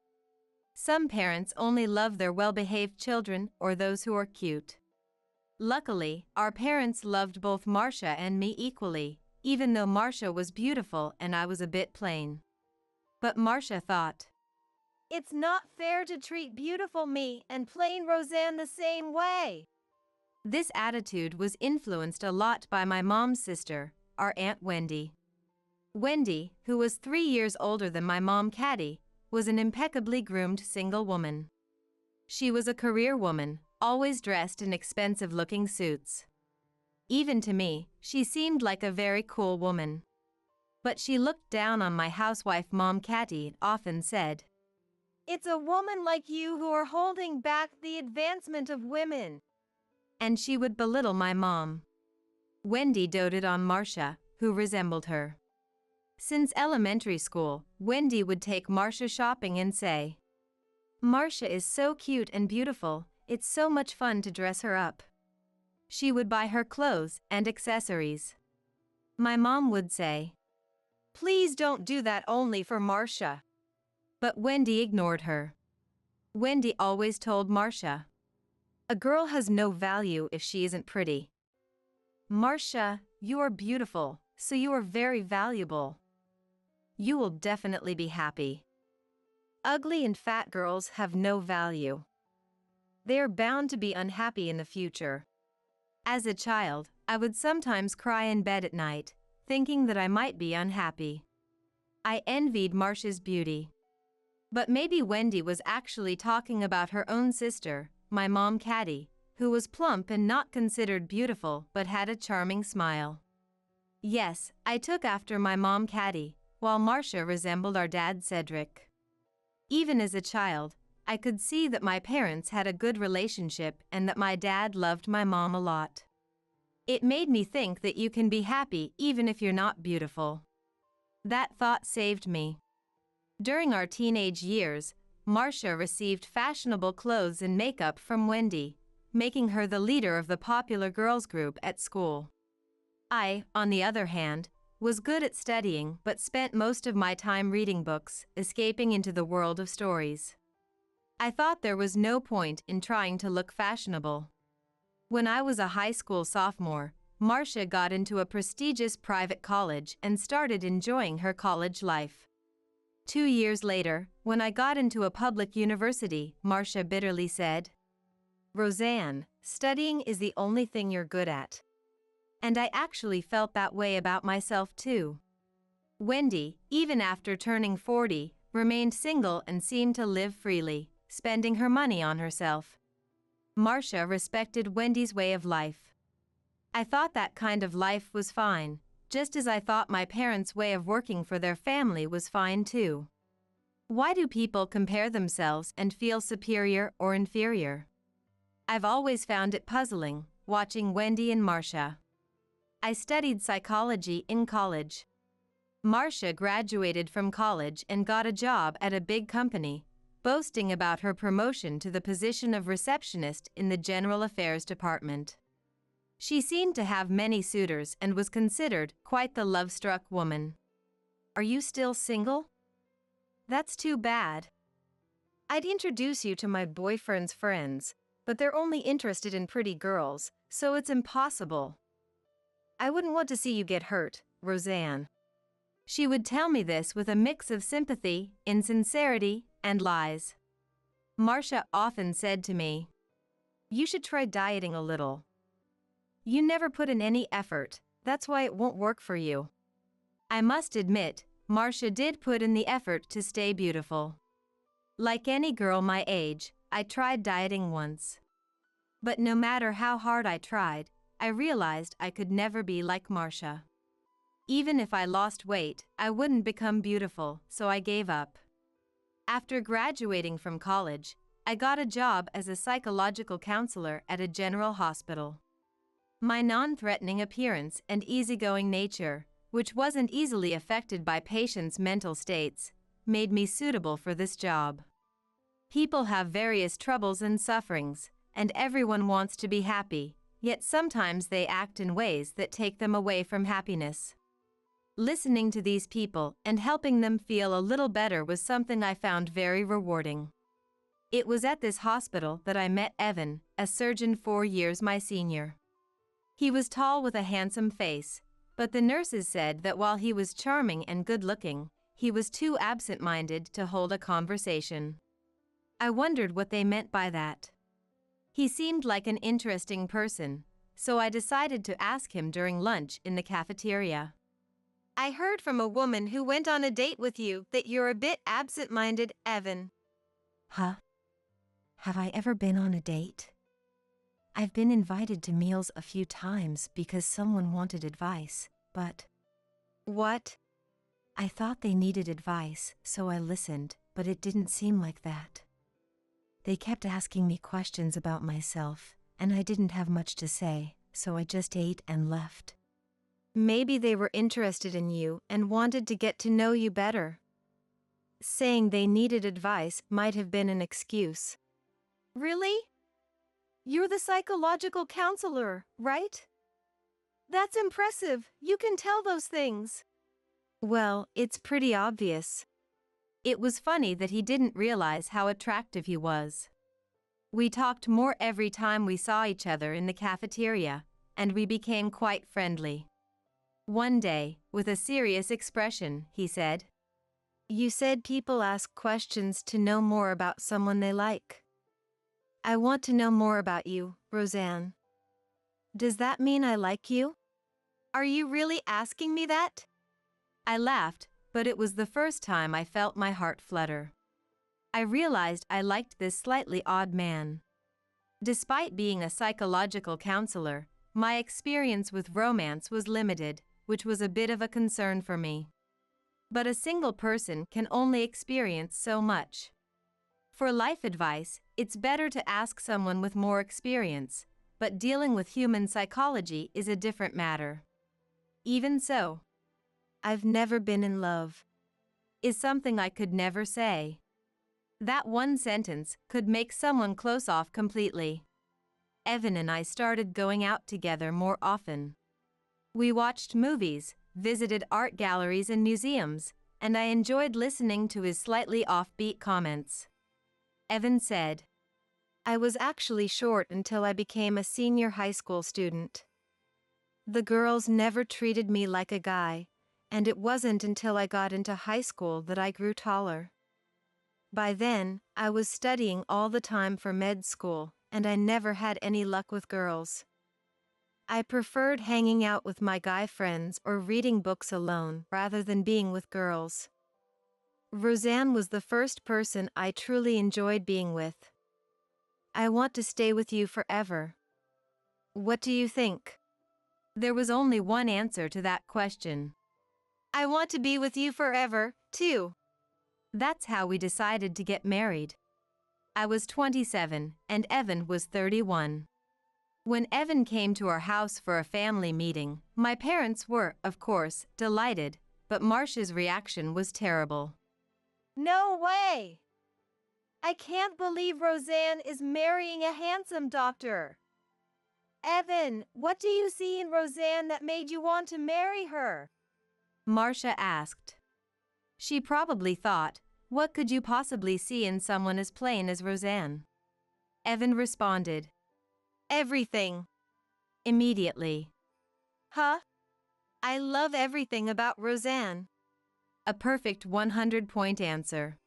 Some parents only love their well-behaved children or those who are cute. Luckily, our parents loved both Marcia and me equally, even though Marcia was beautiful and I was a bit plain. But Marcia thought, It's not fair to treat beautiful me and plain Roseanne the same way. This attitude was influenced a lot by my mom's sister, our Aunt Wendy. Wendy, who was 3 years older than my mom Caddy, was an impeccably groomed single woman. She was a career woman, always dressed in expensive-looking suits. Even to me, she seemed like a very cool woman. But she looked down on my housewife mom Caddy and often said, It's a woman like you who are holding back the advancement of women. And she would belittle my mom. Wendy doted on Marcia, who resembled her. Since elementary school, Wendy would take Marcia shopping and say, Marcia is so cute and beautiful, it's so much fun to dress her up. She would buy her clothes and accessories. My mom would say, Please don't do that only for Marcia. But Wendy ignored her. Wendy always told Marcia, A girl has no value if she isn't pretty. Marcia, you are beautiful, so you are very valuable. You will definitely be happy. Ugly and fat girls have no value. They are bound to be unhappy in the future. As a child, I would sometimes cry in bed at night, thinking that I might be unhappy. I envied Marcia's beauty. But maybe Wendy was actually talking about her own sister, my mom Caddy, who was plump and not considered beautiful but had a charming smile. Yes, I took after my mom Caddy, while Marcia resembled our dad Cedric. Even as a child, I could see that my parents had a good relationship and that my dad loved my mom a lot. It made me think that you can be happy even if you're not beautiful. That thought saved me. During our teenage years, Marcia received fashionable clothes and makeup from Wendy, making her the leader of the popular girls group at school. I, on the other hand, was good at studying but spent most of my time reading books, escaping into the world of stories. I thought there was no point in trying to look fashionable. When I was a high school sophomore, Marcia got into a prestigious private college and started enjoying her college life. 2 years later, when I got into a public university, Marcia bitterly said, Roseanne, studying is the only thing you're good at. And I actually felt that way about myself too. Wendy, even after turning 40, remained single and seemed to live freely, spending her money on herself. Marcia respected Wendy's way of life. I thought that kind of life was fine, just as I thought my parents' way of working for their family was fine too. Why do people compare themselves and feel superior or inferior? I've always found it puzzling, watching Wendy and Marcia. I studied psychology in college. Marcia graduated from college and got a job at a big company, boasting about her promotion to the position of receptionist in the General Affairs Department. She seemed to have many suitors and was considered quite the love-struck woman. Are you still single? That's too bad. I'd introduce you to my boyfriend's friends, but they're only interested in pretty girls, so it's impossible. I wouldn't want to see you get hurt, Roseanne. She would tell me this with a mix of sympathy, insincerity, and lies. Marcia often said to me, "You should try dieting a little. You never put in any effort, that's why it won't work for you." I must admit, Marcia did put in the effort to stay beautiful. Like any girl my age, I tried dieting once. But no matter how hard I tried, I realized I could never be like Marcia. Even if I lost weight, I wouldn't become beautiful, so I gave up. After graduating from college, I got a job as a psychological counselor at a general hospital. My non-threatening appearance and easygoing nature, which wasn't easily affected by patients' mental states, made me suitable for this job. People have various troubles and sufferings, and everyone wants to be happy, yet sometimes they act in ways that take them away from happiness. Listening to these people and helping them feel a little better was something I found very rewarding. It was at this hospital that I met Evan, a surgeon 4 years my senior. He was tall with a handsome face, but the nurses said that while he was charming and good-looking, he was too absent-minded to hold a conversation. I wondered what they meant by that. He seemed like an interesting person, so I decided to ask him during lunch in the cafeteria. "I heard from a woman who went on a date with you that you're a bit absent-minded, Evan." Huh? Have I ever been on a date? I've been invited to meals a few times because someone wanted advice, but... What? I thought they needed advice, so I listened, but it didn't seem like that. They kept asking me questions about myself, and I didn't have much to say, so I just ate and left. Maybe they were interested in you and wanted to get to know you better. Saying they needed advice might have been an excuse. Really? You're the psychological counselor, right? That's impressive. You can tell those things. Well, it's pretty obvious. It was funny that he didn't realize how attractive he was. We talked more every time we saw each other in the cafeteria, and we became quite friendly. One day, with a serious expression, he said, "You said people ask questions to know more about someone they like. I want to know more about you, Roseanne. Does that mean I like you? Are you really asking me that?" I laughed, but it was the first time I felt my heart flutter. I realized I liked this slightly odd man. Despite being a psychological counselor, my experience with romance was limited, which was a bit of a concern for me. But a single person can only experience so much. For life advice, it's better to ask someone with more experience, but dealing with human psychology is a different matter. Even so, "I've never been in love," is something I could never say. That one sentence could make someone close off completely. Evan and I started going out together more often. We watched movies, visited art galleries and museums, and I enjoyed listening to his slightly offbeat comments. Evan said, "I was actually short until I became a senior high school student. The girls never treated me like a guy, and it wasn't until I got into high school that I grew taller. By then, I was studying all the time for med school, and I never had any luck with girls. I preferred hanging out with my guy friends or reading books alone rather than being with girls. Roseanne was the first person I truly enjoyed being with. I want to stay with you forever. What do you think?" There was only one answer to that question. "I want to be with you forever, too." That's how we decided to get married. I was 27, and Evan was 31. When Evan came to our house for a family meeting, my parents were, of course, delighted, but Marcia's reaction was terrible. No way! I can't believe Roseanne is marrying a handsome doctor. Evan, what do you see in Roseanne that made you want to marry her? Marcia asked. She probably thought, what could you possibly see in someone as plain as Roseanne? Evan responded. Everything. Immediately. Huh? I love everything about Roseanne. A perfect 100-point answer.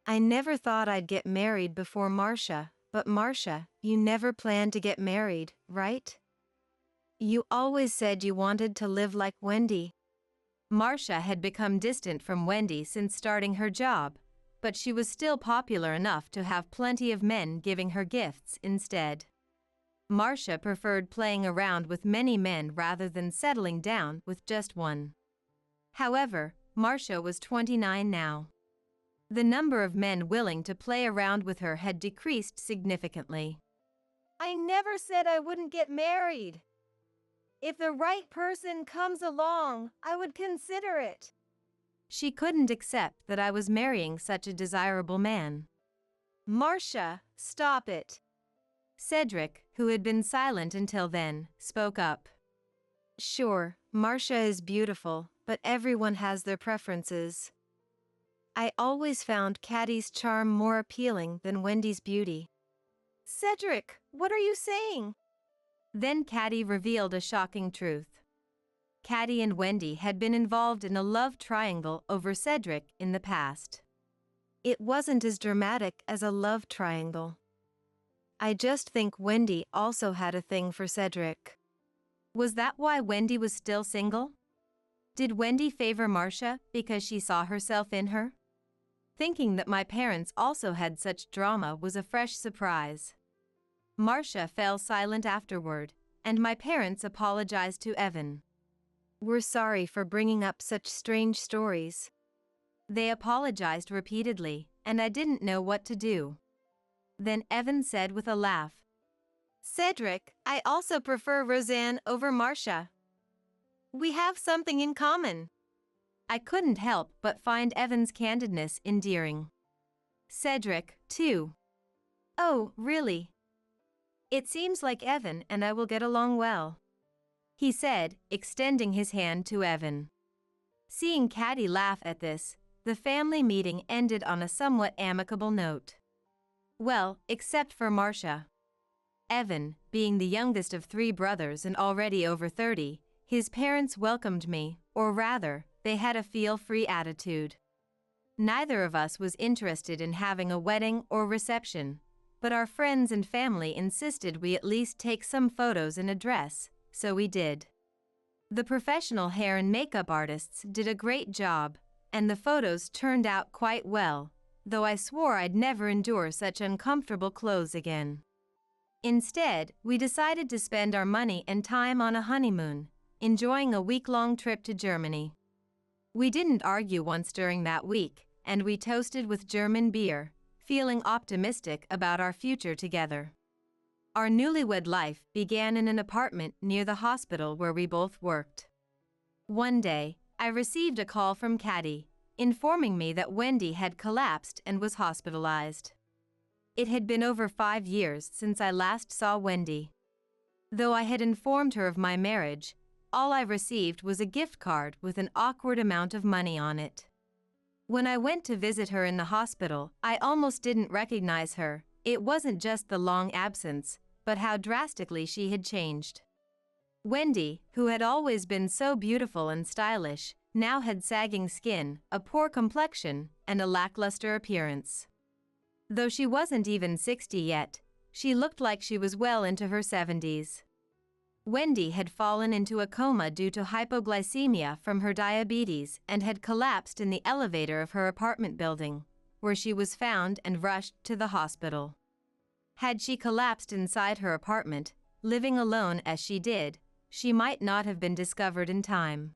I never thought I'd get married before Marcia, but Marcia, you never planned to get married, right? You always said you wanted to live like Wendy. Marcia had become distant from Wendy since starting her job, but she was still popular enough to have plenty of men giving her gifts instead. Marcia preferred playing around with many men rather than settling down with just one. However, Marcia was 29 now. The number of men willing to play around with her had decreased significantly. I never said I wouldn't get married. If the right person comes along, I would consider it. She couldn't accept that I was marrying such a desirable man. Marcia, stop it. Cedric, who had been silent until then, spoke up. Sure, Marcia is beautiful, but everyone has their preferences. I always found Caddy's charm more appealing than Wendy's beauty. Cedric, what are you saying? Then Caddy revealed a shocking truth. Caddy and Wendy had been involved in a love triangle over Cedric in the past. It wasn't as dramatic as a love triangle. I just think Wendy also had a thing for Cedric. Was that why Wendy was still single? Did Wendy favor Marcia because she saw herself in her? Thinking that my parents also had such drama was a fresh surprise. Marcia fell silent afterward, and my parents apologized to Evan. We're sorry for bringing up such strange stories. They apologized repeatedly, and I didn't know what to do. Then Evan said with a laugh, Cedric, I also prefer Roseanne over Marcia. We have something in common. I couldn't help but find Evan's candidness endearing. Cedric, too. Oh, really? It seems like Evan and I will get along well, he said, extending his hand to Evan. Seeing Caddy laugh at this, the family meeting ended on a somewhat amicable note. Well, except for Marcia. Evan, being the youngest of 3 brothers and already over 30, his parents welcomed me, or rather, they had a feel-free attitude. Neither of us was interested in having a wedding or reception, but our friends and family insisted we at least take some photos in a dress, so we did. The professional hair and makeup artists did a great job, and the photos turned out quite well, though I swore I'd never endure such uncomfortable clothes again. Instead, we decided to spend our money and time on a honeymoon, enjoying a week-long trip to Germany. We didn't argue once during that week, and we toasted with German beer, feeling optimistic about our future together. Our newlywed life began in an apartment near the hospital where we both worked. One day, I received a call from Caddy, informing me that Wendy had collapsed and was hospitalized. It had been over 5 years since I last saw Wendy. Though I had informed her of my marriage, all I received was a gift card with an awkward amount of money on it. When I went to visit her in the hospital, I almost didn't recognize her. It wasn't just the long absence, but how drastically she had changed. Wendy, who had always been so beautiful and stylish, now had sagging skin, a poor complexion, and a lackluster appearance. Though she wasn't even 60 yet, she looked like she was well into her 70s. Wendy had fallen into a coma due to hypoglycemia from her diabetes and had collapsed in the elevator of her apartment building, where she was found and rushed to the hospital. Had she collapsed inside her apartment, living alone as she did, she might not have been discovered in time.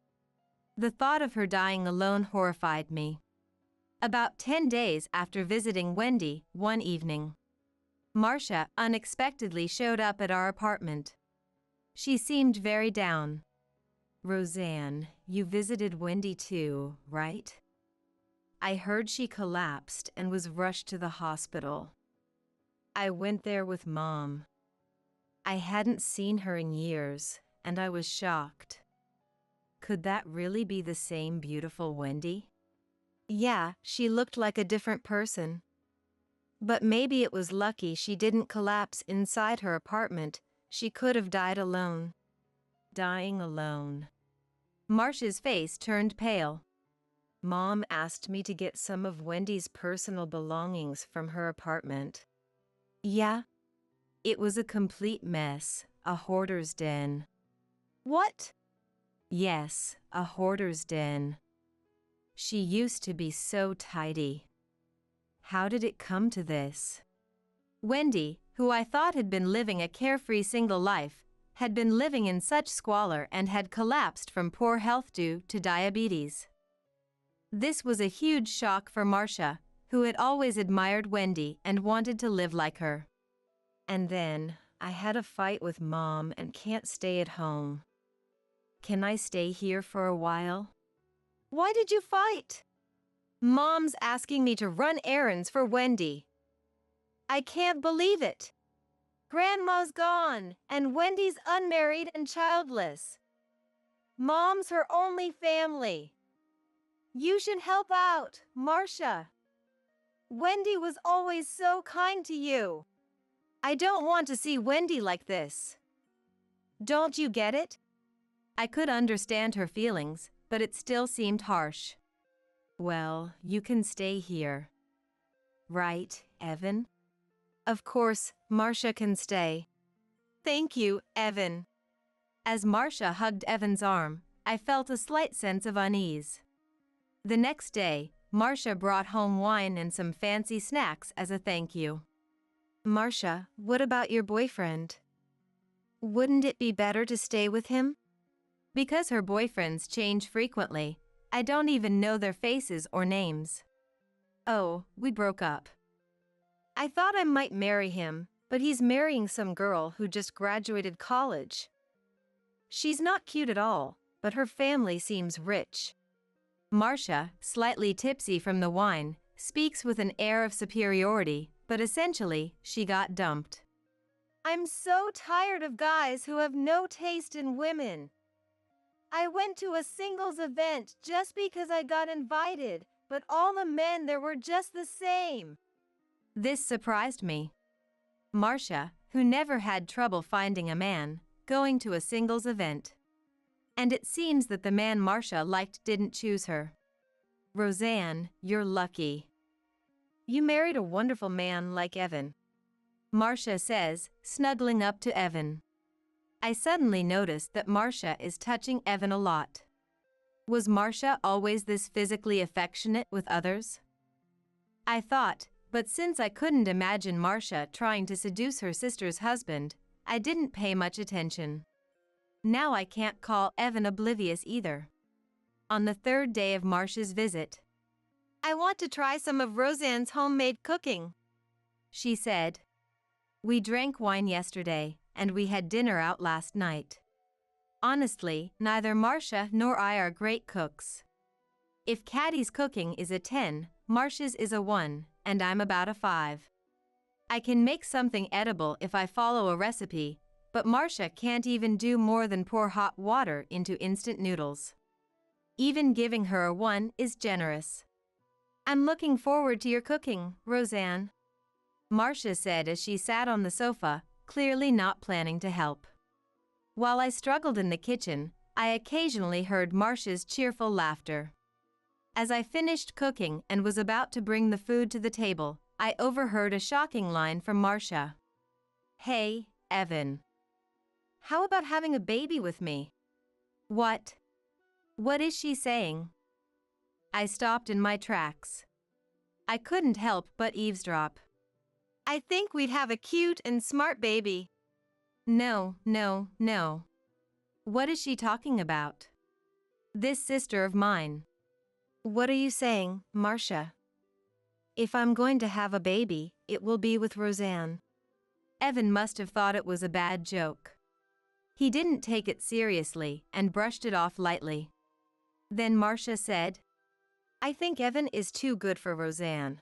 The thought of her dying alone horrified me. About 10 days after visiting Wendy one evening, Marcia unexpectedly showed up at our apartment. She seemed very down. "Roseanne, you visited Wendy too, right? I heard she collapsed and was rushed to the hospital. I went there with Mom. I hadn't seen her in years, and I was shocked. Could that really be the same beautiful Wendy?" Yeah, she looked like a different person. But maybe it was lucky she didn't collapse inside her apartment. She could have died alone. Dying alone. Marcia's face turned pale. Mom asked me to get some of Wendy's personal belongings from her apartment. Yeah? It was a complete mess, a hoarder's den. What? Yes, a hoarder's den. She used to be so tidy. How did it come to this? Wendy, who I thought had been living a carefree single life, had been living in such squalor and had collapsed from poor health due to diabetes. This was a huge shock for Marcia, who had always admired Wendy and wanted to live like her. And then, I had a fight with Mom and can't stay at home. Can I stay here for a while? Why did you fight? Mom's asking me to run errands for Wendy. I can't believe it. Grandma's gone, and Wendy's unmarried and childless. Mom's her only family. You should help out, Marcia. Wendy was always so kind to you. I don't want to see Wendy like this. Don't you get it? I could understand her feelings, but it still seemed harsh. Well, you can stay here. Right, Evan? Of course, Marcia can stay. Thank you, Evan. As Marcia hugged Evan's arm, I felt a slight sense of unease. The next day, Marcia brought home wine and some fancy snacks as a thank you. Marcia, what about your boyfriend? Wouldn't it be better to stay with him? Because her boyfriends change frequently, I don't even know their faces or names. Oh, we broke up. I thought I might marry him, but he's marrying some girl who just graduated college. She's not cute at all, but her family seems rich. Marcia, slightly tipsy from the wine, speaks with an air of superiority, but essentially, she got dumped. I'm so tired of guys who have no taste in women. I went to a singles event just because I got invited, but all the men there were just the same. This surprised me. Marcia, who never had trouble finding a man, going to a singles event. And it seems that the man Marcia liked didn't choose her. Roseanne, you're lucky. You married a wonderful man like Evan. Marcia says, snuggling up to Evan. I suddenly noticed that Marcia is touching Evan a lot. Was Marcia always this physically affectionate with others? I thought, but since I couldn't imagine Marcia trying to seduce her sister's husband, I didn't pay much attention. Now I can't call Evan oblivious either. On the third day of Marcia's visit, I want to try some of Roseanne's homemade cooking, she said. We drank wine yesterday, and we had dinner out last night. Honestly, neither Marcia nor I are great cooks. If Caddy's cooking is a 10, Marcia's is a 1, and I'm about a 5. I can make something edible if I follow a recipe, but Marcia can't even do more than pour hot water into instant noodles. Even giving her a 1 is generous. I'm looking forward to your cooking, Roseanne, Marcia said as she sat on the sofa, clearly not planning to help. While I struggled in the kitchen, I occasionally heard Marcia's cheerful laughter. As I finished cooking and was about to bring the food to the table, I overheard a shocking line from Marcia. Hey, Evan. How about having a baby with me? What? What is she saying? I stopped in my tracks. I couldn't help but eavesdrop. I think we'd have a cute and smart baby. No. What is she talking about? This sister of mine. What are you saying, Marcia? If I'm going to have a baby, it will be with Roseanne. Evan must have thought it was a bad joke. He didn't take it seriously and brushed it off lightly. Then Marcia said, I think Evan is too good for Roseanne.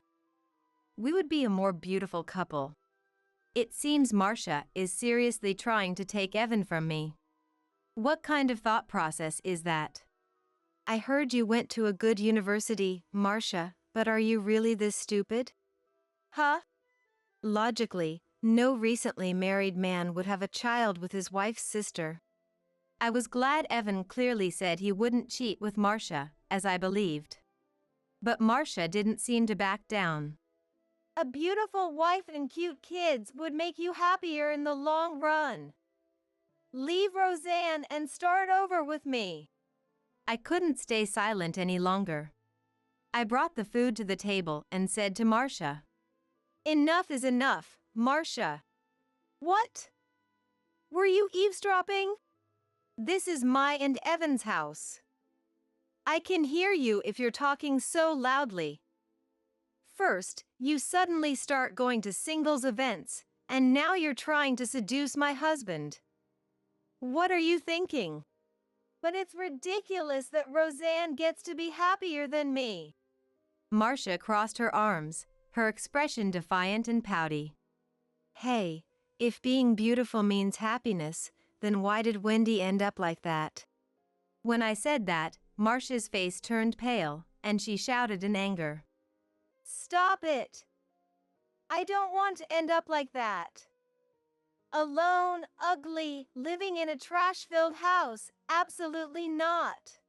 We would be a more beautiful couple. It seems Marcia is seriously trying to take Evan from me. What kind of thought process is that? I heard you went to a good university, Marcia, but are you really this stupid? Huh? Logically, no recently married man would have a child with his wife's sister. I was glad Evan clearly said he wouldn't cheat with Marcia, as I believed. But Marcia didn't seem to back down. A beautiful wife and cute kids would make you happier in the long run. Leave Roseanne and start over with me. I couldn't stay silent any longer. I brought the food to the table and said to Marcia, Enough is enough, Marcia. What? Were you eavesdropping? This is my and Evan's house. I can hear you if you're talking so loudly. First, you suddenly start going to singles events, and now you're trying to seduce my husband. What are you thinking? But it's ridiculous that Roseanne gets to be happier than me. Marcia crossed her arms, her expression defiant and pouty. Hey, if being beautiful means happiness, then why did Wendy end up like that? When I said that, Marcia's face turned pale, and she shouted in anger. Stop it! I don't want to end up like that. Alone, ugly, living in a trash-filled house, absolutely not.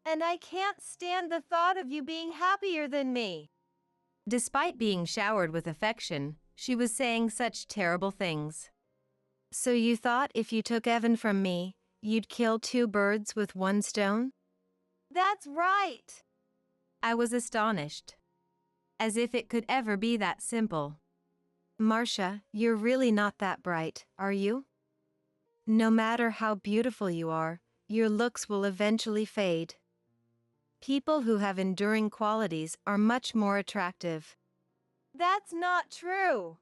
And I can't stand the thought of you being happier than me. Despite being showered with affection, she was saying such terrible things. So you thought if you took Evan from me, you'd kill two birds with one stone? That's right! I was astonished. As if it could ever be that simple. Marcia, you're really not that bright, are you? No matter how beautiful you are, your looks will eventually fade. People who have enduring qualities are much more attractive. That's not true.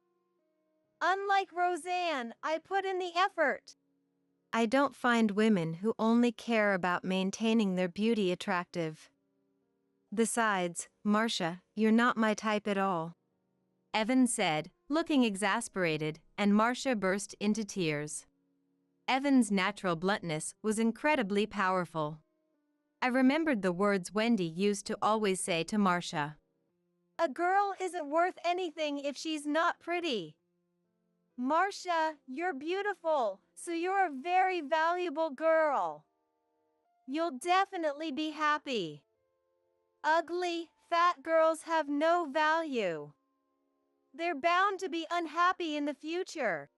Unlike Roseanne, I put in the effort. I don't find women who only care about maintaining their beauty attractive. Besides, Marcia, you're not my type at all. Evan said, looking exasperated, and Marcia burst into tears. Evan's natural bluntness was incredibly powerful. I remembered the words Wendy used to always say to Marcia. A girl isn't worth anything if she's not pretty. Marcia, you're beautiful, so you're a very valuable girl. You'll definitely be happy. Ugly, fat girls have no value. They're bound to be unhappy in the future.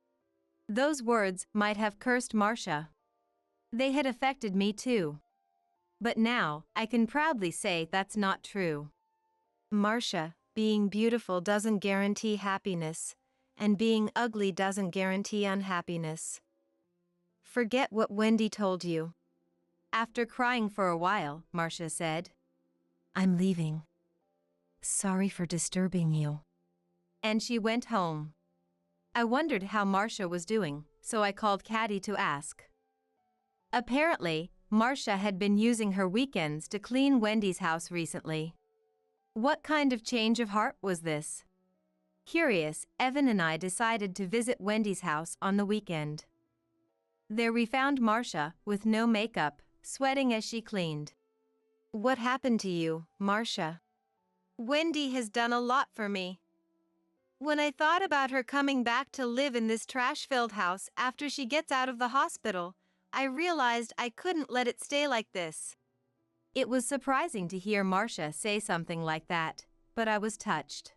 Those words might have cursed Marcia. They had affected me too. But now, I can proudly say that's not true. Marcia, being beautiful doesn't guarantee happiness, and being ugly doesn't guarantee unhappiness. Forget what Wendy told you. After crying for a while, Marcia said, I'm leaving. Sorry for disturbing you. And she went home. I wondered how Marcia was doing, so I called Caddy to ask. Apparently, Marcia had been using her weekends to clean Wendy's house recently. What kind of change of heart was this? Curious, Evan and I decided to visit Wendy's house on the weekend. There we found Marcia, with no makeup, sweating as she cleaned. What happened to you, Marcia? Wendy has done a lot for me. When I thought about her coming back to live in this trash-filled house after she gets out of the hospital, I realized I couldn't let it stay like this. It was surprising to hear Marcia say something like that, but I was touched.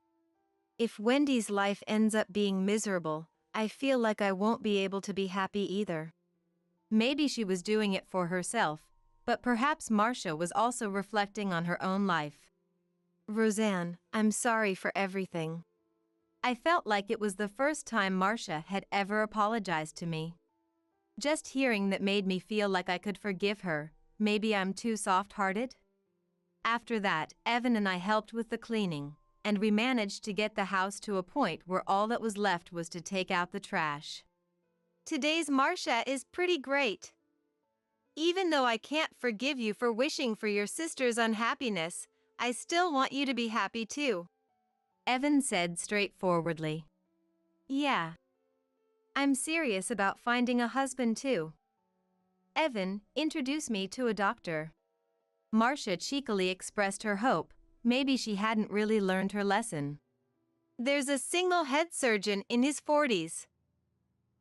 If Wendy's life ends up being miserable, I feel like I won't be able to be happy either. Maybe she was doing it for herself, but perhaps Marcia was also reflecting on her own life. Roseanne, I'm sorry for everything. I felt like it was the first time Marcia had ever apologized to me. Just hearing that made me feel like I could forgive her. Maybe I'm too soft-hearted? After that, Evan and I helped with the cleaning, and we managed to get the house to a point where all that was left was to take out the trash. Today's Marcia is pretty great. Even though I can't forgive you for wishing for your sister's unhappiness, I still want you to be happy too. Evan said straightforwardly. Yeah. I'm serious about finding a husband too. Evan, introduce me to a doctor. Marcia cheekily expressed her hope. Maybe she hadn't really learned her lesson. There's a single head surgeon in his 40s.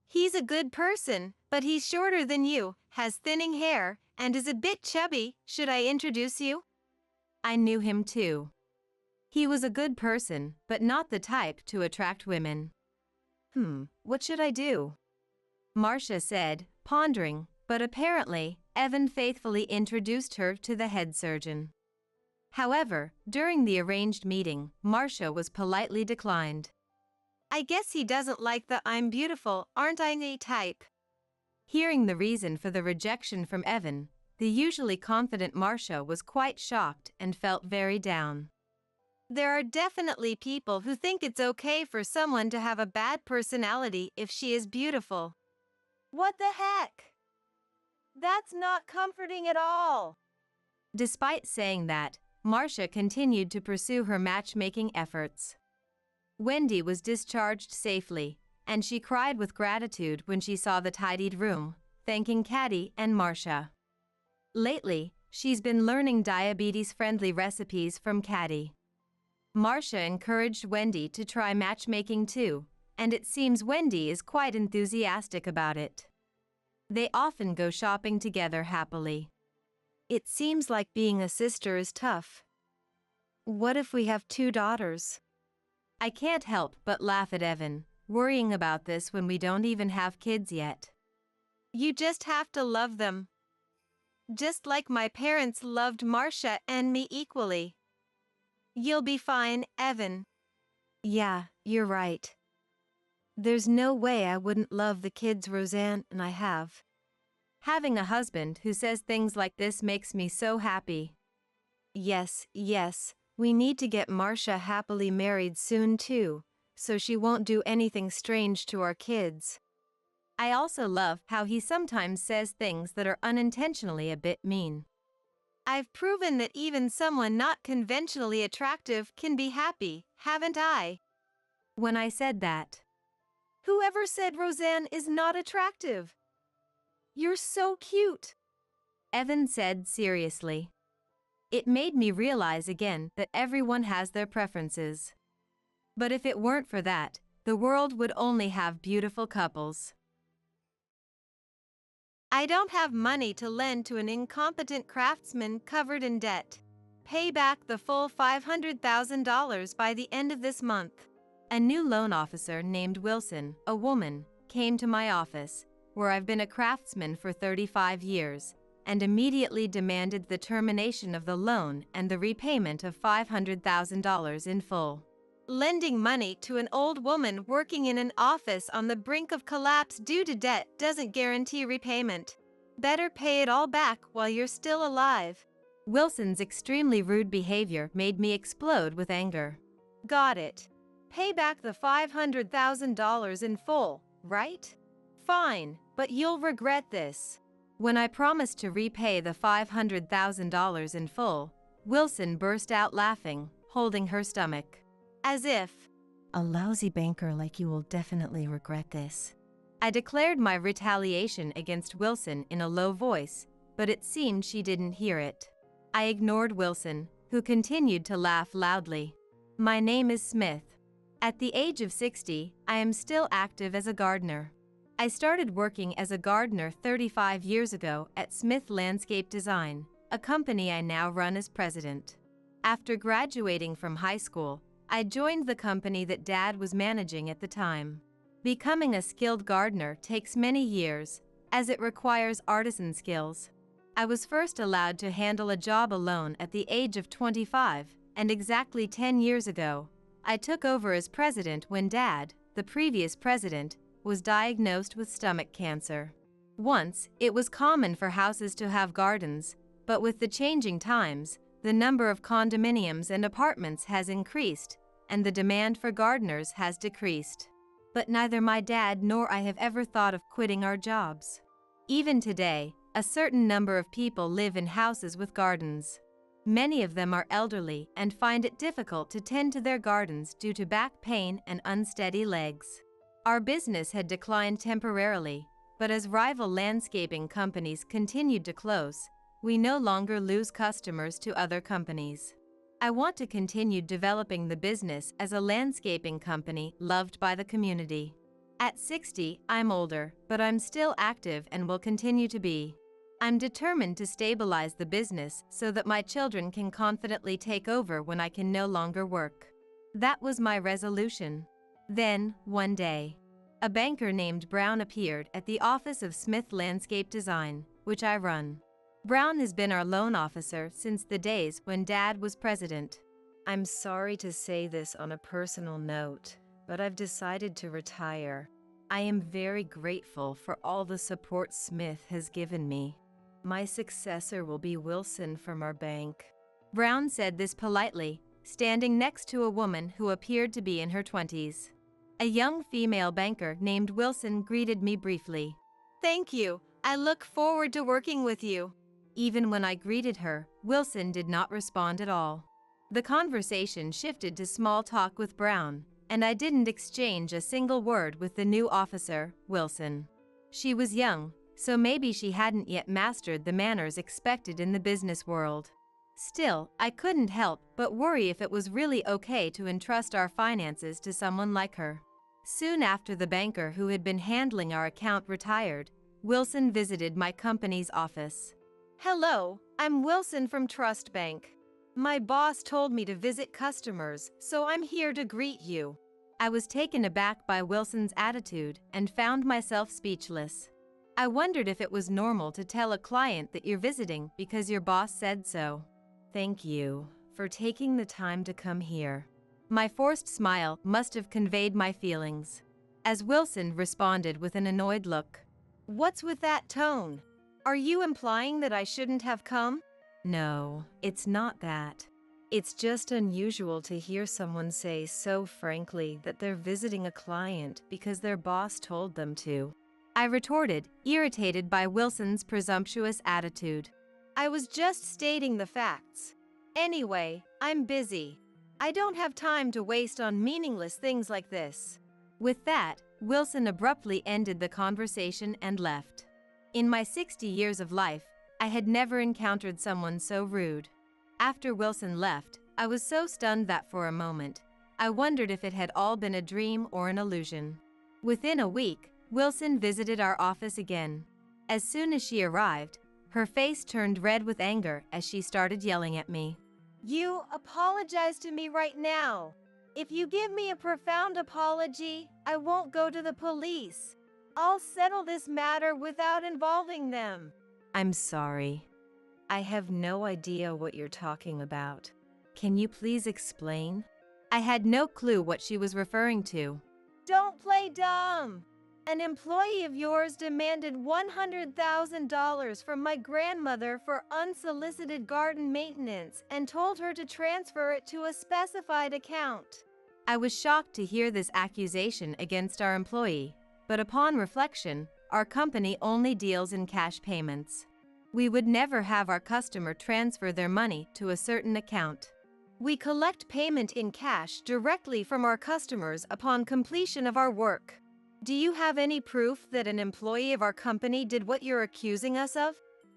He's a good person, but he's shorter than you, has thinning hair, and is a bit chubby. Should I introduce you? I knew him too. He was a good person, but not the type to attract women. What should I do? Marcia said, pondering, but apparently, Evan faithfully introduced her to the head surgeon. However, during the arranged meeting, Marcia was politely declined. I guess he doesn't like the "I'm beautiful, aren't I" type. Hearing the reason for the rejection from Evan, the usually confident Marcia was quite shocked and felt very down. There are definitely people who think it's okay for someone to have a bad personality if she is beautiful. What the heck? That's not comforting at all. Despite saying that, Marcia continued to pursue her matchmaking efforts. Wendy was discharged safely, and she cried with gratitude when she saw the tidied room, thanking Caddy and Marcia. Lately, she's been learning diabetes-friendly recipes from Caddy. Marcia encouraged Wendy to try matchmaking too, and it seems Wendy is quite enthusiastic about it. They often go shopping together happily. It seems like being a sister is tough. What if we have 2 daughters? I can't help but laugh at Evan, worrying about this when we don't even have kids yet. You just have to love them. Just like my parents loved Marcia and me equally. You'll be fine, Evan. Yeah, you're right. There's no way I wouldn't love the kids Roseanne and I have. Having a husband who says things like this makes me so happy. Yes, we need to get Marcia happily married soon too, so she won't do anything strange to our kids. I also love how he sometimes says things that are unintentionally a bit mean. I've proven that even someone not conventionally attractive can be happy, haven't I? When I said that. Whoever said Roseanne is not attractive? You're so cute, Evan said seriously. It made me realize again that everyone has their preferences. But if it weren't for that, the world would only have beautiful couples. I don't have money to lend to an incompetent craftsman covered in debt. Pay back the full $500,000 by the end of this month. A new loan officer named Wilson, a woman, came to my office, where I've been a craftsman for 35 years, and immediately demanded the termination of the loan and the repayment of $500,000 in full. Lending money to an old woman working in an office on the brink of collapse due to debt doesn't guarantee repayment. Better pay it all back while you're still alive. Wilson's extremely rude behavior made me explode with anger. Got it. Pay back the $500,000 in full, right? Fine, but you'll regret this. When I promised to repay the $500,000 in full, Wilson burst out laughing, holding her stomach. As if, "A lousy banker like you will definitely regret this." I declared my retaliation against Wilson in a low voice, but it seemed she didn't hear it. I ignored Wilson, who continued to laugh loudly. My name is Smith. At the age of 60, I am still active as a gardener. I started working as a gardener 35 years ago at Smith Landscape Design, a company I now run as president. After graduating from high school, I joined the company that Dad was managing at the time. Becoming a skilled gardener takes many years, as it requires artisan skills. I was first allowed to handle a job alone at the age of 25, and exactly 10 years ago, I took over as president when Dad, the previous president, was diagnosed with stomach cancer. Once, it was common for houses to have gardens, but with the changing times, the number of condominiums and apartments has increased, and the demand for gardeners has decreased. But neither my dad nor I have ever thought of quitting our jobs. Even today, a certain number of people live in houses with gardens. Many of them are elderly and find it difficult to tend to their gardens due to back pain and unsteady legs. Our business had declined temporarily, but as rival landscaping companies continued to close, we no longer lose customers to other companies. I want to continue developing the business as a landscaping company loved by the community. At 60, I'm older, but I'm still active and will continue to be. I'm determined to stabilize the business so that my children can confidently take over when I can no longer work. That was my resolution. Then, one day, a banker named Brown appeared at the office of Smith Landscape Design, which I run. Brown has been our loan officer since the days when Dad was president. I'm sorry to say this on a personal note, but I've decided to retire. I am very grateful for all the support Smith has given me. My successor will be Wilson from our bank. Brown said this politely, standing next to a woman who appeared to be in her 20s. A young female banker named Wilson greeted me briefly. Thank you. I look forward to working with you. Even when I greeted her, Wilson did not respond at all. The conversation shifted to small talk with Brown, and I didn't exchange a single word with the new officer, Wilson. She was young, so maybe she hadn't yet mastered the manners expected in the business world. Still, I couldn't help but worry if it was really okay to entrust our finances to someone like her. Soon after the banker who had been handling our account retired, Wilson visited my company's office. Hello, I'm Wilson from Trust Bank. My boss told me to visit customers, so I'm here to greet you. I was taken aback by Wilson's attitude and found myself speechless. I wondered if it was normal to tell a client that you're visiting because your boss said so. Thank you for taking the time to come here. My forced smile must have conveyed my feelings, as Wilson responded with an annoyed look. What's with that tone? Are you implying that I shouldn't have come? No, it's not that. It's just unusual to hear someone say so frankly that they're visiting a client because their boss told them to. I retorted, irritated by Wilson's presumptuous attitude. I was just stating the facts. Anyway, I'm busy. I don't have time to waste on meaningless things like this. With that, Wilson abruptly ended the conversation and left. In my 60 years of life, I had never encountered someone so rude. After Wilson left, I was so stunned that for a moment, I wondered if it had all been a dream or an illusion. Within a week, Wilson visited our office again. As soon as she arrived, her face turned red with anger as she started yelling at me. You apologize to me right now. If you give me a profound apology, I won't go to the police. I'll settle this matter without involving them. I'm sorry. I have no idea what you're talking about. Can you please explain? I had no clue what she was referring to. Don't play dumb. An employee of yours demanded $100,000 from my grandmother for unsolicited garden maintenance and told her to transfer it to a specified account. I was shocked to hear this accusation against our employee, but upon reflection, our company only deals in cash payments. We would never have our customer transfer their money to a certain account. We collect payment in cash directly from our customers upon completion of our work. Do you have any proof that an employee of our company did what you're accusing us of?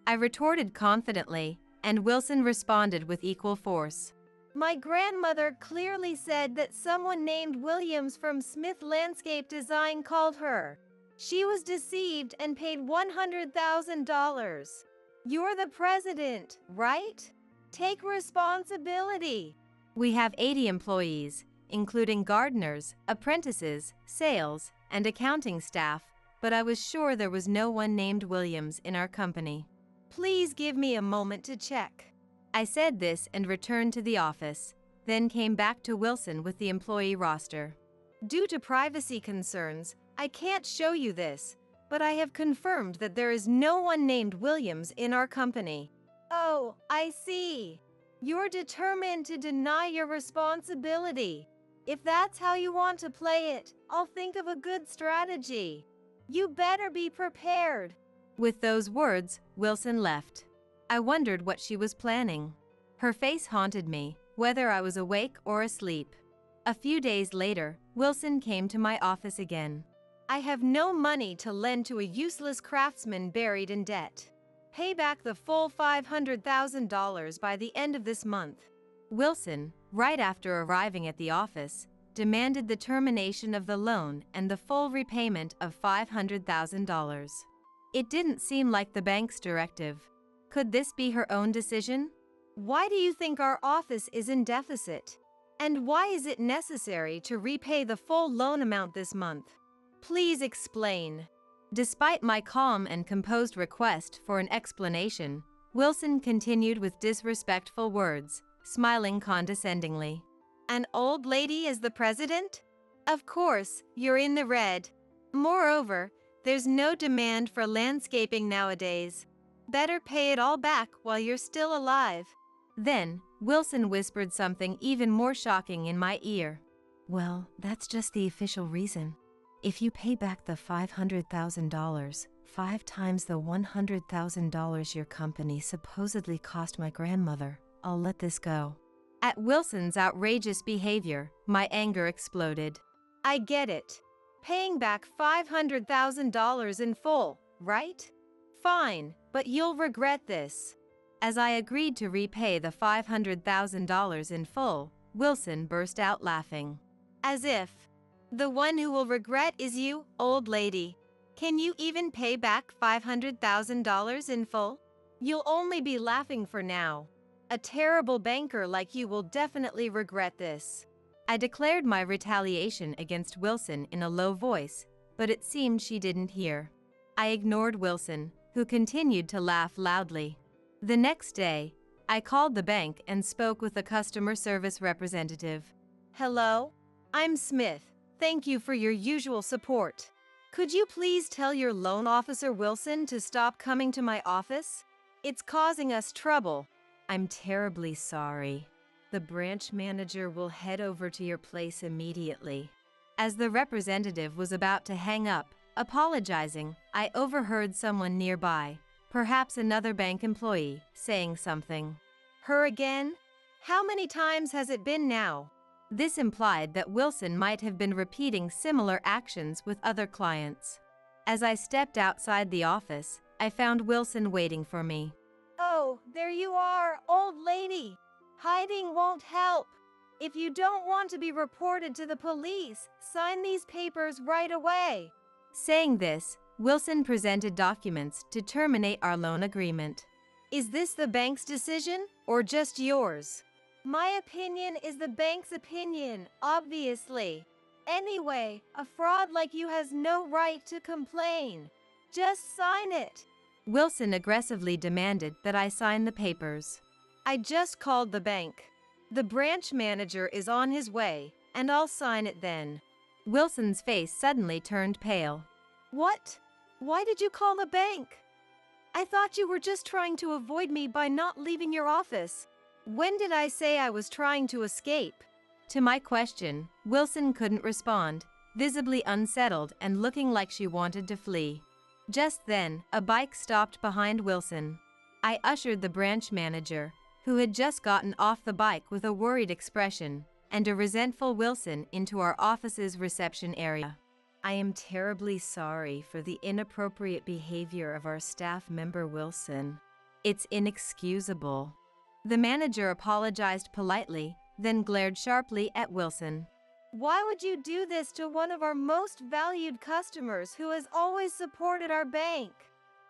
I retorted confidently, and Wilson responded with equal force. My grandmother clearly said that someone named Williams from Smith Landscape Design called her. She was deceived and paid $100,000. You're the president, right? Take responsibility. We have 80 employees, including gardeners, apprentices, sales, and accounting staff, but I was sure there was no one named Williams in our company. Please give me a moment to check. I said this and returned to the office, then came back to Wilson with the employee roster. Due to privacy concerns, I can't show you this, but I have confirmed that there is no one named Williams in our company. Oh, I see. You're determined to deny your responsibility. If that's how you want to play it, I'll think of a good strategy. You better be prepared. With those words, Wilson left. I wondered what she was planning. Her face haunted me, whether I was awake or asleep. A few days later, Wilson came to my office again. I have no money to lend to a useless craftsman buried in debt. Pay back the full $500,000 by the end of this month. Wilson, right after arriving at the office, demanded the termination of the loan and the full repayment of $500,000. It didn't seem like the bank's directive. Could this be her own decision? Why do you think our office is in deficit? And why is it necessary to repay the full loan amount this month? Please explain. Despite my calm and composed request for an explanation, Wilson continued with disrespectful words, smiling condescendingly. An old lady is the president? Of course, you're in the red. Moreover, there's no demand for landscaping nowadays. Better pay it all back while you're still alive. Then, Wilson whispered something even more shocking in my ear. Well, that's just the official reason. If you pay back the $500,000, 5 times the $100,000 your company supposedly cost my grandmother, I'll let this go. At Wilson's outrageous behavior, my anger exploded. I get it. Paying back $500,000 in full, right? Fine, but you'll regret this. As I agreed to repay the $500,000 in full, Wilson burst out laughing. As if. The one who will regret is you, old lady. Can you even pay back $500,000 in full? You'll only be laughing for now. A terrible banker like you will definitely regret this. I declared my retaliation against Wilson in a low voice, but it seemed she didn't hear. I ignored Wilson, who continued to laugh loudly. The next day, I called the bank and spoke with a customer service representative. Hello? I'm Smith. Thank you for your usual support. Could you please tell your loan officer Wilson to stop coming to my office? It's causing us trouble. I'm terribly sorry. The branch manager will head over to your place immediately. As the representative was about to hang up, apologizing, I overheard someone nearby, perhaps another bank employee, saying something. Her again? How many times has it been now? This implied that Wilson might have been repeating similar actions with other clients. As I stepped outside the office, I found Wilson waiting for me. Oh, there you are, old lady. Hiding won't help. If you don't want to be reported to the police, sign these papers right away. Saying this, Wilson presented documents to terminate our loan agreement. Is this the bank's decision, or just yours? My opinion is the bank's opinion, obviously. Anyway, a fraud like you has no right to complain. Just sign it. Wilson aggressively demanded that I sign the papers. I just called the bank. The branch manager is on his way, and I'll sign it then. Wilson's face suddenly turned pale. What? Why did you call the bank? I thought you were just trying to avoid me by not leaving your office. When did I say I was trying to escape? To my question, Wilson couldn't respond, visibly unsettled and looking like she wanted to flee. Just then, a bike stopped behind Wilson. I ushered the branch manager, who had just gotten off the bike with a worried expression, and a resentful Wilson into our office's reception area. I am terribly sorry for the inappropriate behavior of our staff member Wilson. It's inexcusable. The manager apologized politely, then glared sharply at Wilson. Why would you do this to one of our most valued customers who has always supported our bank?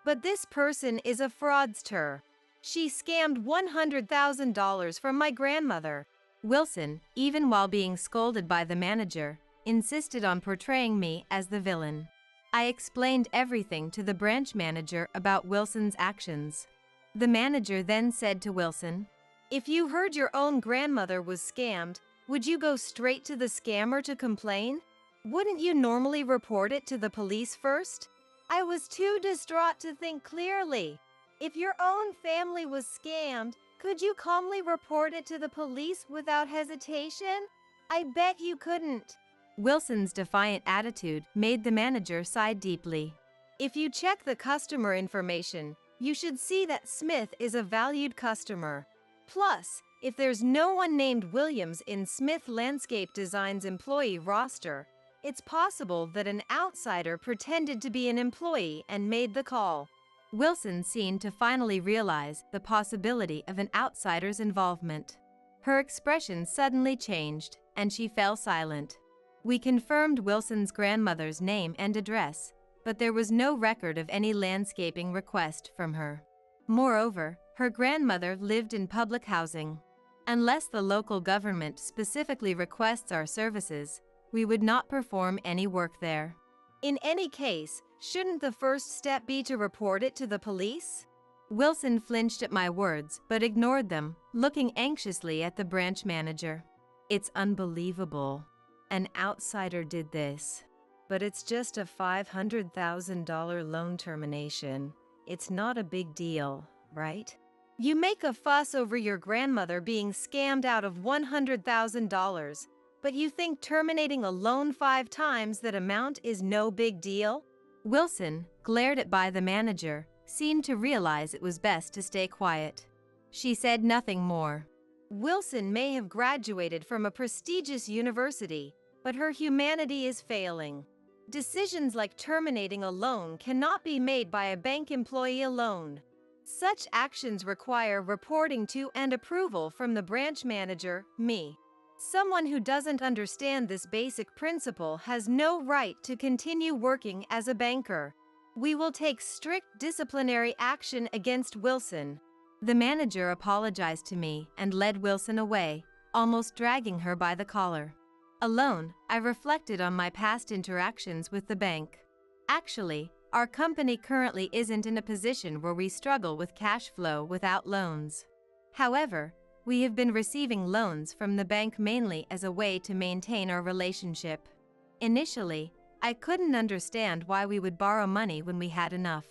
But this person is a fraudster. She scammed $100,000 from my grandmother. Wilson, even while being scolded by the manager, insisted on portraying me as the villain. I explained everything to the branch manager about Wilson's actions. The manager then said to Wilson, If you heard your own grandmother was scammed, would you go straight to the scammer to complain? Wouldn't you normally report it to the police first? I was too distraught to think clearly. If your own family was scammed, could you calmly report it to the police without hesitation? I bet you couldn't. Wilson's defiant attitude made the manager sigh deeply. If you check the customer information, you should see that Smith is a valued customer. Plus, if there's no one named Williams in Smith Landscape Design's employee roster, it's possible that an outsider pretended to be an employee and made the call. Wilson seemed to finally realize the possibility of an outsider's involvement. Her expression suddenly changed, and she fell silent. We confirmed Wilson's grandmother's name and address, but there was no record of any landscaping request from her. Moreover, her grandmother lived in public housing. Unless the local government specifically requests our services, we would not perform any work there. In any case, shouldn't the first step be to report it to the police? Wilson flinched at my words but ignored them, looking anxiously at the branch manager. It's unbelievable. An outsider did this. But it's just a $500,000 loan termination. It's not a big deal, right? You make a fuss over your grandmother being scammed out of $100,000, but you think terminating a loan 5 times that amount is no big deal? Wilson, glared at by the manager, seemed to realize it was best to stay quiet. She said nothing more. Wilson may have graduated from a prestigious university, but her humanity is failing. Decisions like terminating a loan cannot be made by a bank employee alone. Such actions require reporting to and approval from the branch manager, me. Someone who doesn't understand this basic principle has no right to continue working as a banker. We will take strict disciplinary action against Wilson. The manager apologized to me and led Wilson away, almost dragging her by the collar. Alone, I reflected on my past interactions with the bank. Actually, our company currently isn't in a position where we struggle with cash flow without loans. However, we have been receiving loans from the bank mainly as a way to maintain our relationship. Initially, I couldn't understand why we would borrow money when we had enough.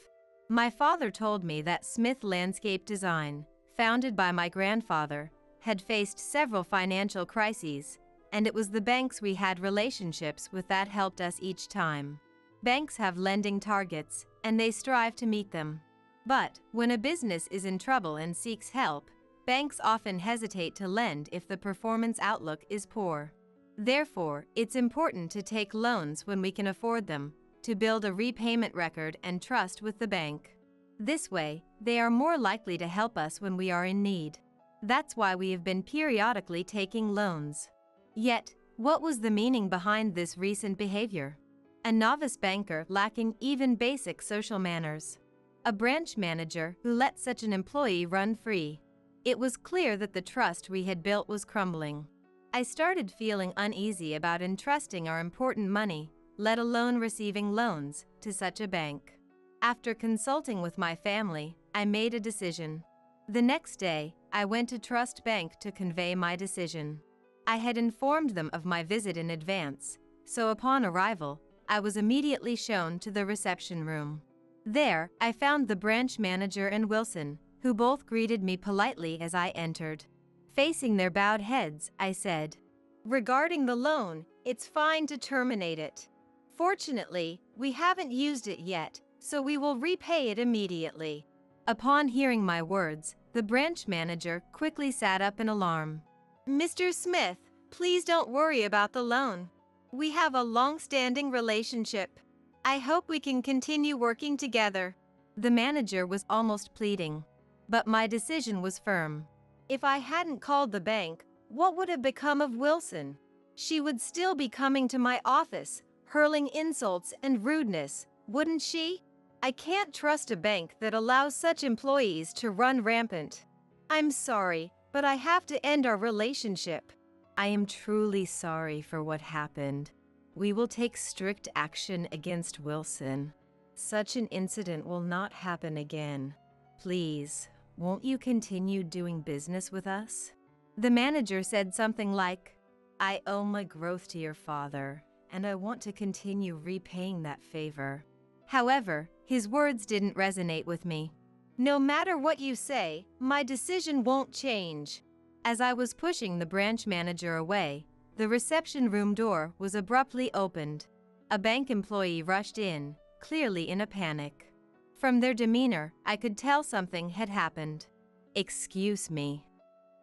My father told me that Smith Landscape Design, founded by my grandfather, had faced several financial crises, and it was the banks we had relationships with that helped us each time. Banks have lending targets, and they strive to meet them. But when a business is in trouble and seeks help, banks often hesitate to lend if the performance outlook is poor. Therefore, it's important to take loans when we can afford them, to build a repayment record and trust with the bank. This way, they are more likely to help us when we are in need. That's why we have been periodically taking loans. Yet, what was the meaning behind this recent behavior? A novice banker lacking even basic social manners. A branch manager who let such an employee run free. It was clear that the trust we had built was crumbling. I started feeling uneasy about entrusting our important money, let alone receiving loans, to such a bank. After consulting with my family, I made a decision. The next day, I went to Trust Bank to convey my decision. I had informed them of my visit in advance, so upon arrival, I was immediately shown to the reception room. There, I found the branch manager and Wilson, who both greeted me politely as I entered. Facing their bowed heads, I said, "Regarding the loan, it's fine to terminate it. Fortunately, we haven't used it yet, so we will repay it immediately." Upon hearing my words, the branch manager quickly sat up in alarm. "Mr. Smith, please don't worry about the loan. We have a long-standing relationship. I hope we can continue working together." The manager was almost pleading, but my decision was firm. If I hadn't called the bank, what would have become of Wilson? She would still be coming to my office, hurling insults and rudeness, wouldn't she? I can't trust a bank that allows such employees to run rampant. I'm sorry, but I have to end our relationship. I am truly sorry for what happened. We will take strict action against Wilson. Such an incident will not happen again. Please, won't you continue doing business with us? The manager said something like, "I owe my growth to your father, and I want to continue repaying that favor." However, his words didn't resonate with me. No matter what you say, my decision won't change. As I was pushing the branch manager away, the reception room door was abruptly opened. A bank employee rushed in, clearly in a panic. From their demeanor, I could tell something had happened. "Excuse me.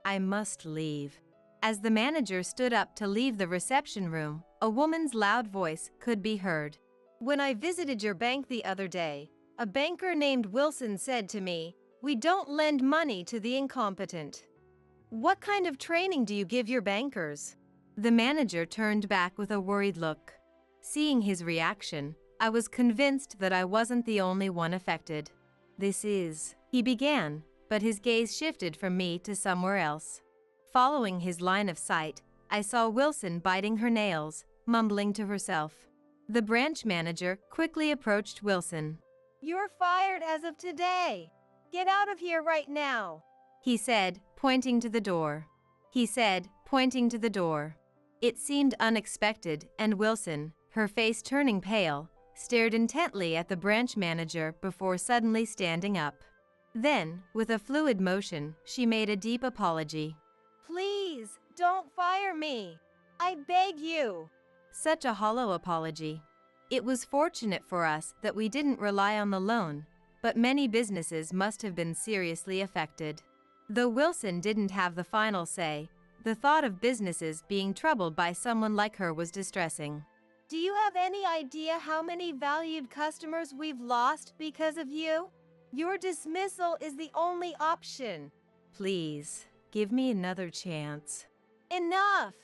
I must leave." As the manager stood up to leave the reception room, a woman's loud voice could be heard. "When I visited your bank the other day, a banker named Wilson said to me, 'We don't lend money to the incompetent.' What kind of training do you give your bankers?" The manager turned back with a worried look. Seeing his reaction, I was convinced that I wasn't the only one affected. He began, but his gaze shifted from me to somewhere else. Following his line of sight, I saw Wilson biting her nails, mumbling to herself. The branch manager quickly approached Wilson. "You're fired as of today. Get out of here right now," he said, pointing to the door. It seemed unexpected, and Wilson, her face turning pale, stared intently at the branch manager before suddenly standing up. Then, with a fluid motion, she made a deep apology. "Please, don't fire me. I beg you." Such a hollow apology. It was fortunate for us that we didn't rely on the loan, but many businesses must have been seriously affected. Though Wilson didn't have the final say, the thought of businesses being troubled by someone like her was distressing. "Do you have any idea how many valued customers we've lost because of you? Your dismissal is the only option." "Please, give me another chance." "Enough!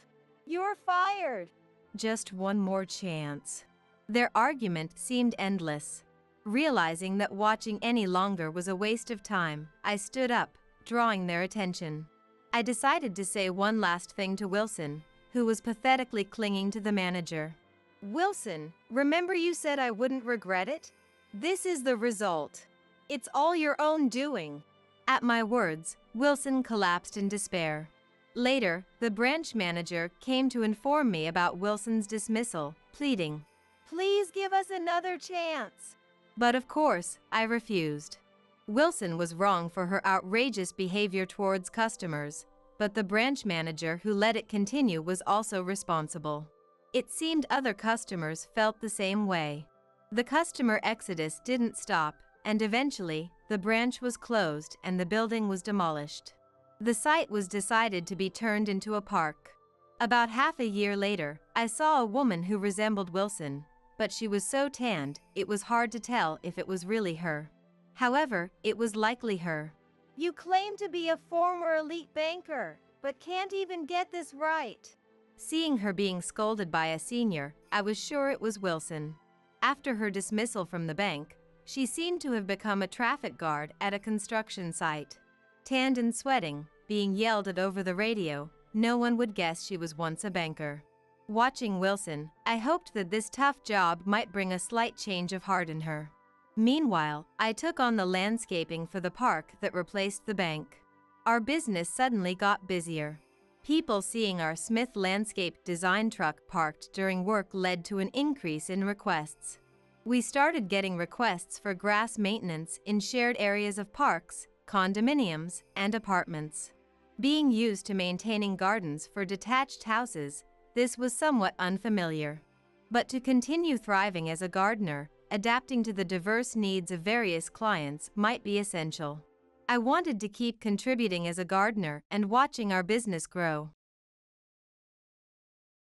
You're fired." "Just one more chance." Their argument seemed endless. Realizing that watching any longer was a waste of time, I stood up, drawing their attention. I decided to say one last thing to Wilson, who was pathetically clinging to the manager. "Wilson, remember you said I wouldn't regret it? This is the result. It's all your own doing." At my words, Wilson collapsed in despair. Later, the branch manager came to inform me about Wilson's dismissal, pleading, "Please give us another chance." But of course, I refused. Wilson was wrong for her outrageous behavior towards customers, but the branch manager who let it continue was also responsible. It seemed other customers felt the same way. The customer exodus didn't stop, and eventually, the branch was closed and the building was demolished. The site was decided to be turned into a park. About half a year later, I saw a woman who resembled Wilson, but she was so tanned, it was hard to tell if it was really her. However, it was likely her. "You claim to be a former elite banker, but can't even get this right." Seeing her being scolded by a senior, I was sure it was Wilson. After her dismissal from the bank, she seemed to have become a traffic guard at a construction site. Tanned and sweating, being yelled at over the radio, no one would guess she was once a banker. Watching Wilson, I hoped that this tough job might bring a slight change of heart in her. Meanwhile, I took on the landscaping for the park that replaced the bank. Our business suddenly got busier. People seeing our Smith landscape design truck parked during work led to an increase in requests. We started getting requests for grass maintenance in shared areas of parks, condominiums, and apartments. Being used to maintaining gardens for detached houses, this was somewhat unfamiliar. But to continue thriving as a gardener, adapting to the diverse needs of various clients might be essential. I wanted to keep contributing as a gardener and watching our business grow.